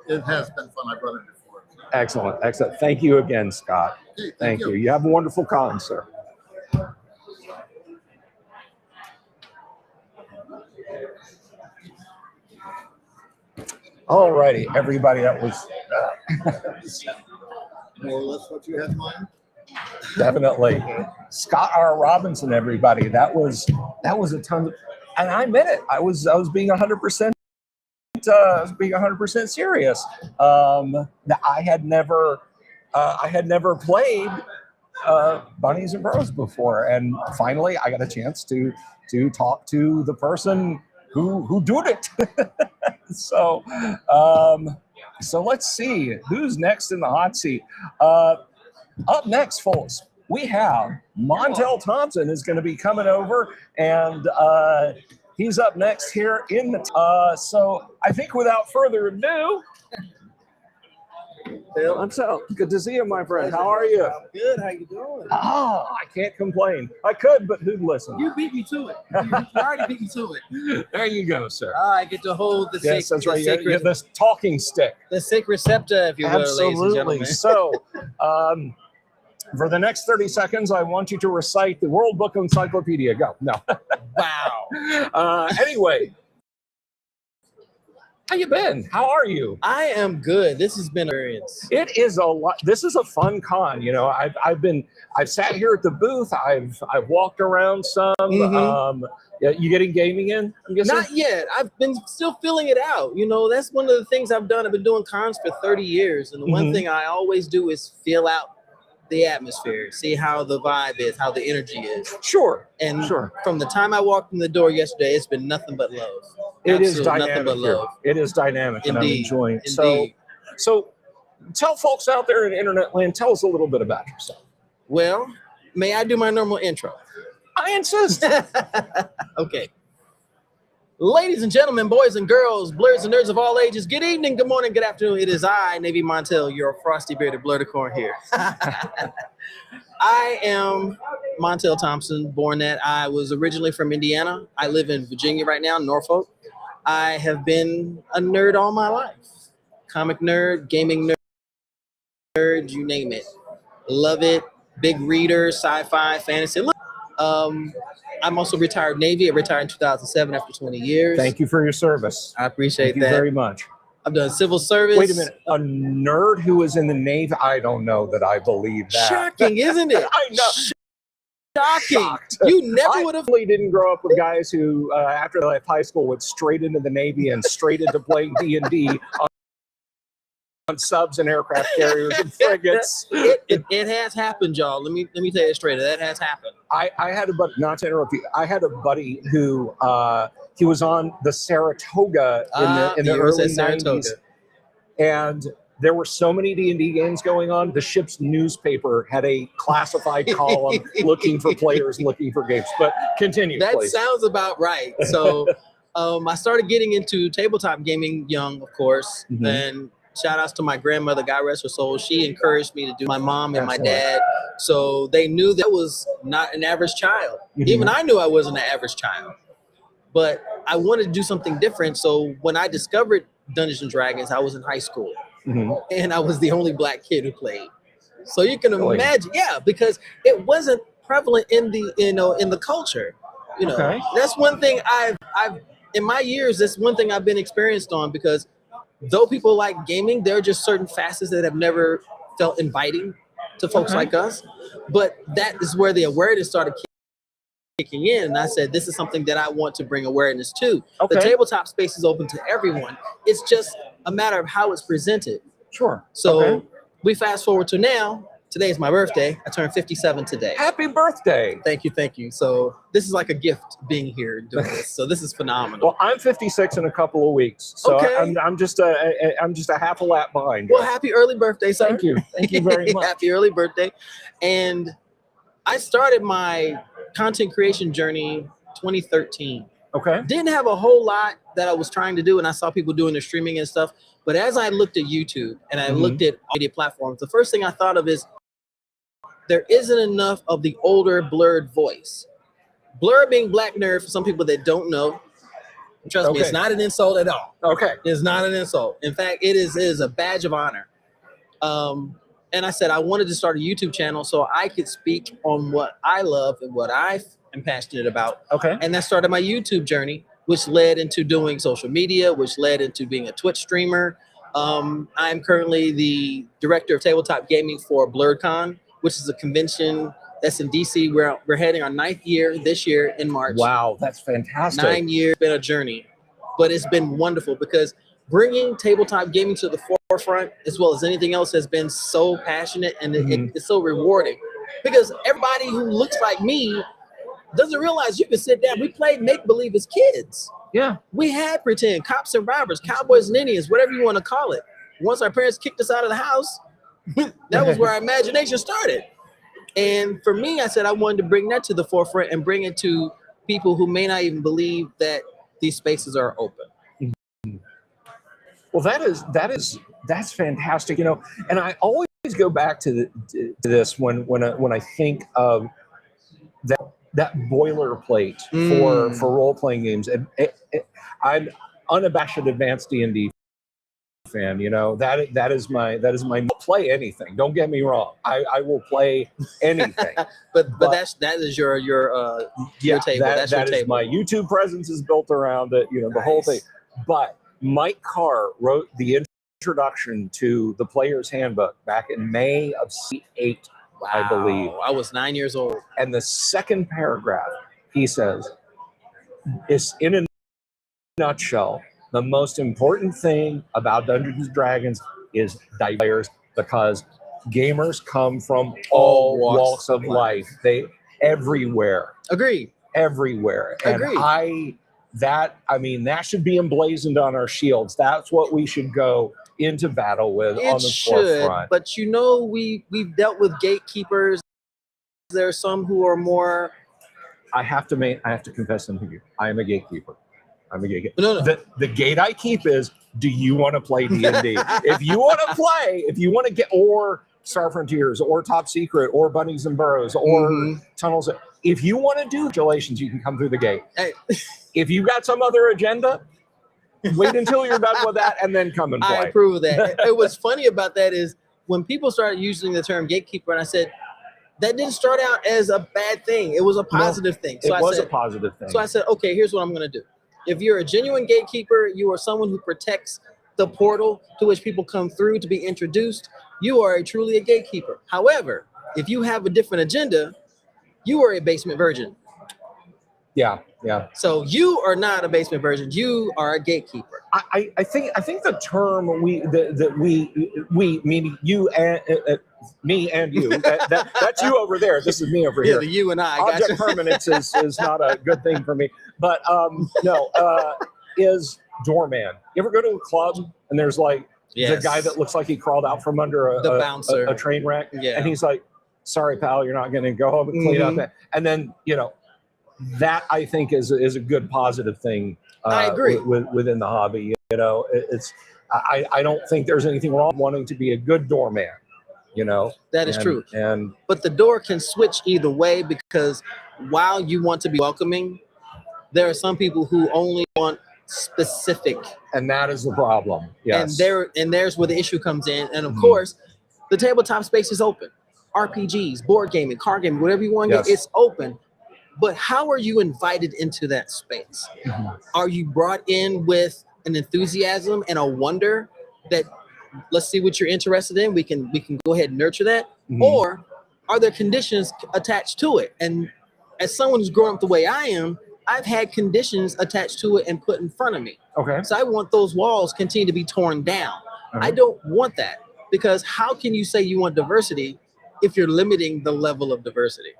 it has been fun. I've run it before. excellent. Excellent. Thank you again, Scott. Okay, Thank you. You have a wonderful con, sir. All righty, everybody. That was More or less what you had in mind. definitely Scott R. Robinson. Everybody, that was a ton. And I meant it. I was being 100%. Being 100% serious. I had never played Bunnies and Burrows before, and finally I got a chance to talk to the person who did it. So let's see who's next in the hot seat. Up next, folks, we have Montel Thompson is going to be coming over, and he's up next here in the. So I think without further ado, Montel, good to see you, my friend. How are you? I'm good. How you doing? Oh, I can't complain. I could, but who'd listen? You beat me to it. You already beat me to it. There you go, sir. I get to hold the Yes, that's right. the You have this talking stick. the sacred scepter, if you will, ladies and Absolutely. gentlemen. So, for the next 30 seconds, I want you to recite the World Book Encyclopedia. Go. No. Wow. Anyway, how you been? How are you? I am good. This has been an experience. It is a lot. This is a fun con. You know, I've sat here at the booth. I've walked around some. Yeah, you getting gaming in? I'm guessing? Not yet. I've been still filling it out. You know, that's one of the things I've done. I've been doing cons for 30 years. And the one thing I always do is fill out the atmosphere, see how the vibe is, how the energy is. Sure. And Sure. from the time I walked in the door yesterday, it's been nothing but love. It is Absolute nothing dynamic but here. love. It is dynamic, and I'm Indeed. enjoying it. Indeed. So tell folks out there in internet land, tell us a little bit about yourself. Well, may I do my normal intro? I insist. Okay. Ladies and gentlemen, boys and girls, blurs and nerds of all ages, good evening, good morning, good afternoon. It is I, Navy Montel, your frosty bearded blurticorn here. I am Montel Thompson, born that. I was originally from Indiana. I live in Virginia right now, Norfolk. I have been a nerd all my life. Comic nerd, gaming nerd, you name it. Love it. Big reader, sci-fi, fantasy. I'm also retired Navy. I retired in 2007 after 20 years. Thank you for your service. I appreciate Thank you that. very much. I've done civil service. Wait a minute. A nerd who was in the Navy? I don't know that I believe that. Shocking, isn't it? I know. Shocking. Shocked. You never I would have. really didn't grow up with guys who, after they left high school, went straight into the Navy and straight into playing D&D on subs and aircraft carriers and frigates. It has happened, y'all. Let me tell you straight. That has happened. I had a buddy, not to interrupt you, I had a buddy who he was on the Saratoga in the early USS Saratoga. 90s. And there were so many D&D games going on. The ship's newspaper had a classified column looking for players, looking for games. But continue, That please. sounds about right. So I started getting into tabletop gaming young, of course. Mhm. And shout outs to my grandmother, God rest her soul. She encouraged me to do my mom and Excellent. my dad. So they knew that I was not an average child. Mhm. Even I knew I wasn't an average child. But I wanted to do something different. So when I discovered Dungeons and Dragons, I was in high school. Mhm. And I was the only black kid who played. So you can Really? imagine, yeah, because it wasn't prevalent in the in the culture. Okay. That's one thing I've in my years. That's one thing I've been experienced on, because though people like gaming, there are just certain facets that have never felt inviting to folks Okay. like us. But that is where the awareness started kicking in, and I said, this is something that I want to bring awareness to. Okay. The tabletop space is open to everyone. It's just a matter of how it's presented. Sure. So Okay. we fast forward to now. Today is my birthday. I turned 57 today. Happy birthday. Thank you, thank you. So this is like a gift being here and doing this. So this is phenomenal. Well, I'm 56 in a couple of weeks, so Okay. I'm just a half a lap behind. Well, happy early birthday, sir. Thank you very much. Happy early birthday. And I started my content creation journey 2013. Okay. Didn't have a whole lot that I was trying to do, and I saw people doing their streaming and stuff. But as I looked at YouTube and I looked at media platforms, the first thing I thought of is there isn't enough of the older blurred voice. Blur being black nerd, for some people that don't know, trust me, Okay. it's not an insult at all. Okay. It's not an insult. In fact, it is a badge of honor. And I said I wanted to start a YouTube channel so I could speak on what I love and what I am passionate about. Okay. And that started my YouTube journey, which led into doing social media, which led into being a Twitch streamer. I'm currently the director of tabletop gaming for BlurredCon, which is a convention that's in DC. We're heading our 9th year this year in March. Wow, that's fantastic. 9 years, been a journey, but it's been wonderful because bringing tabletop gaming to the forefront, as well as anything else, has been so passionate, and it's so rewarding, because everybody who looks like me doesn't realize you can sit down. We played make-believe as kids. Yeah. We had pretend, cops and robbers, cowboys and Indians, whatever you want to call it. Once our parents kicked us out of the house, that was where our imagination started. And for me, I said I wanted to bring that to the forefront and bring it to people who may not even believe that these spaces are open. Well, that's fantastic. And I always go back to this when I think of that boilerplate for role playing games. And I'm unabashed advanced D&D fan. That is my play anything. Don't get me wrong. I will play anything. but that is your table. That's your that is table. my YouTube presence is built around it. The whole thing. But Mike Carr wrote the introduction to the Player's Handbook back in May of '8, I believe. I was 9 years old. And the second paragraph, he says, is in a nutshell, the most important thing about Dungeons and Dragons is players, because gamers come from all walks of life. They everywhere. Agreed. Everywhere. And Agreed. that should be emblazoned on our shields. That's what we should go into battle with on the forefront. But we've dealt with gatekeepers. There are some who are more. I have to confess something to you. I am a gatekeeper. I'm a gatekeeper. No. The gate I keep is, do you want to play D&D? If you want to play, if you want to get, or Star Frontiers, or Top Secret, or Bunnies and Burrows, or Tunnels, if you want to do relations, you can come through the gate. Hey. If you got some other agenda, wait until you're done with that and then come and play. I approve of that. What's funny about that is when people started using the term gatekeeper, and I said, that didn't start out as a bad thing. It was a positive thing. So it was a positive thing. So I said, okay, here's what I'm going to do. If you're a genuine gatekeeper, you are someone who protects the portal to which people come through to be introduced, you are truly a gatekeeper. However, if you have a different agenda, you are a basement virgin. Yeah. So you are not a basement virgin. You are a gatekeeper. I think the term we meaning you and me and you. That's you over there. This is me over here. The you and I. Object permanence is not a good thing for me. But is doorman. You ever go to a club and there's like the guy that looks like he crawled out from under the bouncer, a train wreck, yeah, and he's like, "Sorry, pal, you're not going to go home and clean up that." And then that I think is a good positive thing. I agree within the hobby. I don't think there's anything wrong with wanting to be a good doorman. That is true. But the door can switch either way, because while you want to be welcoming, there are some people who only want specific, and that is the problem. Yes. And there's where the issue comes in. And of course, the tabletop space is open. RPGs, board gaming, card gaming, whatever you want to get, it's open. But how are you invited into that space? Are you brought in with an enthusiasm and a wonder that, let's see what you're interested in, we can go ahead and nurture that? Or are there conditions attached to it? And as someone who's grown up the way I am, I've had conditions attached to it and put in front of me. Okay. So I want those walls continue to be torn down. I don't want that, because how can you say you want diversity if you're limiting the level of diversity?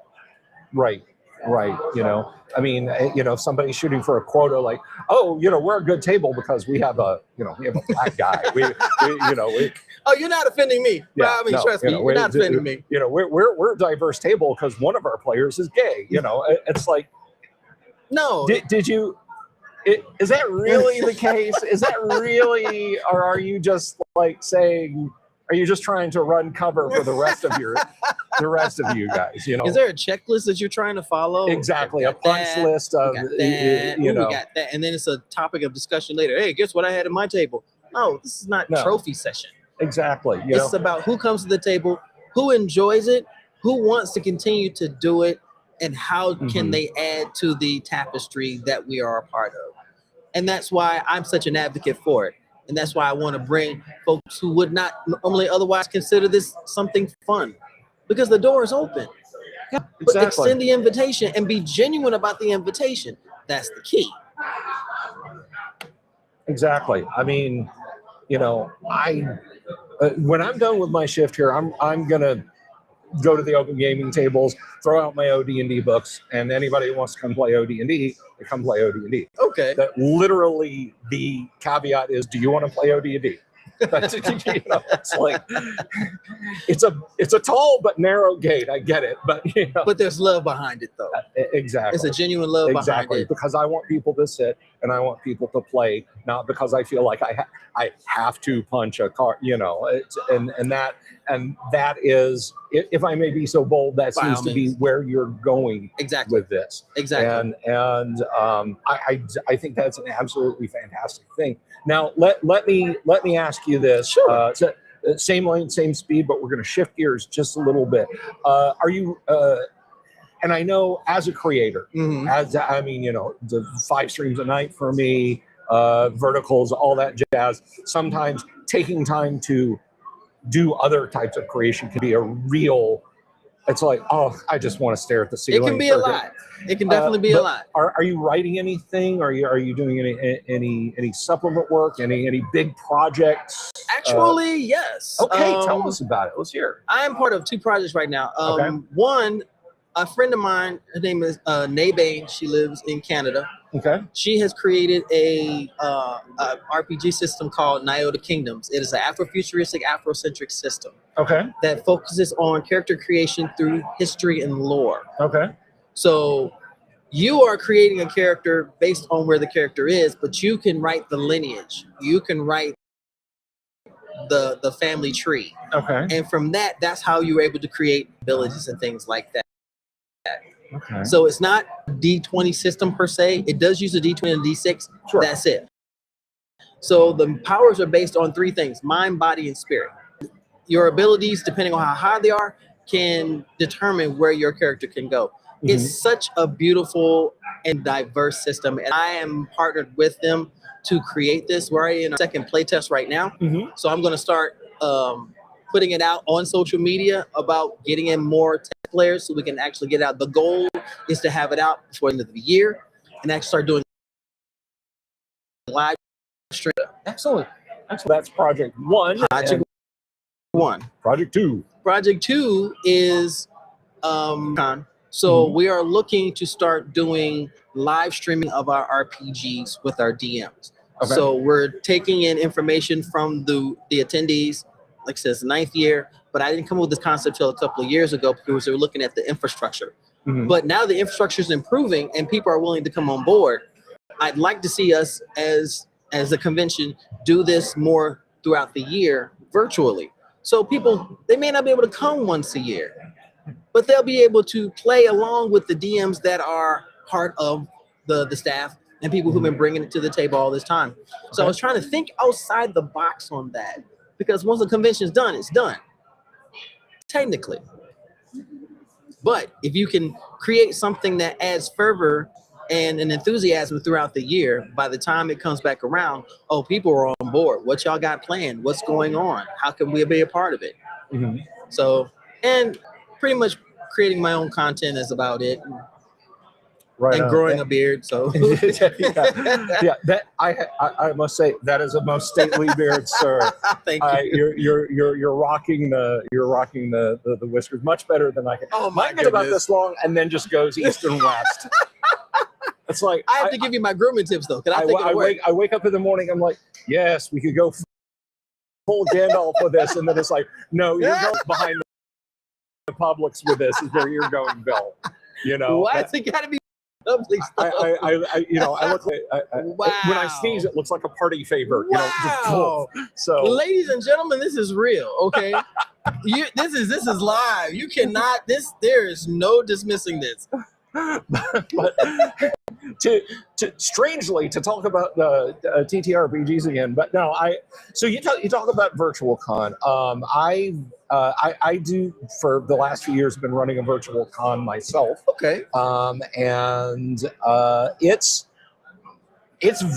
Right. If somebody's shooting for a quota, like, oh, we're a good table because we have a black guy. Oh, you're not offending me. Yeah, trust me, you're not offending me. We're a diverse table because one of our players is gay. It's like, no. Did you? Is that really the case? Is that really, or are you just like saying? Are you just trying to run cover for the rest of you guys? Is there a checklist that you're trying to follow? Exactly, a punch list of we got that, and then it's a topic of discussion later. Hey, guess what I had at my table? No, this is not trophy session. Exactly. It's about who comes to the table, who enjoys it, who wants to continue to do it, and how can they add to the tapestry that we are a part of. And that's why I'm such an advocate for it. And that's why I want to bring folks who would not normally otherwise consider this something fun, because the door is open. But extend the invitation and be genuine about the invitation. That's the key. Exactly. I mean, when I'm done with my shift here, I'm gonna go to the open gaming tables, throw out my OD&D books, and anybody who wants to come play OD&D, they come play OD&D. Okay. That literally the caveat is, do you want to play OD&D? It's like it's a tall but narrow gate. I get it, but but there's love behind it, though. Exactly, it's a genuine love behind it. Because I want people to sit and I want people to play, not because I feel like I have to punch a card. And that is, if I may be so bold, that seems to be where you're going with this. Exactly. And I think that's an absolutely fantastic thing. Now let me ask you this. Sure. Same lane, same speed, but we're going to shift gears just a little bit. Are you? And I know as a creator, the 5 streams a night for me, verticals, all that jazz. Sometimes taking time to do other types of creation can be a real it's like, oh, I just want to stare at the It ceiling. can be a lot. It can definitely be a but lot. Are you writing anything? Are you doing any supplement work? Any big projects? Actually, yes. Okay, tell us about it. Let's hear it. I am part of 2 projects right now. Okay. One, a friend of mine, her name is Nay Bain. She lives in Canada. Okay. She has created a RPG system called Nyota Kingdoms. It is an Afrofuturistic, Afrocentric system Okay. that focuses on character creation through history and lore. Okay. So you are creating a character based on where the character is, but you can write the lineage. You can write the family tree. Okay. And from that, that's how you're able to create abilities and things like that. Okay. So it's not a D20 system per se. It does use a D20 and a D6. Sure. That's it. So the powers are based on 3 things: mind, body, and spirit. Your abilities, depending on how high they are, can determine where your character can go. Mm-hmm. It's such a beautiful and diverse system. And I am partnered with them to create this. We're already in our 2nd playtest right now. Mm-hmm. So I'm going to start putting it out on social media about getting in more test players so we can actually get out. The goal is to have it out before the end of the year and actually start doing live stream. Excellent. That's project 1. Project 1. Project 2. Project 2 is we are looking to start doing live streaming of our RPGs with our DMs. Okay. So we're taking in information from the attendees. Like I said, it's the 9th year, but I didn't come up with this concept till a couple of years ago because we were looking at the infrastructure. Mm-hmm. But now the infrastructure is improving and people are willing to come on board. I'd like to see us as a convention do this more throughout the year virtually. So people, they may not be able to come once a year, but they'll be able to play along with the DMs that are part of the staff and people who've been bringing it to the table all this time. So I was trying to think outside the box on that. Because once the convention's done, it's done. Technically. But if you can create something that adds fervor and an enthusiasm throughout the year, by the time it comes back around, oh, people are on board. What y'all got planned? What's going on? How can we be a part of it? Mm-hmm. So, and pretty much creating my own content is about it. Right. And growing a beard, so yeah. That I must say that is a most stately beard, sir. Thank you. You're rocking the whiskers much better than I can. Oh my Mine get about goodness. this long and then just goes east and west. It's like I have to give you my grooming tips though, because I think it'll work. I wake up in the morning. I'm like, yes, we could go full Gandalf with this, and then it's like, no, you're going behind the Publix with this. Is where you're going, Bill. You know, Why's it gotta be public stuff? I look like Wow. when I sneeze, it looks like a party favor. Wow. So, Ladies and gentlemen, this is real, okay? This is live. You cannot. There is no dismissing this. but strangely to talk about the TTRPGs again, but no, so you talk about virtual con. I do for the last few years been running a virtual con myself. Okay. And it's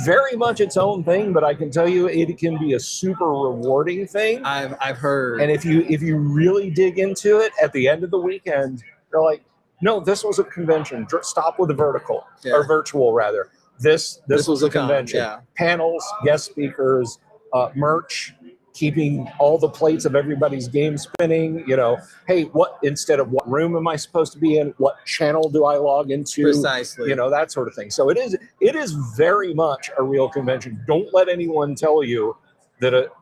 very much its own thing, but I can tell you it can be a super rewarding thing. I've heard. And if you really dig into it at the end of the weekend, you're like, no, this was a convention. Stop with the vertical or virtual rather. This was a convention. Yeah. Panels, guest speakers, merch, keeping all the plates of everybody's game spinning. You know, hey, instead of what room am I supposed to be in? What channel do I log into? Precisely. You know, that sort of thing. So it is very much a real convention. Don't let anyone tell you that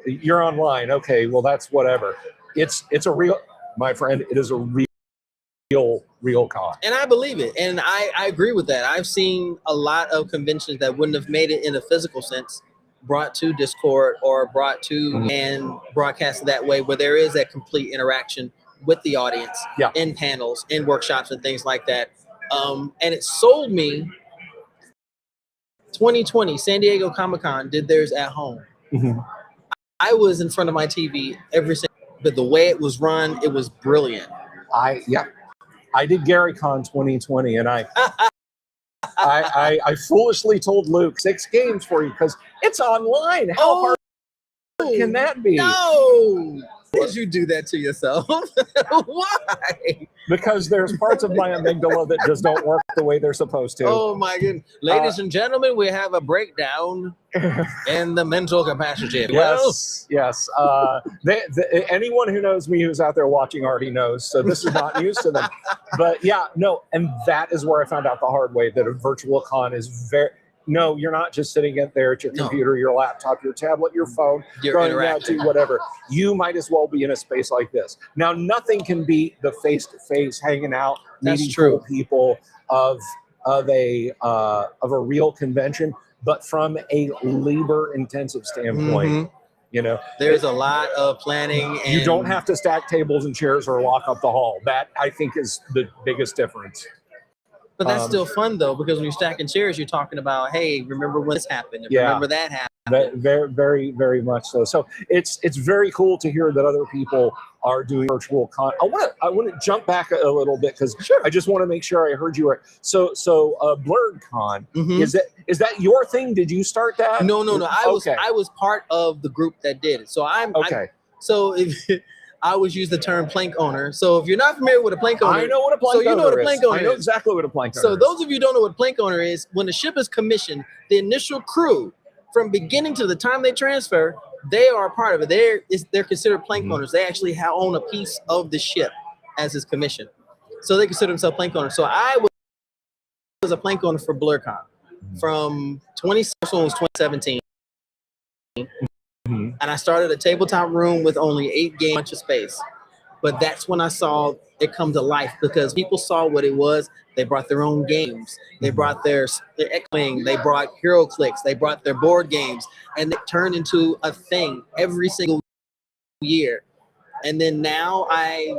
you're online. Okay, well that's whatever. It's a real, my friend. It is a real con. And I believe it. And I agree with that. I've seen a lot of conventions that wouldn't have made it in a physical sense brought to Discord or brought to and broadcasted that way, where there is that complete interaction with the audience in panels, in workshops and things like that. And it sold me 2020, San Diego Comic-Con did theirs at home. Mm-hmm. I was in front of my TV every single, but the way it was run, it was brilliant. I did GaryCon 2020, and I foolishly told Luke 6 games for you because it's online. How hard can that be? No, did you do that to yourself? Why? Because there's parts of my amygdala that just don't work the way they're supposed to. Oh my goodness. Ladies and gentlemen, we have a breakdown in the mental capacity. Yes, yes. Anyone who knows me who's out there watching already knows, so this is not news to them. But yeah, no, and that is where I found out the hard way that a virtual con is very. No, you're not just sitting there at your computer, your laptop, your tablet, your phone, going out to whatever. You might as well be in a space like this. Now, nothing can beat the face-to-face hanging out, meeting cool people of a real convention, but from a labor-intensive standpoint. You know, there's a lot of planning. And you don't have to stack tables and chairs or lock up the hall. That, I think, is the biggest difference. But that's still fun though, because when you're stacking chairs, you're talking about, hey, remember when this happened? Remember that happened. Very, very, very much so. So it's very cool to hear that other people are doing virtual con. I want to jump back a little bit because I just want to make sure I heard you right. So Blurred Con, is that your thing? Did you start that? No. I was part of the group that did it. So I always use the term plank owner. So if you're not familiar with a plank owner, I know what a plank owner is. So you know what a plank owner is. I know exactly what a plank owner is. So those of you who don't know what a plank owner is, when the ship is commissioned, the initial crew, from beginning to the time they transfer, they are a part of it. They're considered plank owners. They actually own a piece of the ship as is commissioned. So they consider themselves plank owners. So I was a plank owner for BlurCon from 2017. And I started a tabletop room with only 8 games, bunch of space. But that's when I saw it come to life because people saw what it was. They brought their own games. They brought their X-Wing. They brought HeroClix. They brought their board games. And it turned into a thing every single year. And then now I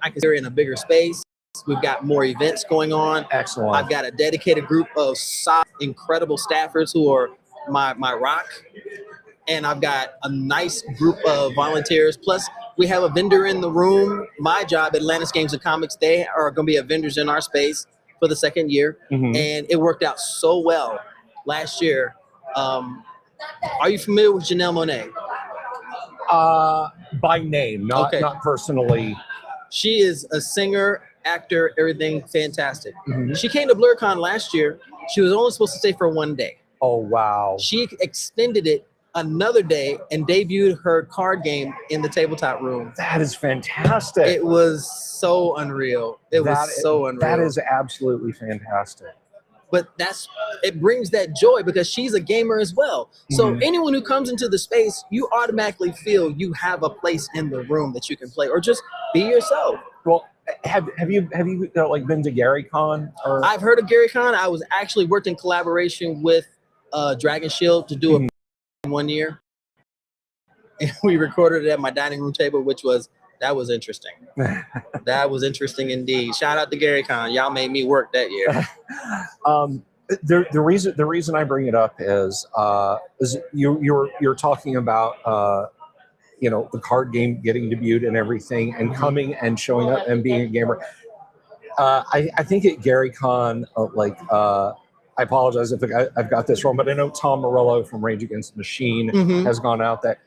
consider it in a bigger space. We've got more events going on. Excellent. I've got a dedicated group of incredible staffers who are my rock. And I've got a nice group of volunteers. Plus, we have a vendor in the room. My job at Atlantis Games and Comics, they are going to be vendors in our space for the second year. And it worked out so well last year. Are you familiar with Janelle Monáe? By name, not personally. She is a singer, actor, everything fantastic. She came to BlurCon last year. She was only supposed to stay for 1 day. Oh, wow. She extended it another day and debuted her card game in the tabletop room. That is fantastic. It was so unreal. It was so unreal. That is absolutely fantastic. But it brings that joy because she's a gamer as well. So anyone who comes into the space, you automatically feel you have a place in the room that you can play or just be yourself. Well, have you like been to Gary Con? Or? I've heard of Gary Con. I was actually worked in collaboration with Dragon Shield to do it 1 year. And we recorded it at my dining room table, that was interesting. That was interesting indeed. Shout out to Gary Con. Y'all made me work that year. The reason I bring it up is you're talking about the card game getting debuted and everything and coming and showing up and being a gamer. I think at Gary Con, I apologize if I've got this wrong, but I know Tom Morello from Rage Against the Machine has gone out there.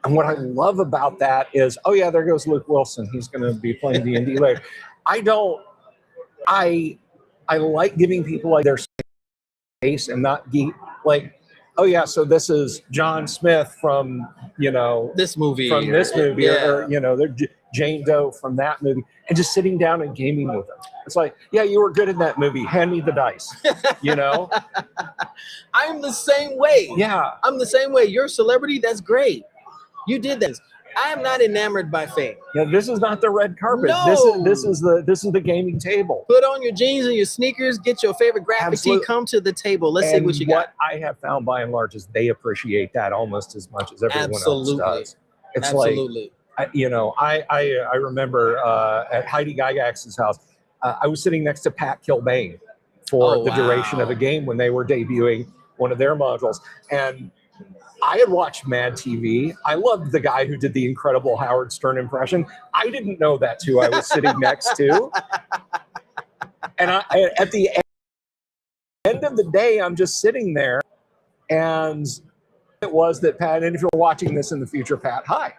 And what I love about that is, oh yeah, there goes Luke Wilson. He's going to be playing D&D later. I like giving people like their space and not oh yeah, so this is John Smith from, this movie. Or they're Jane Doe from that movie. And just sitting down and gaming with them. It's like, yeah, you were good in that movie. Hand me the dice, I'm the same way. Yeah. I'm the same way. You're a celebrity. That's great. You did this. I am not enamored by fame. Yeah, this is not the red carpet. No. This is the gaming table. Put on your jeans and your sneakers. Get your favorite graphic tee. Come to the table. Let's see what you got. What I have found by and large is they appreciate that almost as much as everyone else does. It's Absolutely. I remember at Heidi Gygax's house, I was sitting next to Pat Kilbane for the duration of the game when they were debuting one of their modules. And I had watched Mad TV. I loved the guy who did the incredible Howard Stern impression. I didn't know that's who I was sitting next to. And at the end of the day, I'm just sitting there and it was that Pat, and if you're watching this in the future, Pat, hi.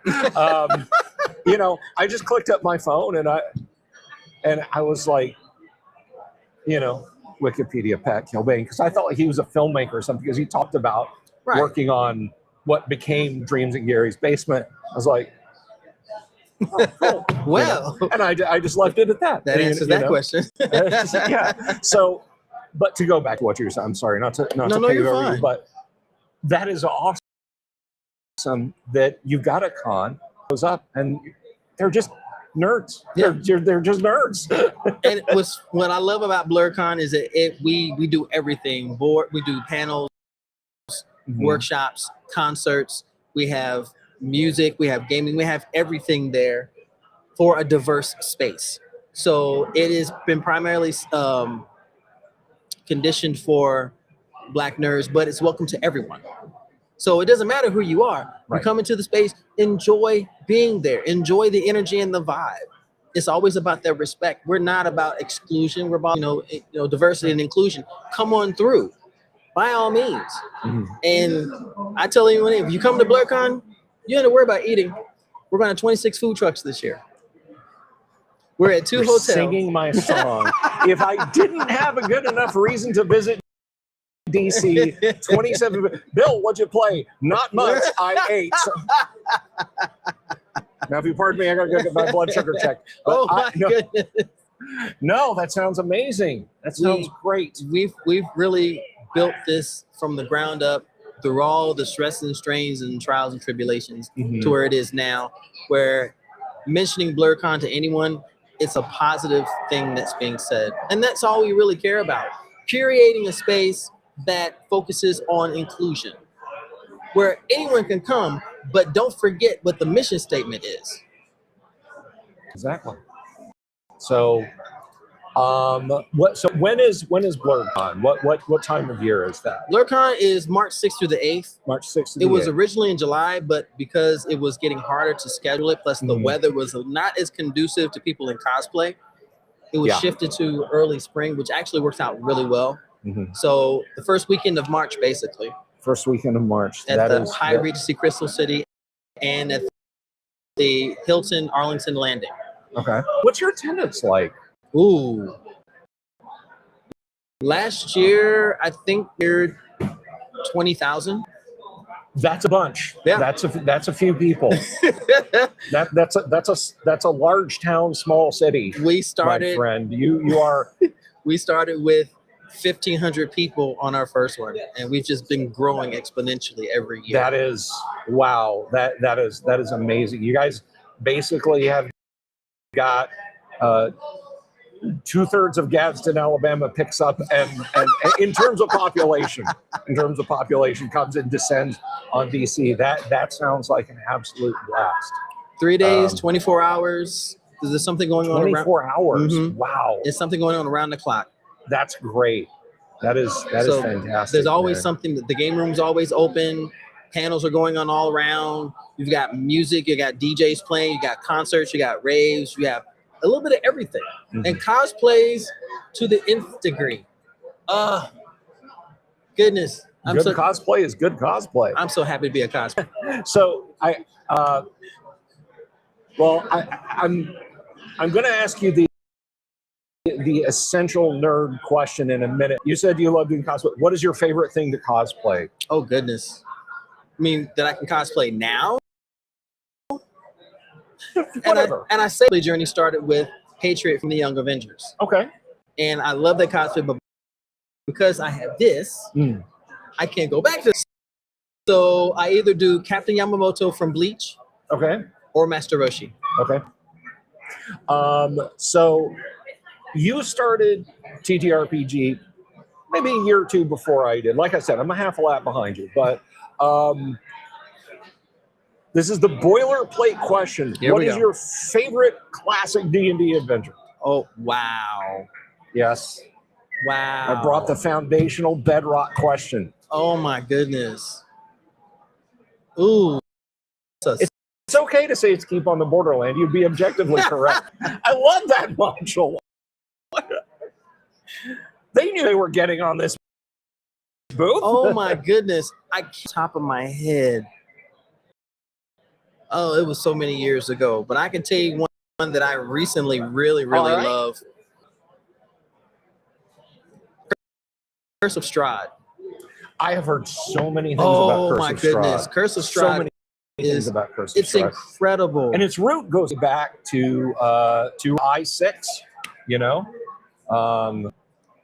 You know, I just clicked up my phone and I was like, you know, Wikipedia Pat Kilbane, because I felt like he was a filmmaker or something, because he talked about working on what became Dreams in Gary's Basement. I was like, oh, cool. Well, you know? And I just left it at that. That answers that know? question. Yeah. So, but to go back to what you were saying, I'm sorry, not to pay you over you, but that is awesome that you've got a con goes up and they're just nerds. They're just nerds. And what I love about BlurCon is that we do everything. We do panels, workshops, concerts. We have music. We have gaming. We have everything there for a diverse space. So it has been primarily conditioned for Black nerds, but it's welcome to everyone. So it doesn't matter who you are. You come into the space, enjoy being there, enjoy the energy and the vibe. It's always about that respect. We're not about exclusion. We're about diversity and inclusion. Come on through, by all means. And I tell anyone, if you come to BlurCon, you don't have to worry about eating. We're going to 26 food trucks this year. We're at 2 hotels. Singing my song. If I didn't have a good enough reason to visit DC, 27. Bill, what'd you play? Not much. I ate. Now, if you pardon me, I gotta go get my blood sugar checked. Oh my goodness! No, that sounds amazing. That sounds great. We've really built this from the ground up through all the stress and strains and trials and tribulations to where it is now. Where mentioning BlurCon to anyone, it's a positive thing that's being said, and that's all we really care about. Curating a space that focuses on inclusion, where anyone can come, but don't forget what the mission statement is. Exactly. So, when is BlurCon? What time of year is that? BlurCon is March 6th through the 8th. March 6th. Through It the was 8th. originally in July, but because it was getting harder to schedule it, plus the weather was not as conducive to people in cosplay, it was shifted to early spring, which actually works out really well. So the first weekend of March, basically. First weekend of March. At the High Regency Crystal City and at the Hilton Arlington Landing. Okay. What's your attendance like? Ooh. Last year, I think we're 20,000. That's a bunch. Yeah. That's a few people. That's a large town, small city. We started, my friend. You are. We started with 1,500 people on our first one, and we've just been growing exponentially every year. That is wow. That is amazing. You guys basically have got 2/3 of Gadsden, Alabama picks up and in terms of population, comes and descends on DC. That sounds like an absolute blast. 3 days, 24 hours. There's something going on around 24 hours. Wow. There's something going on around the clock. That's great. That is fantastic. There's always man. something. The game room's always open. Panels are going on all around. You've got music. You got DJs playing. You got concerts. You got raves. You have a little bit of everything. And cosplays to the nth degree. Goodness. Good cosplay is good cosplay. I'm so happy to be a cosplayer. So I'm going to ask you the essential nerd question in a minute. You said you love doing cosplay. What is your favorite thing to cosplay? Oh goodness. I mean, that I can cosplay now? And I say the journey started with Patriot from the Young Avengers. Okay. And I love that cosplay, but because I have this, I can't go back to this. So I either do Captain Yamamoto from Bleach, okay, or Master Roshi. Okay. So you started TTRPG maybe a year or two before I did. Like I said, I'm a half a lap behind you, but this is the boilerplate question. What is your favorite classic D&D adventure? Oh, wow. Yes. Wow. I brought the foundational bedrock question. Oh my goodness. Ooh. It's okay to say it's Keep on the Borderland. You'd be objectively correct. I love that module. They knew they were getting on this Booth? Oh my goodness. Top of my head. Oh, it was so many years ago. But I can tell you one that I recently really love. Curse of Strahd. I have heard so many things about Curse of Strahd. Oh my goodness. Curse of Strahd. So many things about Curse of Strahd. It's incredible. And its root goes back to I6, you know?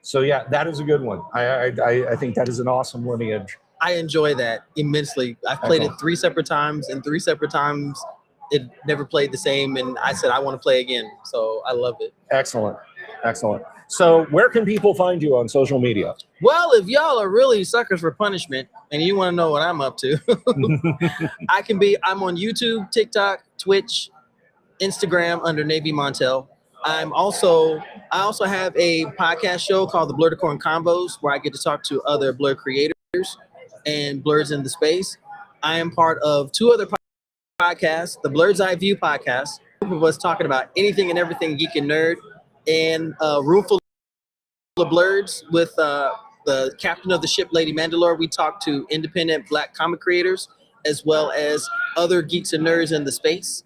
So yeah, that is a good one. I think that is an awesome lineage. I enjoy that immensely. I've played it 3 separate times, and 3 separate times it never played the same. And I said, I want to play again. So I love it. Excellent. Excellent. So where can people find you on social media? Well, if y'all are really suckers for punishment and you want to know what I'm up to, I'm on YouTube, TikTok, Twitch, Instagram under Navy Montel. I also have a podcast show called the Blurticorn Combos, where I get to talk to other Blur creators and Blurs in the space. I am part of 2 other podcasts, the Blur's Eye View podcast, a group of us talking about anything and everything geek and nerd, and a room full of Blurs with the captain of the ship, Lady Mandalore. We talk to independent Black comic creators as well as other geeks and nerds in the space.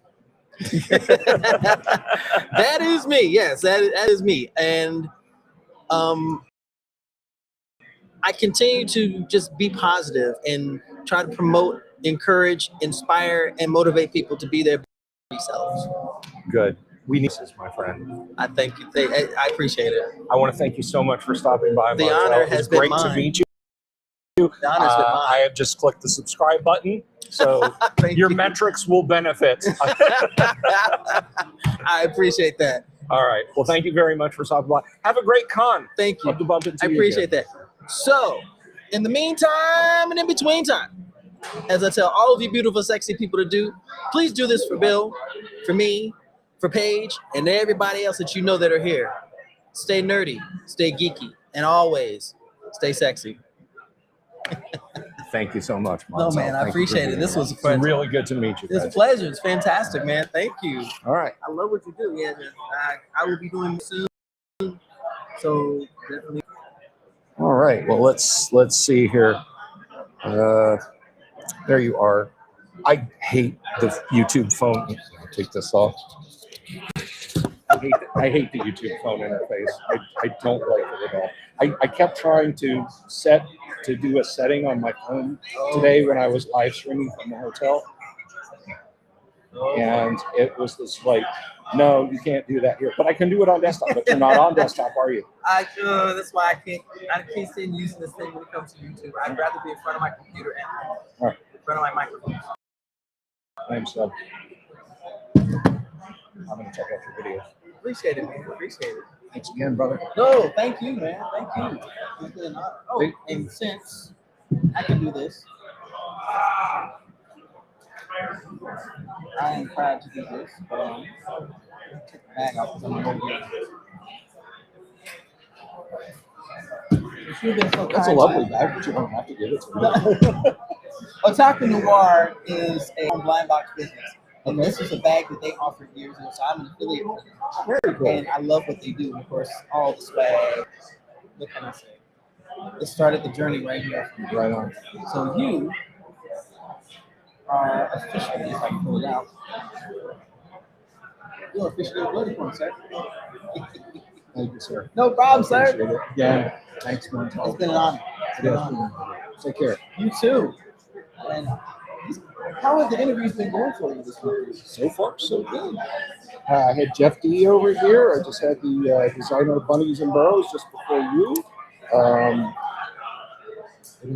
That is me. Yes, that is me. And I continue to just be positive and try to promote, encourage, inspire, and motivate people to be their best selves. Good. We need this, my friend. I thank you. I appreciate it. I want to thank you so much for stopping by. The honor has been great mine. to meet you. The honor's been mine. I have just clicked the subscribe button, so your metrics will benefit. I appreciate that. All right. Well, thank you very much for stopping by. Have a great con. Thank you. Love to bump into I you appreciate again. that. So, in the meantime and in between time, as I tell all of you beautiful, sexy people to do, please do this for Bill, for me, for Paige, and everybody else that you know that are here. Stay nerdy, stay geeky, and always stay sexy. Thank you so much, No, Montel. man, I Thank you appreciate for it. being This here. was a It's pleasure. really good to meet you. It's a guys. pleasure. It's fantastic, man. Thank you. All right. I love what you do. Yeah, man. I will be doing this soon. So definitely. All right. Well, let's see here. There you are. I hate the YouTube phone. I'll take this off. I hate the YouTube phone interface. I don't like it at all. I kept trying to do a setting on my phone today when I was live streaming from the hotel. And it was this like, no, you can't do that here. But I can do it on desktop. But you're not on desktop, are you? That's why I can't stand using this thing when it comes to YouTube. I'd rather be in front of my computer and All right. in front of my microphone. Thanks, Seb. I'm going to check out your video. Appreciate it, man. Appreciate it. Thanks again, brother. No, thank you, man. Thank you. It's been an honor. Oh, and since I can do this, I am proud to do this. Take the bag off because I'm going to You've been so That's a kind lovely to- bag, but you don't have to give it to me. Otaku Noir is a blind box business. And this is a bag that they offered years ago, so I'm an affiliate with them. Very cool. And I love what they do. Of course, all the swag. What can I say? It started the journey right here. Right on. So you are officially, if I can pull it out, you're officially a Blurticorn, sir. Thank you, sir. No problem, Appreciate sir. it. Again, thanks, It's Montel. been an honor. It's been an honor. Take care. You too. And how have the interviews been going for you this week? So far, so good. I had Jeff D over here. I just had the designer of Bunnies and Burrows just before you. It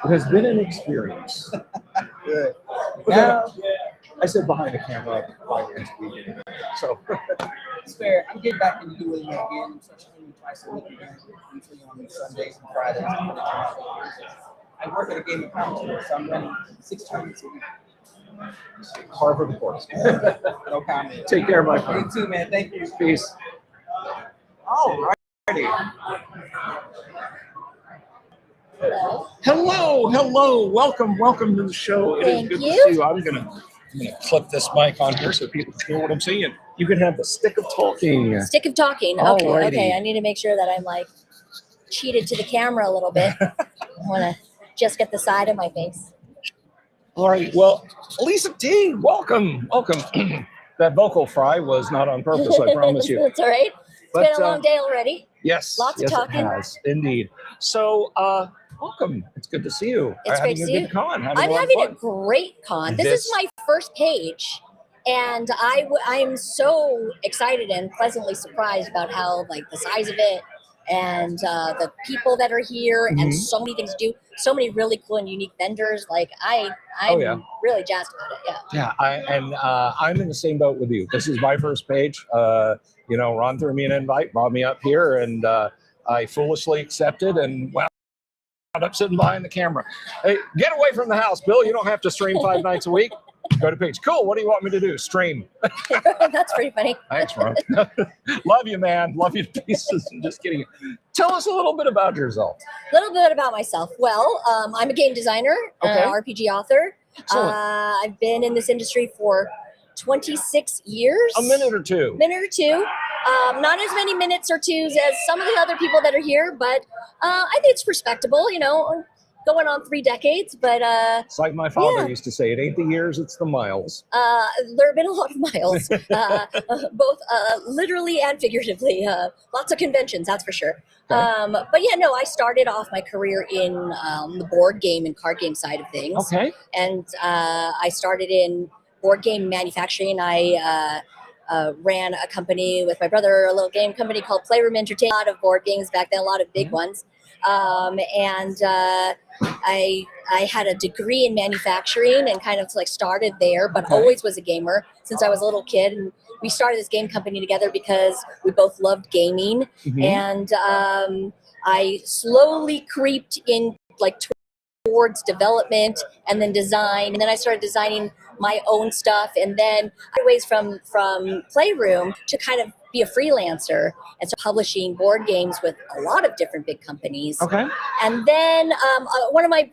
has been an experience. Good. But Now, I said behind the camera, behind speaking. So it's fair. I'm getting back into doing it again. I'm streaming twice a week again, usually on Sundays and Fridays. I work at a gaming conference, so I'm running 6 tournaments a week. Harvard, of course. No comment. Take care, my friend. You too, man. Thank you. Peace. All righty. Hello. Welcome to the show. It is Thank good you. to see you. I'm gonna clip this mic on here so people can hear what I'm saying. You can have the stick of talking. Stick of talking. Okay, Alrighty. okay. I need to make sure that I'm like cheated to the camera a little bit. I want to just get the side of my face. All right. Well, Lisa T, welcome. Welcome. That vocal fry was not on purpose, I promise you. That's all right. It's But, been a long day already. Yes. Lots of yes, talking. It has, indeed. So, welcome. It's good to see you. It's great to see you. Con. I'm having a great con. This is my first page, and I'm so excited and pleasantly surprised about how like the size of it and the people that are here and so many things to do. So many really cool and unique vendors. Like I'm really jazzed about it. Yeah. Yeah. I'm in the same boat with you. This is my first page. You know, Ron threw me an invite, brought me up here, and I foolishly accepted and wound up sitting behind the camera. Hey, get away from the house, Bill. You don't have to stream 5 nights a week. Go to page. Cool. What do you want me to do? Stream. That's pretty funny. Thanks, Ron. Love you, man. Love you to pieces. I'm just kidding. Tell us a little bit about yourself. A little bit about myself. Well, I'm a game designer, RPG author. I've been in this industry for 26 years. A minute or two. Not as many minutes or twos as some of the other people that are here, but I think it's respectable, you know, going on 3 decades. But it's like my father used to say, it ain't the years, it's the miles. There have been a lot of miles, both literally and figuratively. Lots of conventions, that's for sure. But yeah, no, I started off my career in the board game and card game side of things. Okay. And I started in board game manufacturing. I ran a company with my brother, a little game company called Playroom Entertainment. A lot of board games back then, a lot of big ones. I had a degree in manufacturing and kind of like started there, but always was a gamer since I was a little kid. And we started this game company together because we both loved gaming. And I slowly creeped in like towards development and then design. And then I started designing my own stuff. And then I ways from Playroom to kind of be a freelancer and so publishing board games with a lot of different big companies. And then one of my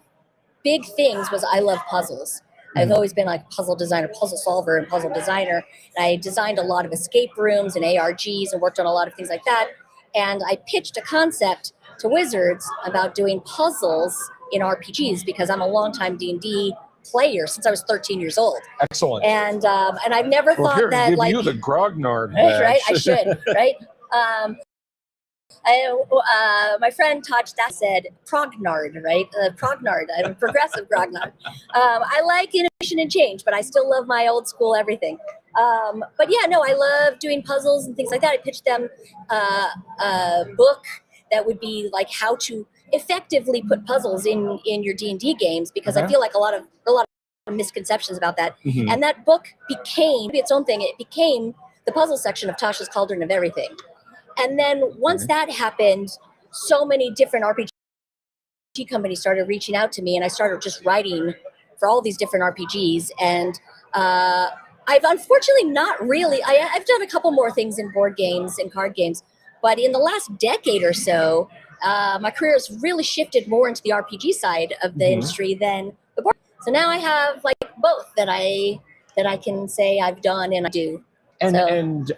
big things was I love puzzles. I've always been like puzzle designer, puzzle solver, and puzzle designer. And I designed a lot of escape rooms and ARGs and worked on a lot of things like that. And I pitched a concept to Wizards about doing puzzles in RPGs because I'm a longtime D&D player since I was 13 years old. Excellent. And I've never thought here, that give like you the Grognard right, right, I should, right? My friend Todd Staff said Prognard, right? Prognard, I'm progressive Grognard. I like innovation and change, but I still love my old school everything. But yeah, no, I love doing puzzles and things like that. I pitched them a book that would be like how to effectively put puzzles in your D&D games because I feel like a lot of misconceptions about that. And that book became its own thing. It became the puzzle section of Tasha's Cauldron of Everything. And then once that happened, so many different RPG companies started reaching out to me, and I started just writing for all these different RPGs. And I've unfortunately not really, I've done a couple more things in board games and card games, but in the last decade or so, my career has really shifted more into the RPG side of the industry than the board. So now I have like both that I can say I've done and I do. And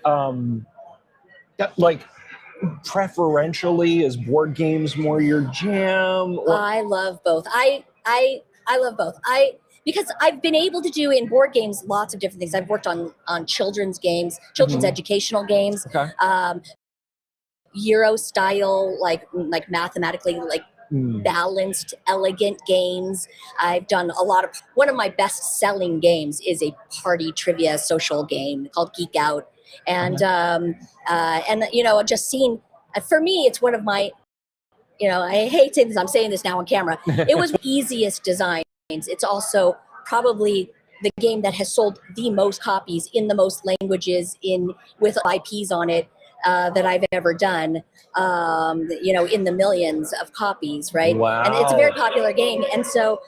like preferentially, is board games more your jam? Or? I love both. I love both. Because I've been able to do in board games lots of different things. I've worked on children's games, children's educational games, Euro style, like mathematically like balanced, elegant games. I've done a lot of. One of my best selling games is a party trivia social game called Geek Out, and you know, just seeing. For me, it's one of my. You know, I hate saying this. I'm saying this now on camera. It was the easiest designs. It's also probably the game that has sold the most copies in the most languages with IPs on it that I've ever done. You know, in the millions of copies, right? Wow. And it's a very popular game. And so,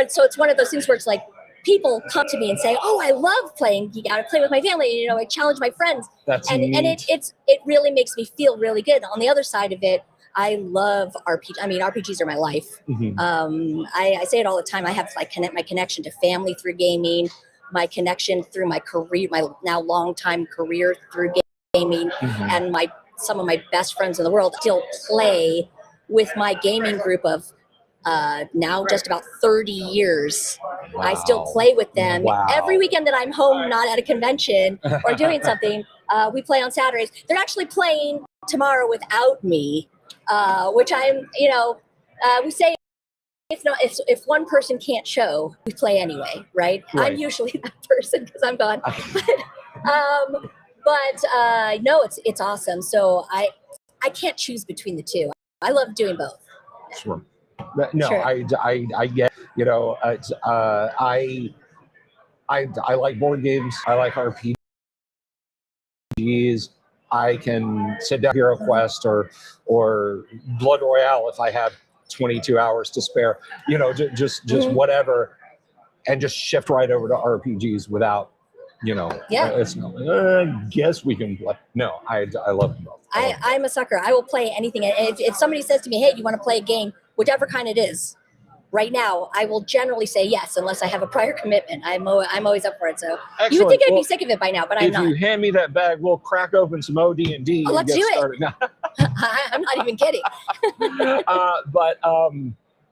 so it's one of those things where it's like people come to me and say, "Oh, I love playing Geek Out. I play with my family. You know, I challenge my friends." And it really makes me feel really good. On the other side of it, I love RPG. I mean, RPGs are my life. I say it all the time. I have like my connection to family through gaming, my connection through my career, my now long-time career through gaming, and some of my best friends in the world still play with my gaming group of now just about 30 years. I still play with them every weekend that I'm home, not at a convention or doing something. We play on Saturdays. They're actually playing tomorrow without me, which I'm, we say if one person can't show, we play anyway, right? I'm usually that person because I'm gone. But no, it's awesome. So I can't choose between the two. I love doing both. Sure. No, Sure. I get, I like board games. I like RPGs. I can sit down Hero Quest or Blood Royale if I have 22 hours to spare, just whatever, and just shift right over to RPGs without, it's guess we can play. No, I love them both. I'm a sucker. I will play anything. If somebody says to me, hey, do you want to play a game, whichever kind it is, right now, I will generally say yes, unless I have a prior commitment. I'm always up for it. So Excellent. You would think I'd be sick of it by now, but I'm not. If you hand me that bag, we'll crack open some OD&D. Oh, let's and do get it. started. I'm not even kidding. But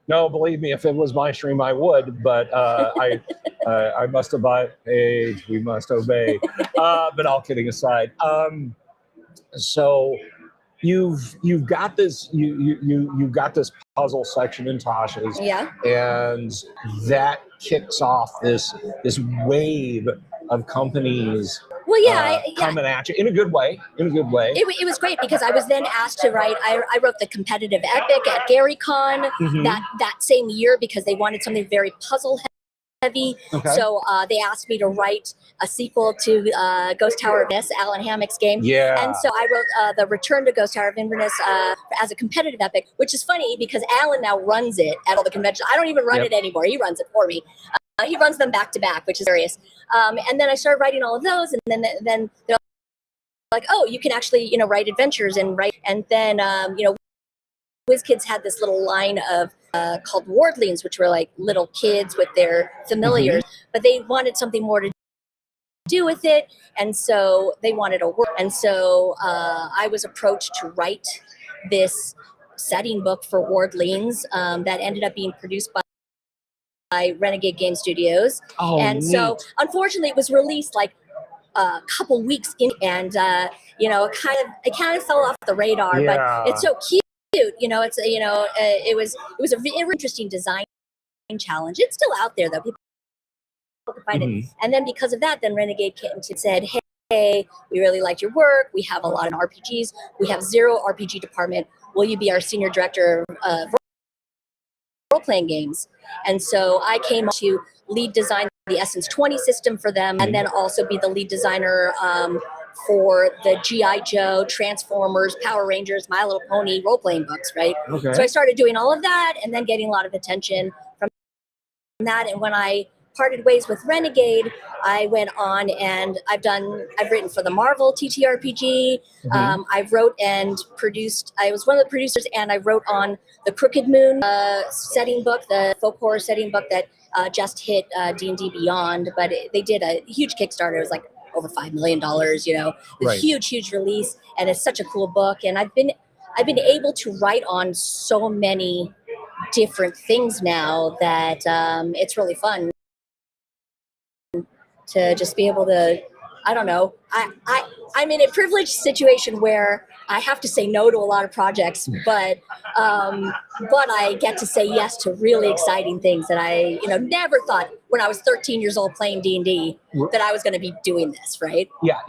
no, believe me, if it was my stream, I would. But I must abide. We must obey. But all kidding aside, so you've got this you've got this puzzle section in Tasha's, and that kicks off this wave of companies. Well, coming at you in a good way. It was great because I was then asked to write. I wrote the competitive epic at GaryCon that same year because they wanted something very puzzle heavy. Okay. So they asked me to write a sequel to Ghost Tower of Inverness, Alan Hammock's game. Yeah. And so I wrote the Return to Ghost Tower of Inverness as a competitive epic, which is funny because Alan now runs it at all the conventions. I don't even run it anymore. He runs it for me. He runs them back to back, which is hilarious. And then I started writing all of those, and then they're like, oh, you can actually write adventures and write. And then WizKids had this little line of called Wardlings, which were like little kids with their familiars, but they wanted something more to do with it, and so they wanted a work. And so I was approached to write this setting book for Wardlings that ended up being produced by Renegade Game Studios. So unfortunately it was released like a couple weeks in, and it kind of fell off the radar, but it's so cute. It was a very interesting design challenge. It's still out there though. People can find it. And then because of that, then Renegade came and said, hey, we really liked your work. We have a lot of RPGs. We have 0 RPG department. Will you be our senior director of role-playing games? And so I came to lead design the Essence 20 system for them, and then also be the lead designer for the G.I. Joe, Transformers, Power Rangers, My Little Pony role-playing books, right? Okay. So I started doing all of that and then getting a lot of attention from that. And when I parted ways with Renegade, I went on and I've written for the Marvel TTRPG. I wrote and produced, I was one of the producers, and I wrote on the Crooked Moon setting book, the folk horror setting book that just hit D&D Beyond, but they did a huge Kickstarter. It was like over $5 million, a huge release, and it's such a cool book. And I've been able to write on so many different things now that it's really fun to just be able to, I don't know, I'm in a privileged situation where I have to say no to a lot of projects, but I get to say yes to really exciting things that I, never thought when I was 13 years old playing D&D that I was going to be doing this, right? Yeah,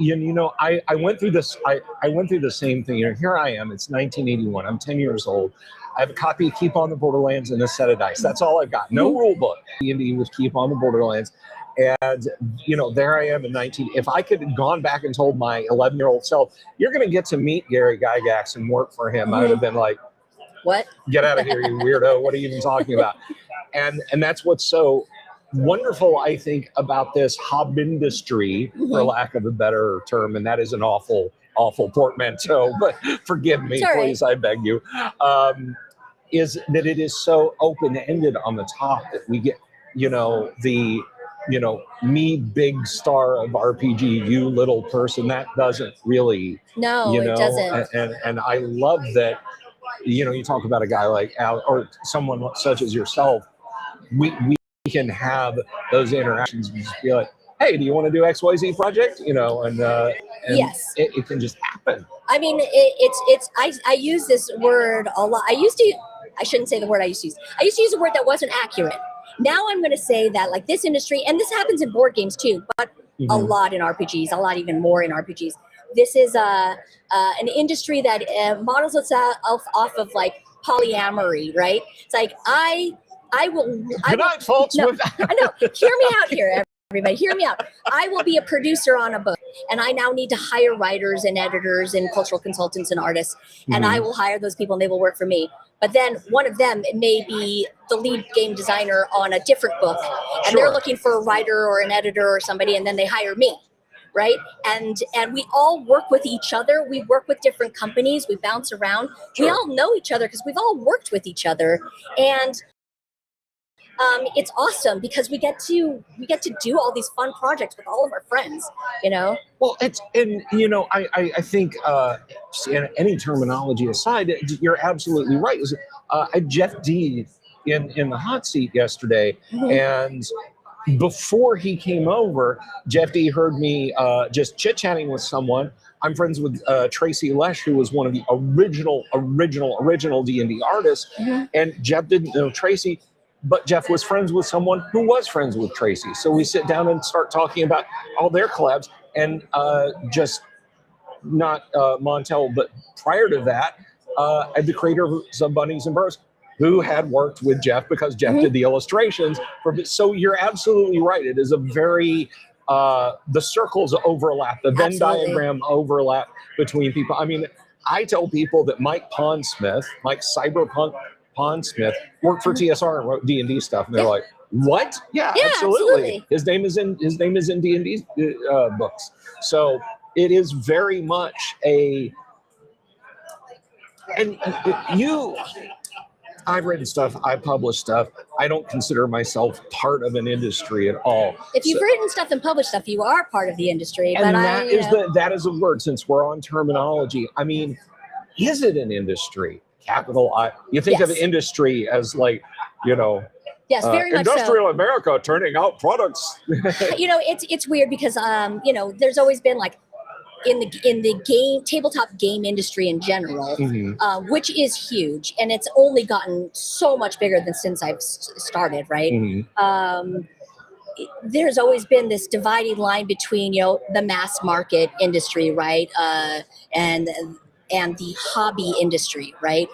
I went through this. I went through the same thing. Here I am. It's 1981. I'm 10 years old. I have a copy of Keep on the Borderlands and a set of dice. That's all I've got. No rule book. D&D with Keep on the Borderlands. And, there I am in 19. If I could have gone back and told my 11-year-old self, you're going to get to meet Gary Gygax and work for him, I would have been like, what? Get out of here, you weirdo. What are you even talking about? And that's what's so wonderful, I think, about this hob industry, for lack of a better term, and that is an awful portmanteau, but forgive me, please, I beg you, is that it is so open-ended on the top that we get, me big star of RPG, you little person, that doesn't really, no, it doesn't. And I love that you talk about a guy like Al or someone such as yourself. We can have those interactions and just be like, hey, do you want to do XYZ project? And Yes. it can just happen. I mean, I use this word a lot. I shouldn't say the word I used to use. I used to use a word that wasn't accurate. Now I'm going to say that like this industry, and this happens in board games too, but a lot in RPGs, a lot even more in RPGs. This is an industry that models itself off of like polyamory, right? It's like I will. Good night, folks. No, I know. Hear me out here, everybody. Hear me out. I will be a producer on a book, and I now need to hire writers and editors and cultural consultants and artists, and I will hire those people, and they will work for me. But then one of them may be the lead game designer on a different book, and they're looking for a writer or an editor or somebody, and then they hire me. Right. And we all work with each other. We work with different companies. We bounce around. We all know each other because we've all worked with each other. And it's awesome because we get to do all these fun projects with all of our friends, Well, I think any terminology aside, you're absolutely right. Jeff D in the hot seat yesterday, and before he came over, Jeff D heard me just chit-chatting with someone. I'm friends with Tracy Lesh, who was one of the original D&D artists. And Jeff didn't know Tracy, but Jeff was friends with someone who was friends with Tracy. So we sit down and start talking about all their collabs. And just not Montel, but prior to that, the creator of Bunnies and Bros, who had worked with Jeff because Jeff did the illustrations. So you're absolutely right. It is a very, the circles overlap, the Venn diagram overlap between people. I mean, I tell people that Mike Cyberpunk Pondsmith worked for TSR and wrote D&D stuff. And they're like, what? Yeah, absolutely. His name is in D&D books. So it is very much I've written stuff, I've published stuff. I don't consider myself part of an industry at all. If you've written stuff and published stuff, you are part of the industry. And that is a word, since we're on terminology. I mean, is it an industry? Capital I. You think of industry as like, yes, very much industrial America turning out products. It's weird because there's always been like in the tabletop game industry in general, which is huge, and it's only gotten so much bigger than since I've started, right? There's always been this dividing line between the mass market industry, right, and the hobby industry, right?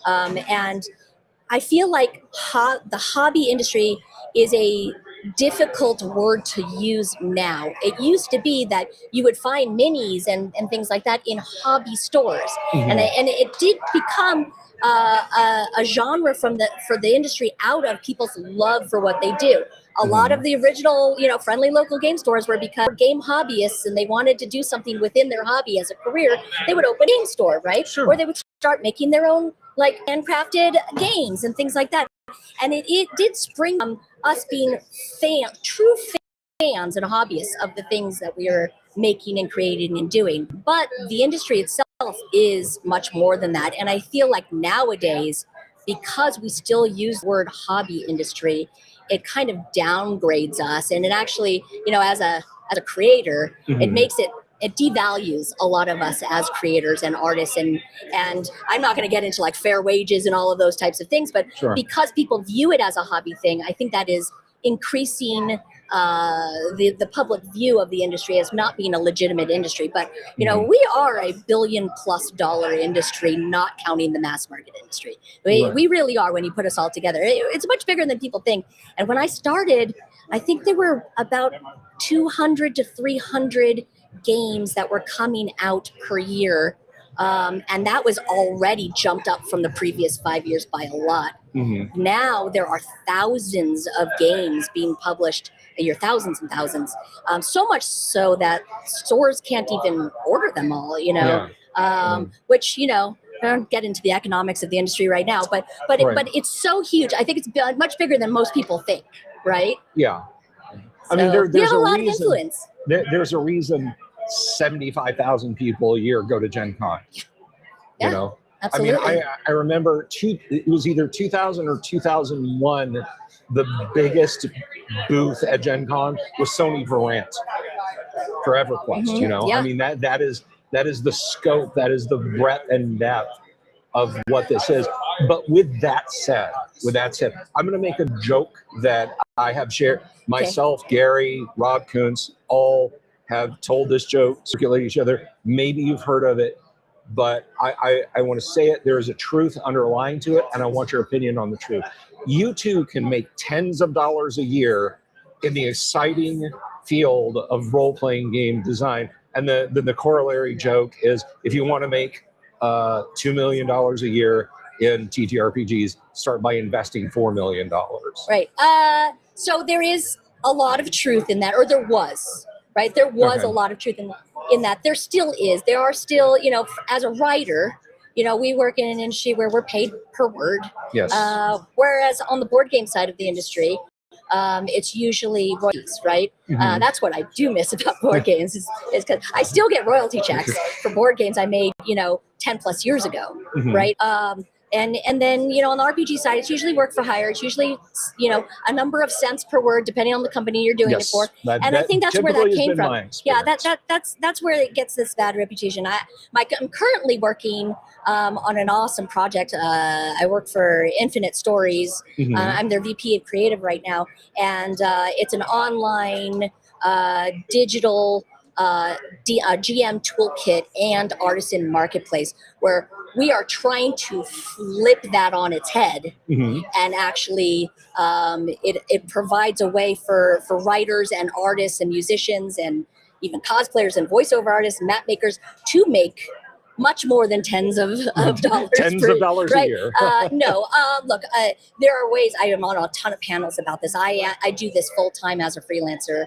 And I feel like the hobby industry is a difficult word to use now. It used to be that you would find minis and things like that in hobby stores, and it did become a genre for the industry out of people's love for what they do. A lot of the original, friendly local game stores were because game hobbyists and they wanted to do something within their hobby as a career. They would open a game store, right? Or they would start making their own like handcrafted games and things like that. And it did spring from us being true fans and hobbyists of the things that we are making and creating and doing. But the industry itself is much more than that. And I feel like nowadays, because we still use the word hobby industry, it kind of downgrades us. And it actually, as a creator, it makes it devalues a lot of us as creators and artists, and I'm not going to get into like fair wages and all of those types of things, but because people view it as a hobby thing, I think that is increasing the public view of the industry as not being a legitimate industry. But we are a $1 billion+ industry, not counting the mass market industry. We really are when you put us all together. It's much bigger than people think. And when I started, I think there were about 200 to 300 games that were coming out per year, and that was already jumped up from the previous 5 years by a lot. Now there are thousands of games being published a year, thousands and thousands, so much so that stores can't even order them all, which I don't get into the economics of the industry right now, but it's so huge. I think it's much bigger than most people think, right? Yeah. I mean, there's a lot of influence. There's a reason 75,000 people a year go to Gen Con. Absolutely. I mean, I remember it was either 2000 or 2001. The biggest booth at Gen Con was Sony Verant for EverQuest. You know, Yeah. I mean that is the scope, that is the breadth and depth of what this is. But with that said, I'm going to make a joke that I have shared. Myself, Gary, Rob Kuntz, all have told this joke, circulate each other. Maybe you've heard of it, but I want to say it. There is a truth underlying to it, and I want your opinion on the truth. You too can make tens of dollars a year in the exciting field of role-playing game design. And the corollary joke is, if you want to make $2 million a year in TTRPGs, start by investing $4 million. Right. So there is a lot of truth in that, or there was, right? There was a lot of truth in that. There still is. There are still, you know, as a writer, you know, we work in an industry where we're paid per word. Yes. Whereas on the board game side of the industry, it's usually royalties, right? That's what I do miss about board games is because I still get royalty checks for board games I made, you know, 10 plus years ago, right? And then, you know, on the RPG side, it's usually work for hire. It's usually, you know, a number of cents per word, depending on the company you're doing it for. And I think that's where that came from. Yeah, that's where it gets this bad reputation. I'm currently working on an awesome project. I work for Infinite Stories. I'm their VP of Creative right now, and it's an online digital GM toolkit and artisan marketplace where we are trying to flip that on its head, and actually it provides a way for writers and artists and musicians and even cosplayers and voiceover artists and map makers to make much more than tens of dollars. Of dollars a year. Look, there are ways. I am on a ton of panels about this. I do this full time as a freelancer.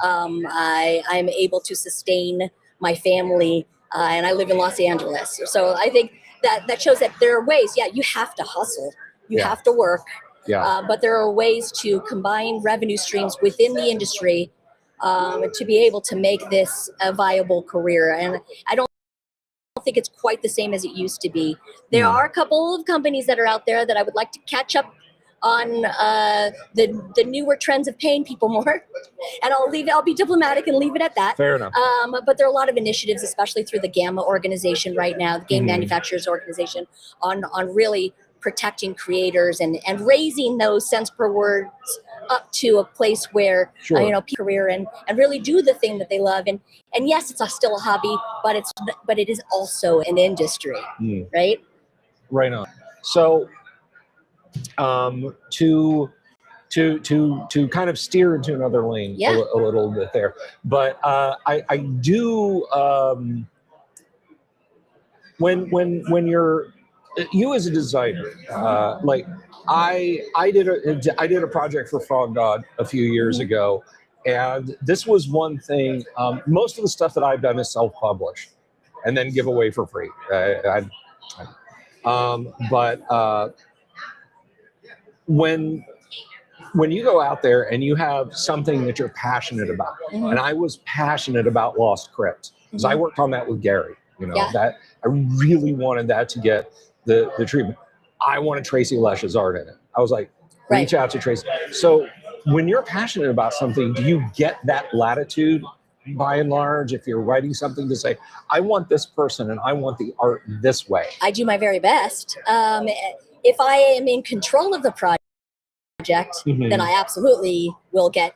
I'm able to sustain my family, and I live in Los Angeles. So I think that shows that there are ways. Yeah, you have to hustle. You have to work. But there are ways to combine revenue streams within the industry to be able to make this a viable career. And I don't think it's quite the same as it used to be. There are a couple of companies that are out there that I would like to catch up on the newer trends of paying people more, and I'll be diplomatic and leave it at that. Fair enough. But there are a lot of initiatives, especially through the GAMA organization right now, the Game Manufacturers Organization, on really protecting creators and raising those cents per words up to a place where you know, career and really do the thing that they love. And yes, it's still a hobby, but it is also an industry, right? Right on. So to kind of steer into another lane a little bit there, but I do when you as a designer, like I did a project for Frog God a few years ago, and this was one thing. Most of the stuff that I've done is self-published and then give away for free. But when you go out there and you have something that you're passionate about, and I was passionate about Lost Crypt because I worked on that with Gary. You know, that I really wanted that to get the treatment. I wanted Tracy Lesch's art in it. I was like, reach out to Tracy. So when you're passionate about something, do you get that latitude by and large if you're writing something to say, I want this person and I want the art this way? I do my very best. If I am in control of the project, then I absolutely will get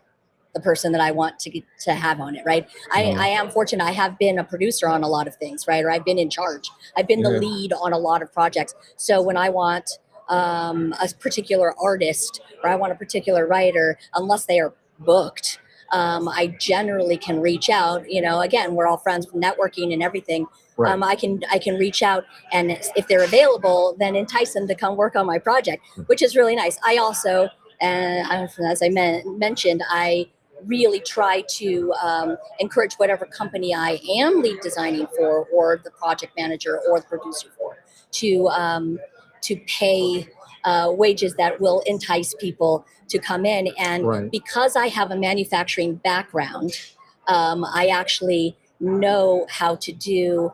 the person that I want to have on it, right? I am fortunate. I have been a producer on a lot of things, right? Or I've been in charge. I've been the lead on a lot of projects. So when I want a particular artist or I want a particular writer, unless they are booked, I generally can reach out. You know, again, we're all friends with networking and everything. I can reach out, and if they're available, then entice them to come work on my project, which is really nice. I also, as I mentioned, I really try to encourage whatever company I am lead designing for, or the project manager or the producer for, to pay wages that will entice people to come in. And because I have a manufacturing background, I actually know how to do,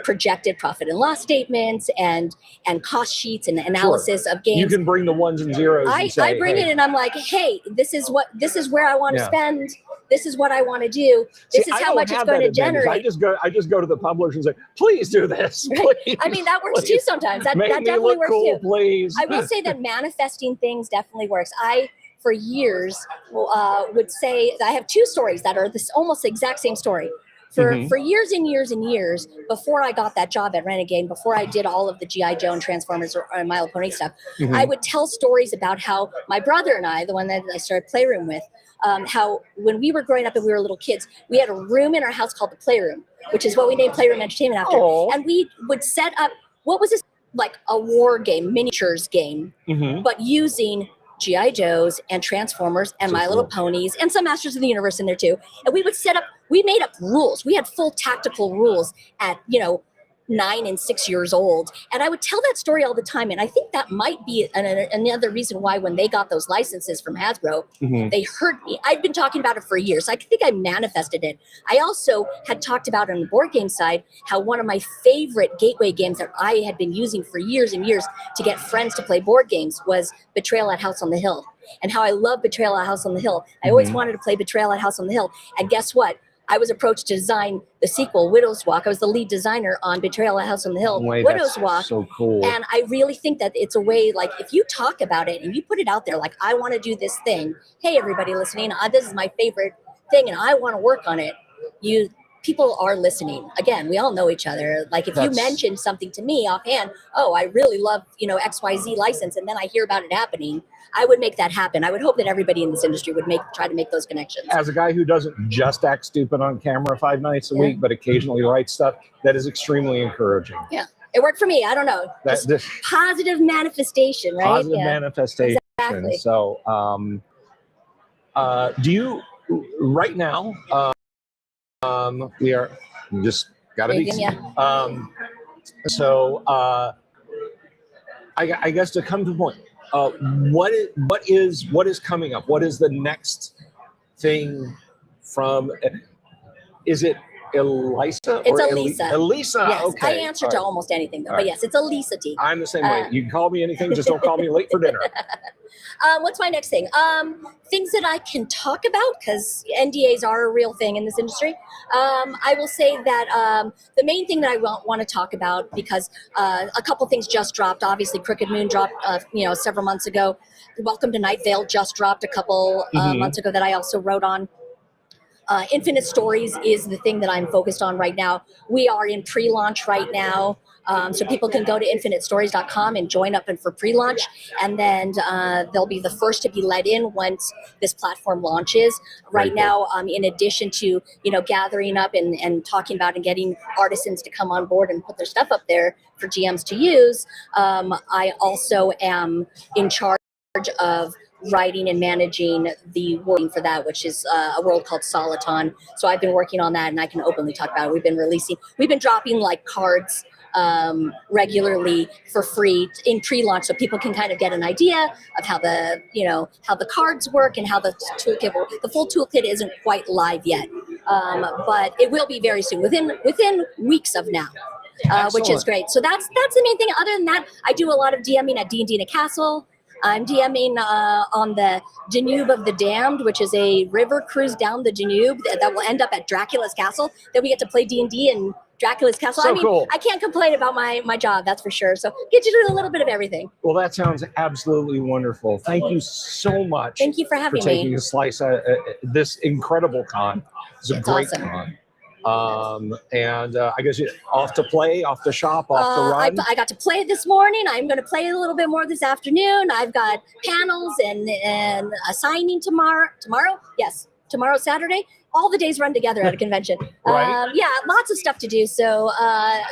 projected profit and loss statements and cost sheets and analysis of games. You can bring the ones and zeros. I bring it and I'm like, hey, this is where I want to spend. This is what I want to do. This is how much it's going to generate. I just go to the publishers and say, please do this. Please, I mean, that works too sometimes. That definitely works cool, too. Please. I will say that manifesting things definitely works. I, for years, would say I have two stories that are this almost the exact same story. For years and years and years before I got that job at Renegade, before I did all of the G.I. Joe and Transformers or My Little Pony stuff, I would tell stories about how my brother and I, the one that I started Playroom with, how when we were growing up and we were little kids, we had a room in our house called the Playroom, which is what we named Playroom Entertainment after. Aww. And we would set up, what was this, like a war game, miniatures game, but using G.I. Joes and Transformers and My Little Ponies and some Masters of the Universe in there too. And we would set up, we made up rules. We had full tactical rules at, 9 and 6 years old. And I would tell that story all the time. And I think that might be another reason why when they got those licenses from Hasbro, they heard me. I'd been talking about it for years. I think I manifested it. I also had talked about on the board game side, how one of my favorite gateway games that I had been using for years and years to get friends to play board games was Betrayal at House on the Hill. And how I love Betrayal at House on the Hill. I always wanted to play Betrayal at House on the Hill. And guess what? I was approached to design the sequel, Widow's Walk. I was the lead designer on Betrayal at House on the Hill, Widow's Walk. So cool. And I really think that it's a way, like, if you talk about it and you put it out there, like, I want to do this thing. Hey, everybody listening, this is my favorite thing, and I want to work on it. People are listening. Again, we all know each other. Like, if you mention something to me offhand, oh, I really love, XYZ license, and then I hear about it happening, I would make that happen. I would hope that everybody in this industry would try to make those connections. As a guy who doesn't just act stupid on camera 5 nights a week, but occasionally writes stuff, that is extremely encouraging. Yeah, it worked for me. I don't know. Just positive manifestation, right? Positive manifestation. Exactly. So, do you right now? We are just gotta be. I guess to come to the point. What is coming up? What is the next thing from? Is it Elisa? It's Elisa. Elisa. Yes, Okay. I answer to almost anything though, but yes, it's Elisa T. I'm the same way. You can call me anything, just don't call me late for dinner. What's my next thing? Things that I can talk about, because NDAs are a real thing in this industry. I will say that the main thing that I want to talk about, because a couple things just dropped. Obviously, Crooked Moon dropped, several months ago. Welcome to Night Vale just dropped a couple months ago that I also wrote on. Infinite Stories is the thing that I'm focused on right now. We are in pre-launch right now. So people can go to infinitestories.com and join up for pre-launch, and then they'll be the first to be let in once this platform launches. Right now, in addition to gathering up and talking about and getting artisans to come on board and put their stuff up there for GMs to use, I also am in charge of writing and managing the wording for that, which is a world called Soliton. So I've been working on that, and I can openly talk about it. We've been dropping like cards regularly for free in pre-launch, so people can kind of get an idea of how the cards work and how the toolkit works. The full toolkit isn't quite live yet, but it will be very soon, within weeks of now. Which is great. So that's the main thing. Other than that, I do a lot of DMing at D&D in a Castle. I'm DMing on the Danube of the Damned, which is a river cruise down the Danube that will end up at Dracula's Castle. Then we get to play D&D in Dracula's Castle. So cool. I can't complain about my job, that's for sure. So get you to do a little bit of everything. Well, that sounds absolutely wonderful. Thank you so much. Thank you for having me. taking a slice of this incredible con. It's a great awesome. con. And I guess you're off to play, off to shop, off to run. I got to play this morning. I'm going to play a little bit more this afternoon. I've got panels and a signing tomorrow. Tomorrow? Yes. Tomorrow, Saturday. All the days run together at a convention. Right. Yeah, lots of stuff to do. So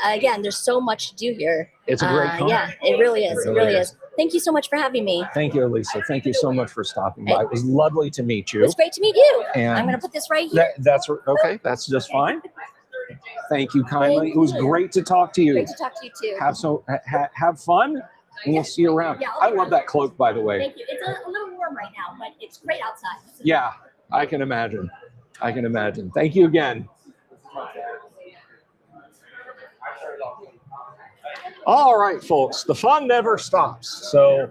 again, there's so much to do here. It's a great con. Yeah, it really is. It really is. Thank you so much for having me. Thank you, Elisa. Thank you so much for stopping by. It was lovely to meet you. It was great to meet you. And I'm going to put this right here. That's okay. That's just fine. Thank you kindly. It was great to talk to you. Great to talk to you too. Have fun, and we'll see you around. Yeah, I love that cloak, by the way. Thank you. It's a little warm right now, but it's great outside. Yeah, I can imagine. I can imagine. Thank you again. All right, folks, the fun never stops. So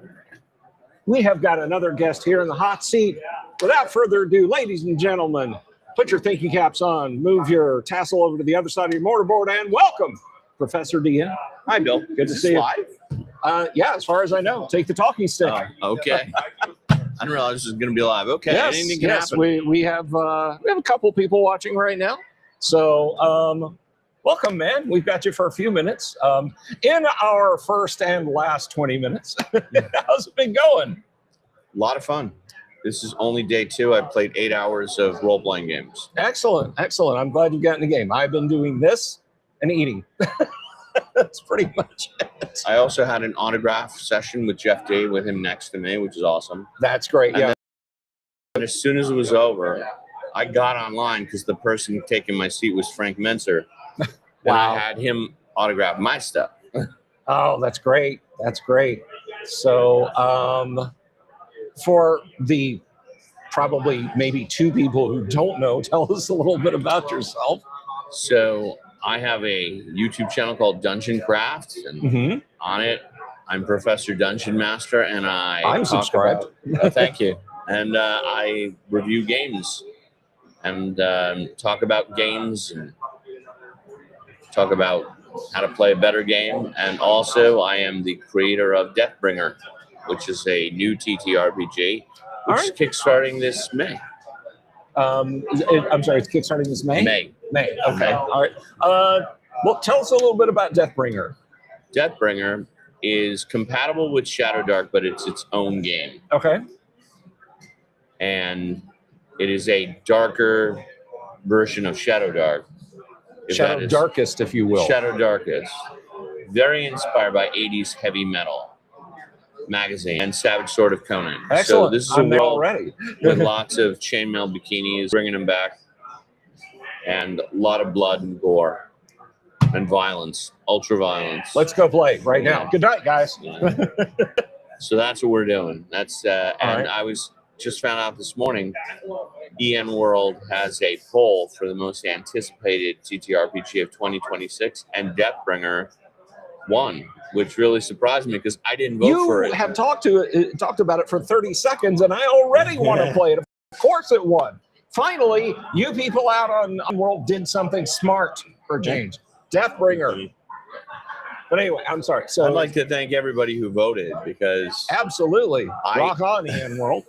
we have got another guest here in the hot seat. Without further ado, ladies and gentlemen, put your thinking caps on, move your tassel over to the other side of your mortarboard, and welcome Professor DM. Hi, Bill. Good to see you. Live? Yeah, as far as I know. Take the talking stick. Okay. I didn't realize this was going to be live. Okay. Yes, Anything can yes. happen. We have a couple people watching right now. So welcome, man. We've got you for a few minutes. In our first and last 20 minutes, how's it been going? A lot of fun. This is only day 2. I played 8 hours of role-playing games. Excellent, excellent. I'm glad you got in the game. I've been doing this and eating. That's pretty much it. I also had an autograph session with Jeff D with him next to me, which is awesome. That's great. And Yeah. then as soon as it was over, I got online because the person taking my seat was Frank Menser. And Wow. I had him autograph my stuff. Oh, that's great. That's great. So, for the probably maybe 2 people who don't know, tell us a little bit about yourself. So I have a YouTube channel called Dungeon Craft, and Mm-hmm. on it, I'm Professor Dungeon Master, and I'm talk subscribed. thank you. And I review games and talk about games and talk about how to play a better game. And also, I am the creator of Deathbringer, which is a new TTRPG, which is kickstarting this May. I'm sorry, it's kickstarting this May? May. May. Okay. All right. Well, tell us a little bit about Deathbringer. Deathbringer is compatible with Shadowdark, but it's its own game. Okay. And it is a darker version of Shadowdark. Shadow Darkest, if you will. Shadow Darkest. Very inspired by 80s heavy metal magazine and Savage Sword of Conan. Excellent. So this is a I'm there world already. with lots of chainmail bikinis, bringing them back, and a lot of blood and gore and violence, ultra violence. Let's go play right now. Good night, guys. So that's what we're doing. That's and right. I was just found out this morning, EN World has a poll for the most anticipated TTRPG of 2026, and Deathbringer won, which really surprised me because I didn't vote for it. You have talked about it for 30 seconds, and I already want to play it. Of course it won. Finally, you people out on World did something smart for a change. Deathbringer. But anyway, I'm sorry. So I'd like to thank everybody who voted because absolutely rock on, EN World.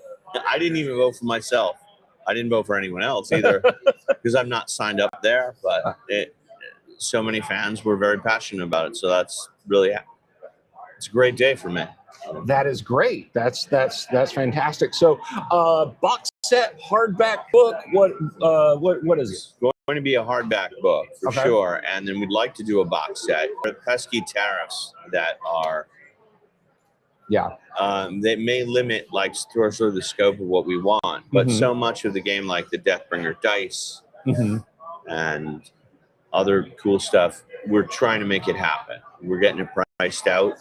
I didn't even vote for myself. I didn't vote for anyone else either because I'm not signed up there. But so many fans were very passionate about it, so that's really it's a great day for me. That is great. That's fantastic. So, box set, hardback book. What is it? It's going to be a hardback book for Okay. sure, and then we'd like to do a box set. The pesky tariffs that are they may limit like sort of the scope of what we want, but Mhm. so much of the game, like the Deathbringer dice Mm-hmm. and other cool stuff, we're trying to make it happen. We're getting it priced out.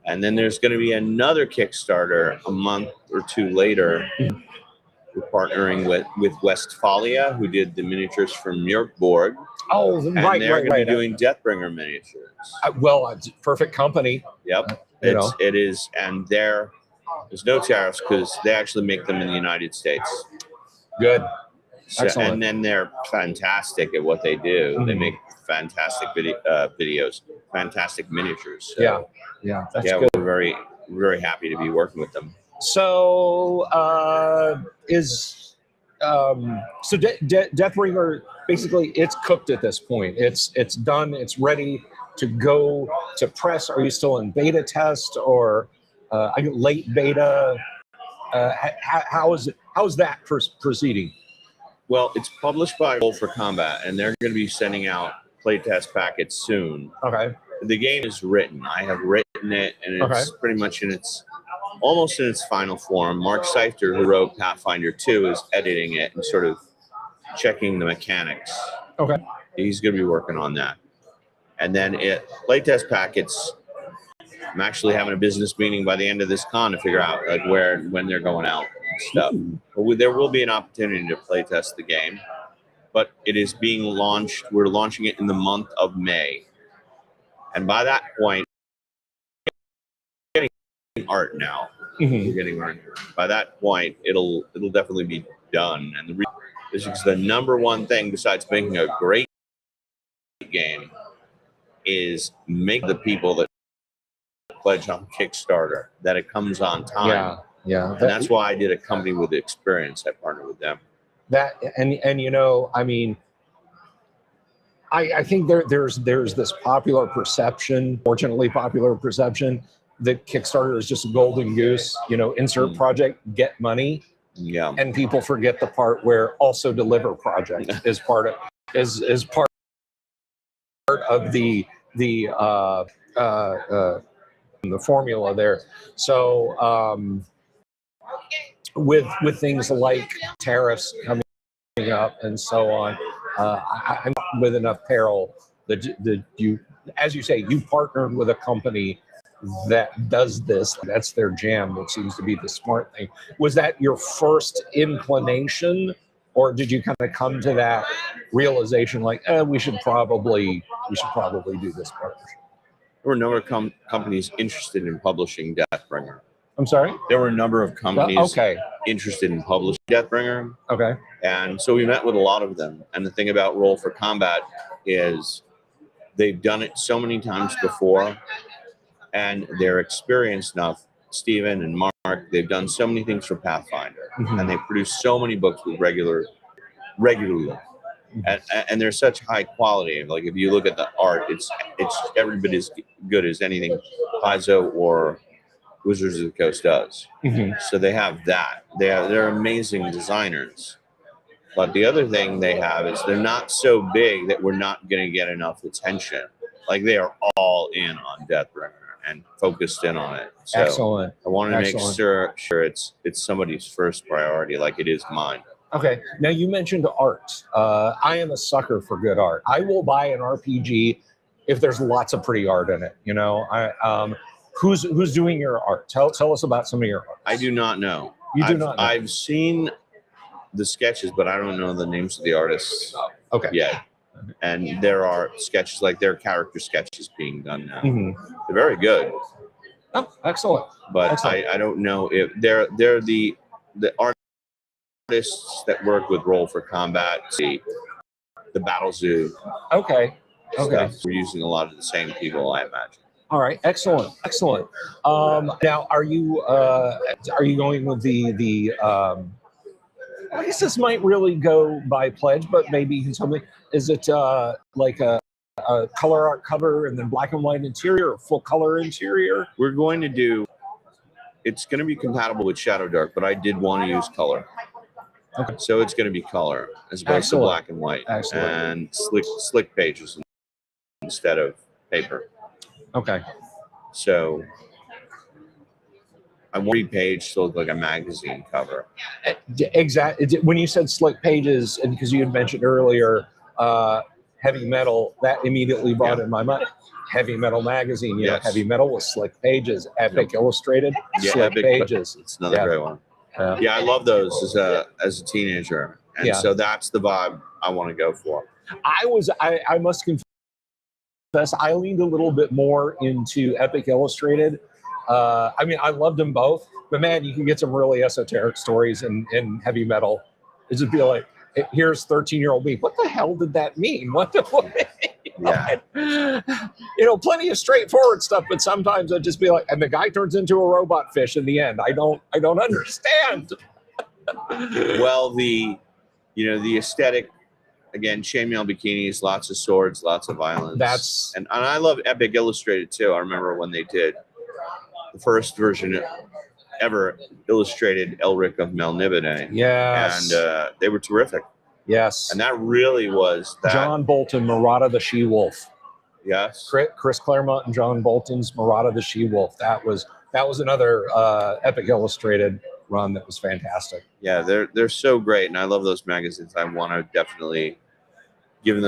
And then there's going to be another Kickstarter a month or 2 later. We're partnering with Westphalia, who did the miniatures from Mjorkborg. Oh, And right, they're right, going right. to be doing Deathbringer miniatures. Well, it's perfect company. Yep. You know. It is. And there's no tariffs because they actually make them in the United States. Good. So, Excellent. and then they're fantastic at what they do. They Mhm. make fantastic videos, fantastic miniatures. So, Yeah, that's yeah, good. we're very, very happy to be working with them. So, Deathbringer, basically, it's cooked at this point. It's done. It's ready to go to press. Are you still in beta test or late beta? How is that proceeding? Well, it's published by Roll for Combat, and they're going to be sending out playtest packets soon. Okay. The game is written. I have written it, and it's pretty much almost in its final form. Mark Seifter, who wrote Pathfinder 2, is editing it and sort of checking the mechanics. Okay. He's going to be working on that. And then playtest packets, I'm actually having a business meeting by the end of this con to figure out like when they're going out and stuff. But there will be an opportunity to playtest the game, but it is being launched. We're launching it in the month of May. And by that point, getting art now. We're getting art. By that point, it'll definitely be done. And the reason is because the number one thing besides making a great game is make the people that pledge on Kickstarter that it comes on time. Yeah. And that's why I did a company with experience. I partnered with them. That and you know, I mean, I think there's this popular perception, fortunately popular perception, that Kickstarter is just a golden goose, you know, insert project, get money. Yeah. And people forget the part where also deliver project is part of the formula there. So with things like tariffs coming up and so on, I'm with enough peril that you, as you say, you partnered with a company that does this. That's their jam, which seems to be the smart thing. Was that your first inclination, or did you kind of come to that realization like, we should probably do this partnership? There were a number of companies interested in publishing Deathbringer. I'm sorry? There were a number of companies okay. interested in publishing Deathbringer. Okay. And so we met with a lot of them. And the thing about Roll for Combat is they've done it so many times before, and they're experienced enough. Steven and Mark, they've done so many things for Pathfinder, and they produce so many books with regularly. And they're such high quality. Like if you look at the art, it's every bit as good as anything Paizo or Wizards of the Coast does. So they have that. They're amazing designers. But the other thing they have is they're not so big that we're not going to get enough attention. Like they are all in on Deathbringer and focused in on it. So Excellent. I want to make sure it's somebody's first priority, like it is mine. Okay. Now you mentioned art. I am a sucker for good art. I will buy an RPG if there's lots of pretty art in it. You know, who's doing your art? Tell us about some of your art. I do not know. You do not know. I've seen the sketches, but I don't know the names of the artists yet. And there are sketches, like there are character sketches being done now. They're very good. Oh, excellent. But excellent. I don't know if they're the artists that work with Roll for Combat, the Battle Zoo. Okay. Stuff. We're using a lot of the same people, I imagine. All right, excellent. Now, are you going with the? I guess this might really go by pledge, but maybe you can tell me: is it like a color art cover and then black and white interior, or full color interior? We're going to do. It's going to be compatible with Shadow Dark, but I did want to use color. Okay. So it's going to be color as opposed to black and white, and slick pages instead of paper. Okay. So I want every page to look like a magazine cover. Exactly. When you said slick pages, and because you had mentioned earlier heavy metal, that immediately brought in my mind. Heavy Metal magazine, you know, Heavy Metal with slick pages, Epic Illustrated, slick pages. It's another great one. Yeah, I love those as a teenager, and so that's the vibe I want to go for. I must confess, I leaned a little bit more into Epic Illustrated. I mean, I loved them both, but man, you can get some really esoteric stories in Heavy Metal. It just be like, here's 13-year-old me. What the hell did that mean? You know, plenty of straightforward stuff, but sometimes I'd just be like, and the guy turns into a robot fish in the end. I don't understand. Well, the aesthetic, again, chainmail bikinis, lots of swords, lots of violence. And I love Epic Illustrated too. I remember when they did the first version ever illustrated Elric of Melniboné. Yes. And they were terrific. Yes. And that really was that. John Bolton, Murata the She-Wolf. Yes. Chris Claremont and John Bolton's Murata the She-Wolf. That was another Epic Illustrated run that was fantastic. Yeah, they're so great, and I love those magazines. I want to definitely make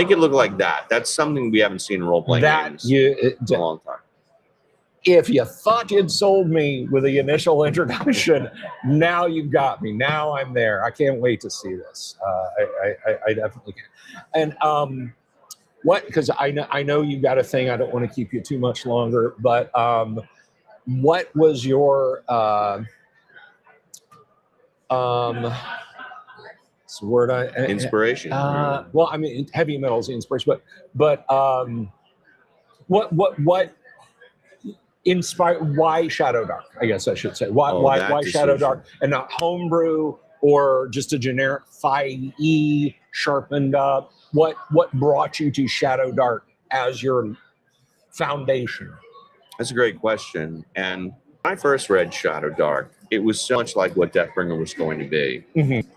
it look like that. That's something we haven't seen in role-playing games in a long time. If you thought you'd sold me with the initial introduction, now you've got me. Now I'm there. I can't wait to see this. I definitely can. And what, because I know you got a thing. I don't want to keep you too much longer, but what was your it's the word Inspiration. well, I mean, heavy metal is the inspiration, but what inspired? Why Shadow Dark? I guess I should say. Why Shadow Dark and not homebrew or just a generic 5e sharpened up? What brought you to Shadow Dark as your foundation? That's a great question. And when I first read Shadow Dark, it was so much like what Deathbringer was going to be. Mm-hmm.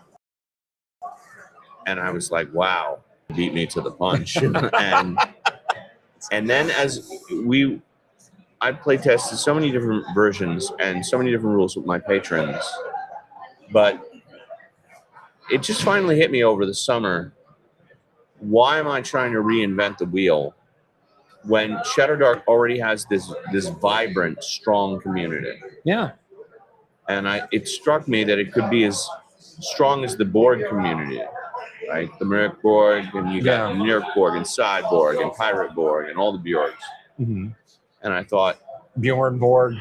And I was like, wow, beat me to the punch. and then I play tested so many different versions and so many different rules with my patrons, but it just finally hit me over the summer. Why am I trying to reinvent the wheel when Shadow Dark already has this vibrant, strong community? Yeah. And it struck me that it could be as strong as the board community, right? The Merrick Borg, and you got New York Borg and Cyborg and Pirate Borg and all the Bjorgs. Mm-hmm. And I thought, Bjorn Borg.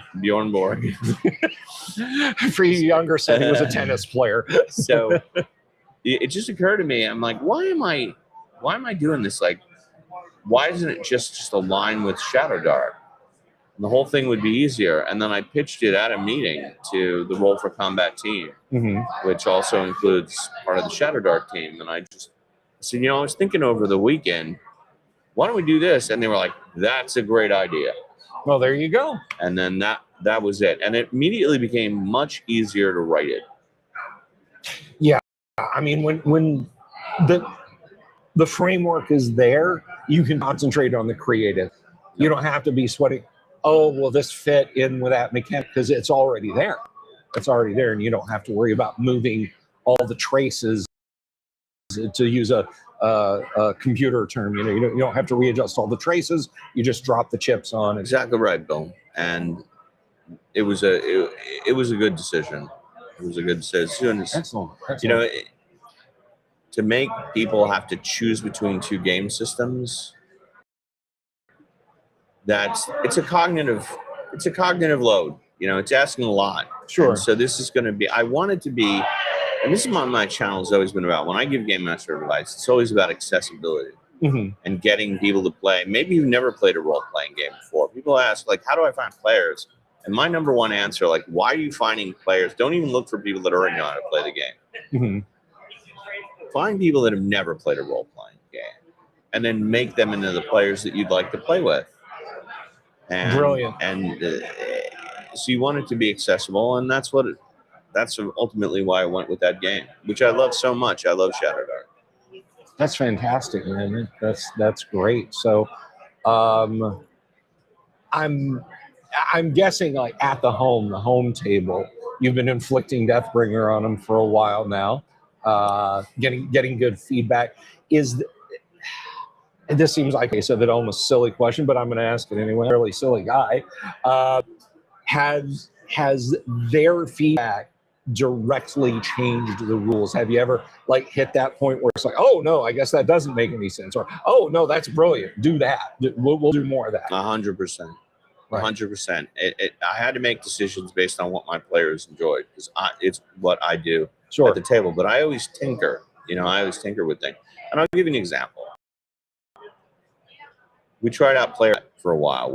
For you younger said he was a tennis player. So it just occurred to me, I'm like, why am I doing this? Like, why isn't it just align with Shadow Dark? And the whole thing would be easier. And then I pitched it at a meeting to the Roll for Combat team, which also includes part of the Shadow Dark team. And I said, I was thinking over the weekend, why don't we do this? And they were like, that's a great idea. Well, there you go. And then that was it. And it immediately became much easier to write it. Yeah. I mean, when the framework is there, you can concentrate on the creative. You don't have to be sweating, oh, will this fit in with that mechanic? Because it's already there. It's already there, and you don't have to worry about moving all the traces, to use a computer term. You don't have to readjust all the traces. You just drop the chips on. Exactly right, Bill. And it was a good decision. It was a good decision. Excellent. To make people have to choose between two game systems, it's a cognitive load. It's asking a lot. Sure. And so this is going to be, I want it to be, and this is what my channel has always been about. When I give Game Master advice, it's always about accessibility and getting people to play. Maybe you've never played a role-playing game before. People ask, like, how do I find players? And my number one answer, like, why are you finding players? Don't even look for people that already know how to play the game. Find people that have never played a role-playing game, and then make them into the players that you'd like to play with. And, Brilliant. And so you want it to be accessible, and that's ultimately why I went with that game, which I love so much. I love Shadow Dark. That's fantastic, man. That's great. So, I'm guessing, like, at the home table, you've been inflicting Deathbringer on them for a while now, getting good feedback. This seems like a bit almost silly question, but I'm going to ask it anyway. Really silly guy. Has their feedback directly changed the rules? Have you ever hit that point where it's like, oh no, I guess that doesn't make any sense, or oh no, that's brilliant, do that, we'll do more of that? 100%. 100%. I had to make decisions based on what my players enjoyed, because it's what I do at the table. But I always tinker. I always tinker with things. And I'll give you an example. We tried out player for a while,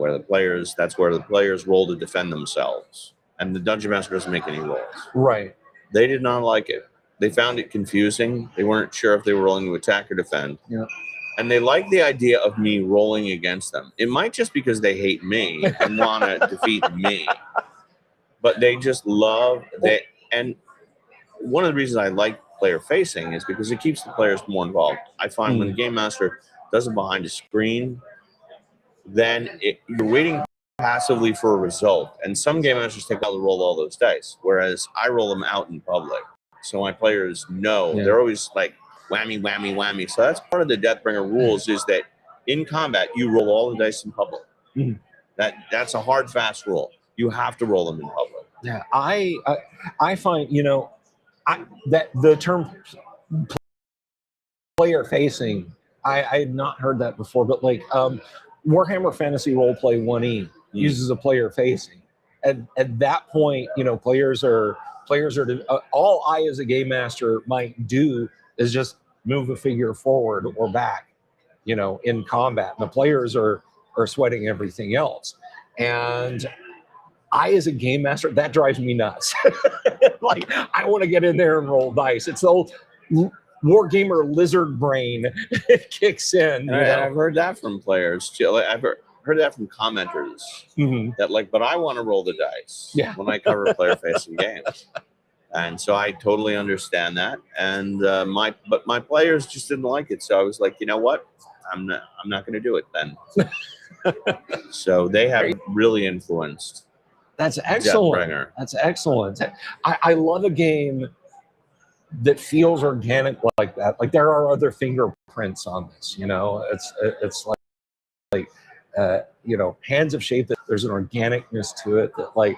that's where the players roll to defend themselves, and the Dungeon Master doesn't make any rolls. Right. They did not like it. They found it confusing. They weren't sure if they were rolling to attack or defend. Yeah. And they like the idea of me rolling against them. It might just because they hate me and want to defeat me, but they just love that. And one of the reasons I like player facing is because it keeps the players more involved. I find when the Game Master does it behind a screen, then you're waiting passively for a result. And some Game Masters take out to roll all those dice, whereas I roll them out in public. So my players know. They're always like, whammy, whammy, whammy. So that's part of the Deathbringer rules, is that in combat, you roll all the dice in public. That's a hard, fast rule. You have to roll them in public. Yeah, I find, that the term player facing I had not heard that before, but like Warhammer Fantasy Roleplay 1E uses a player facing. At that point, you know, players are all I as a game master might do is just move a figure forward or back, you know, in combat. And the players are sweating everything else. And I, as a game master, that drives me nuts. Like, I want to get in there and roll dice. It's the old wargamer lizard brain kicks in. And I've heard that from players too. Like, I've heard that from commenters that like, but I want to roll the dice when I cover player-facing games. And so I totally understand that. And my players just didn't like it. So I was like, you know what? I'm not going to do it then. So they have really influenced. That's excellent. Deathbringer. That's excellent. I love a game that feels organic like that. Like there are other fingerprints on this, you know. It's like you know, Hands of Shape, that there's an organicness to it that like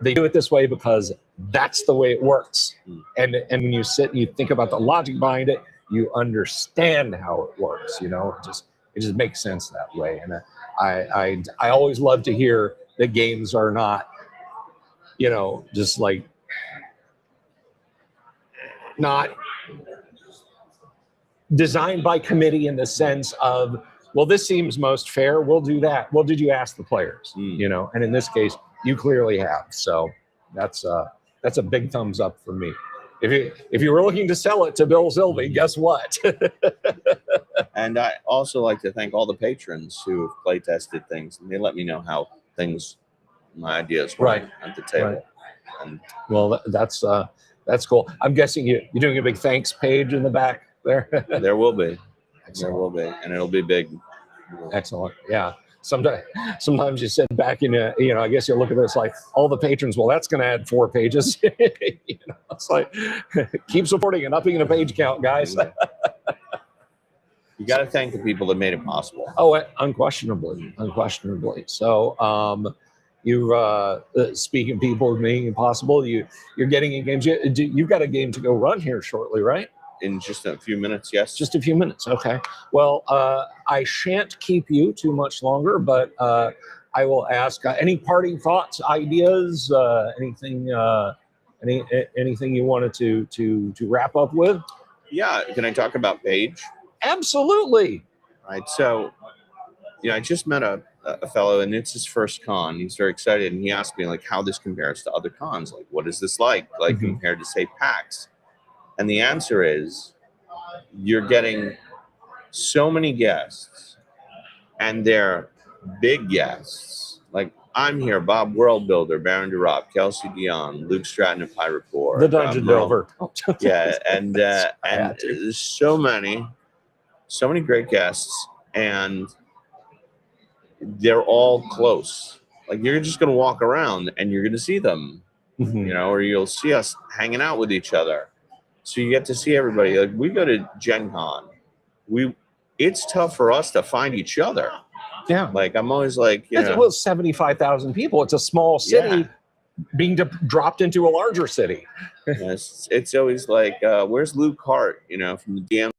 they do it this way because that's the way it works. And when you sit and you think about the logic behind it, you understand how it works, you know. It just makes sense that way. And I always love to hear that games are not, you know, just like not designed by committee in the sense of, well, this seems most fair, we'll do that. Well, did you ask the players? You know, and in this case, you clearly have. So that's a big thumbs up for me. If you were looking to sell it to Bill Sylvie, guess what? And I also like to thank all the patrons who have play tested things, and they let me know how my ideas were at the table. Right. And well, that's cool. I'm guessing you're doing a big thanks page in the back there. There will be. There will be, and it'll be big. Excellent. Yeah. Sometimes you sit back and you know, I guess you look at this like all the patrons. Well, that's going to add 4 pages. You know, it's like keep supporting and upping the page count, guys. You got to thank the people that made it possible. Oh, unquestionably. So, speaking of people making it possible, you're getting in games. You've got a game to go run here shortly, right? In just a few minutes, yes. Just a few minutes, okay. Well, I shan't keep you too much longer, but I will ask any parting thoughts, ideas, anything you wanted to wrap up with? Yeah, can I talk about Paige? Absolutely. Right. So, you know, I just met a fellow, and it's his first con. He's very excited, and he asked me like how this compares to other cons. Like, what is this like compared to say PAX? And the answer is, you're getting so many guests, and they're big guests. Like I'm here, Bob Worldbuilder, Baron DeRopp, Kelsey Dion, Luke Stratton of Pirate Report, the Dungeon Delver. Yeah, and there's so many great guests, and they're all close. Like you're just gonna walk around and you're gonna see them, you know, or you'll see us hanging out with each other. So you get to see everybody. Like we go to Gen Con, it's tough for us to find each other. Yeah. Like I'm always like, you know, well, 75,000 people. It's a small city being dropped into a larger city. It's always like, where's Luke Hart? You know, from the DM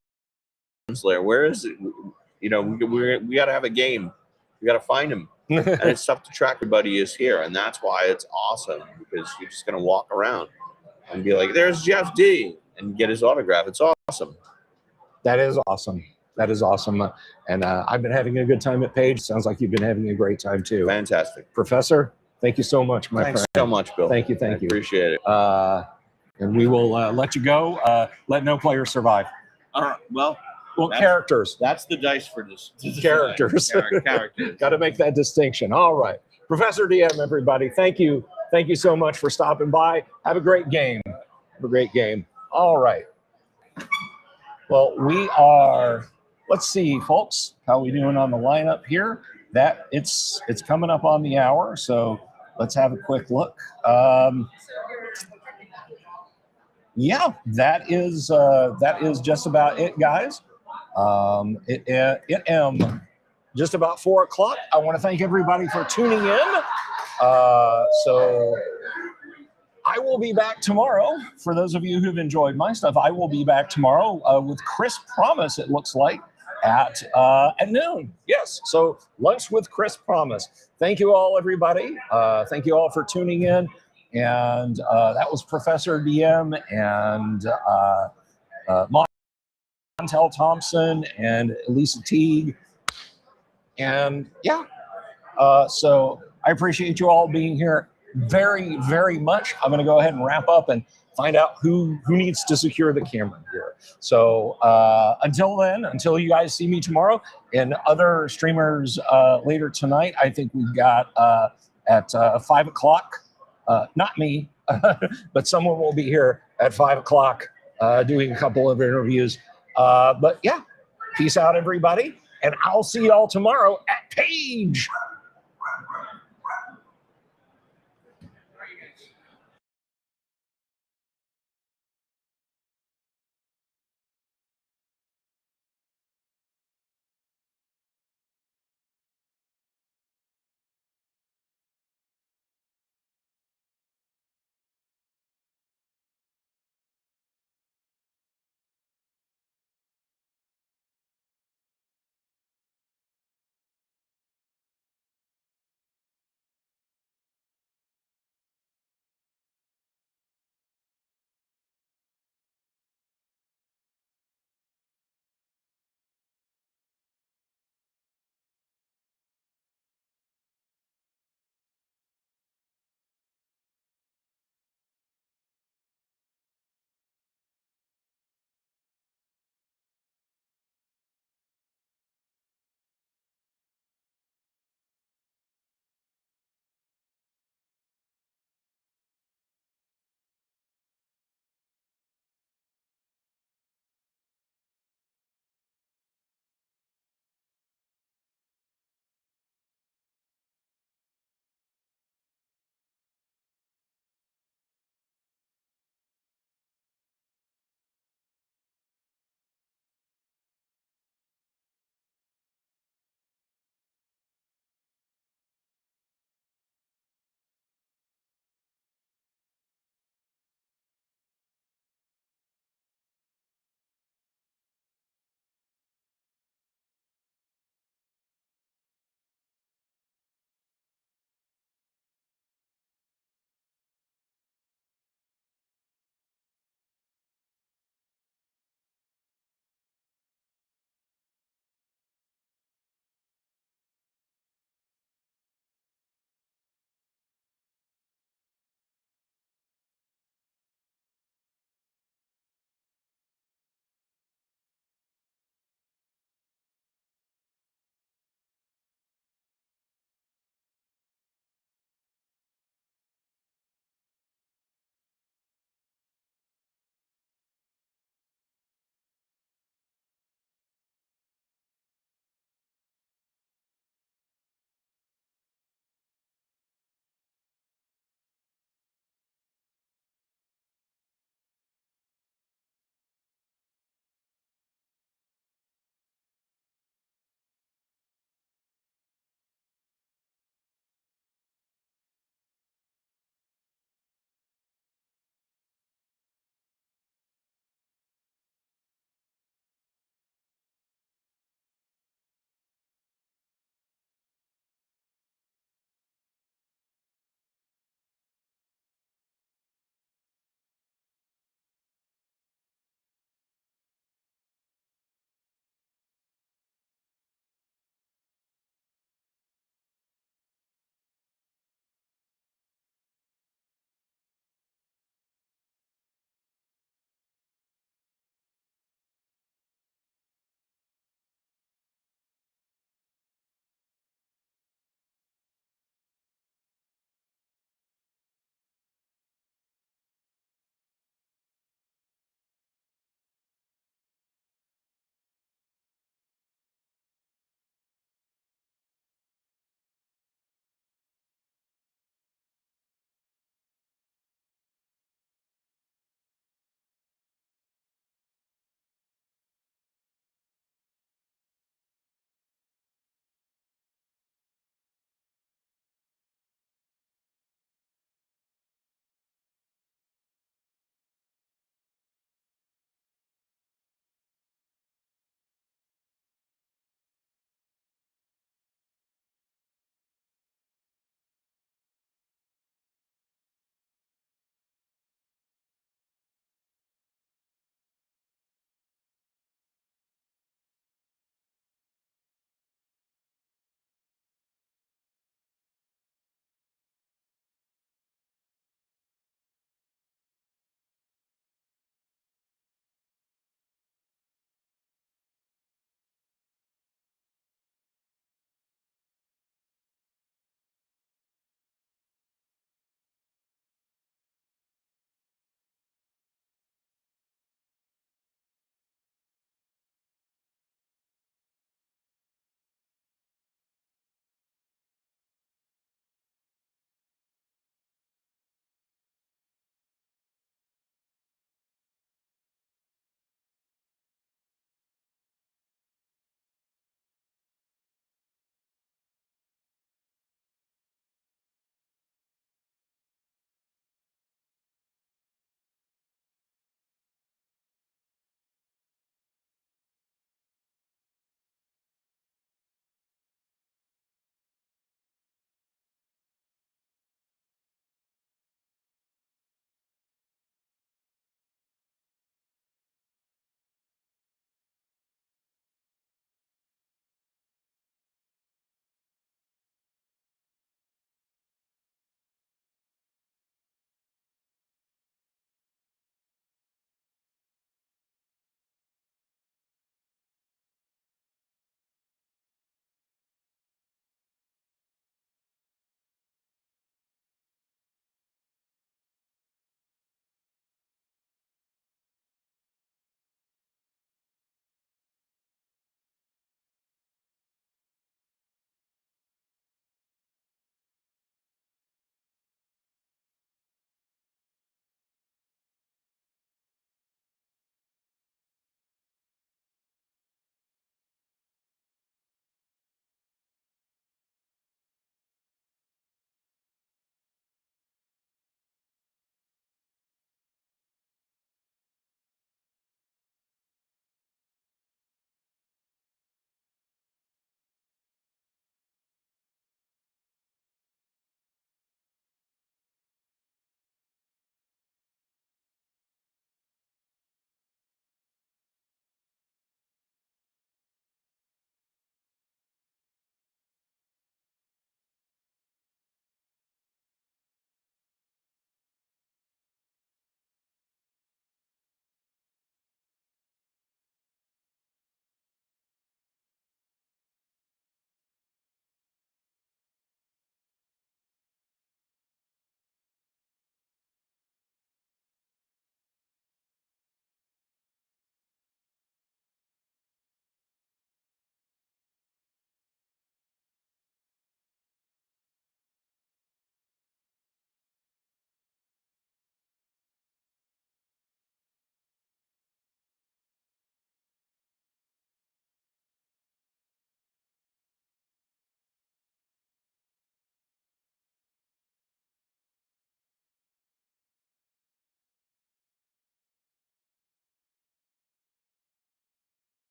Slayer. Where is it? You know, we got to have a game. We got to find him. And it's tough to track everybody is here, and that's why it's awesome, because you're just gonna walk around and be like, "There's Jeff D." and get his autograph. It's awesome. That is awesome. That is awesome. And I've been having a good time at Page. Sounds like you've been having a great time too. Fantastic. Professor, thank you so much, my friend. Thanks so much, Bill. Thank you. I appreciate it. And we will let you go. Let no player survive. All right. Well, characters. That's the dice for this. Characters. Characters. Got to make that distinction. All right. Professor DM, everybody. Thank you. Thank you so much for stopping by. Have a great game. Have a great game. All right. Well, we are, let's see, folks, how we doing on the lineup here? That it's coming up on the hour, so let's have a quick look. Yeah, that is just about it, guys. It just about 4 o'clock. I want to thank everybody for tuning in. So I will be back tomorrow. For those of you who've enjoyed my stuff, I will be back tomorrow with Chris Promise, it looks like, at noon. Yes. So lunch with Chris Promise. Thank you all, everybody. Thank you all for tuning in. And that was Professor DM and Montel Thompson and Elisa Teague. And yeah, so I appreciate you all being here very, very much. I'm going to go ahead and wrap up and find out who needs to secure the camera here. So until then, until you guys see me tomorrow and other streamers later tonight, I think we've got at 5 o'clock, not me, but someone will be here at 5 o'clock doing a couple of interviews. But yeah, peace out, everybody. And I'll see y'all tomorrow at Page.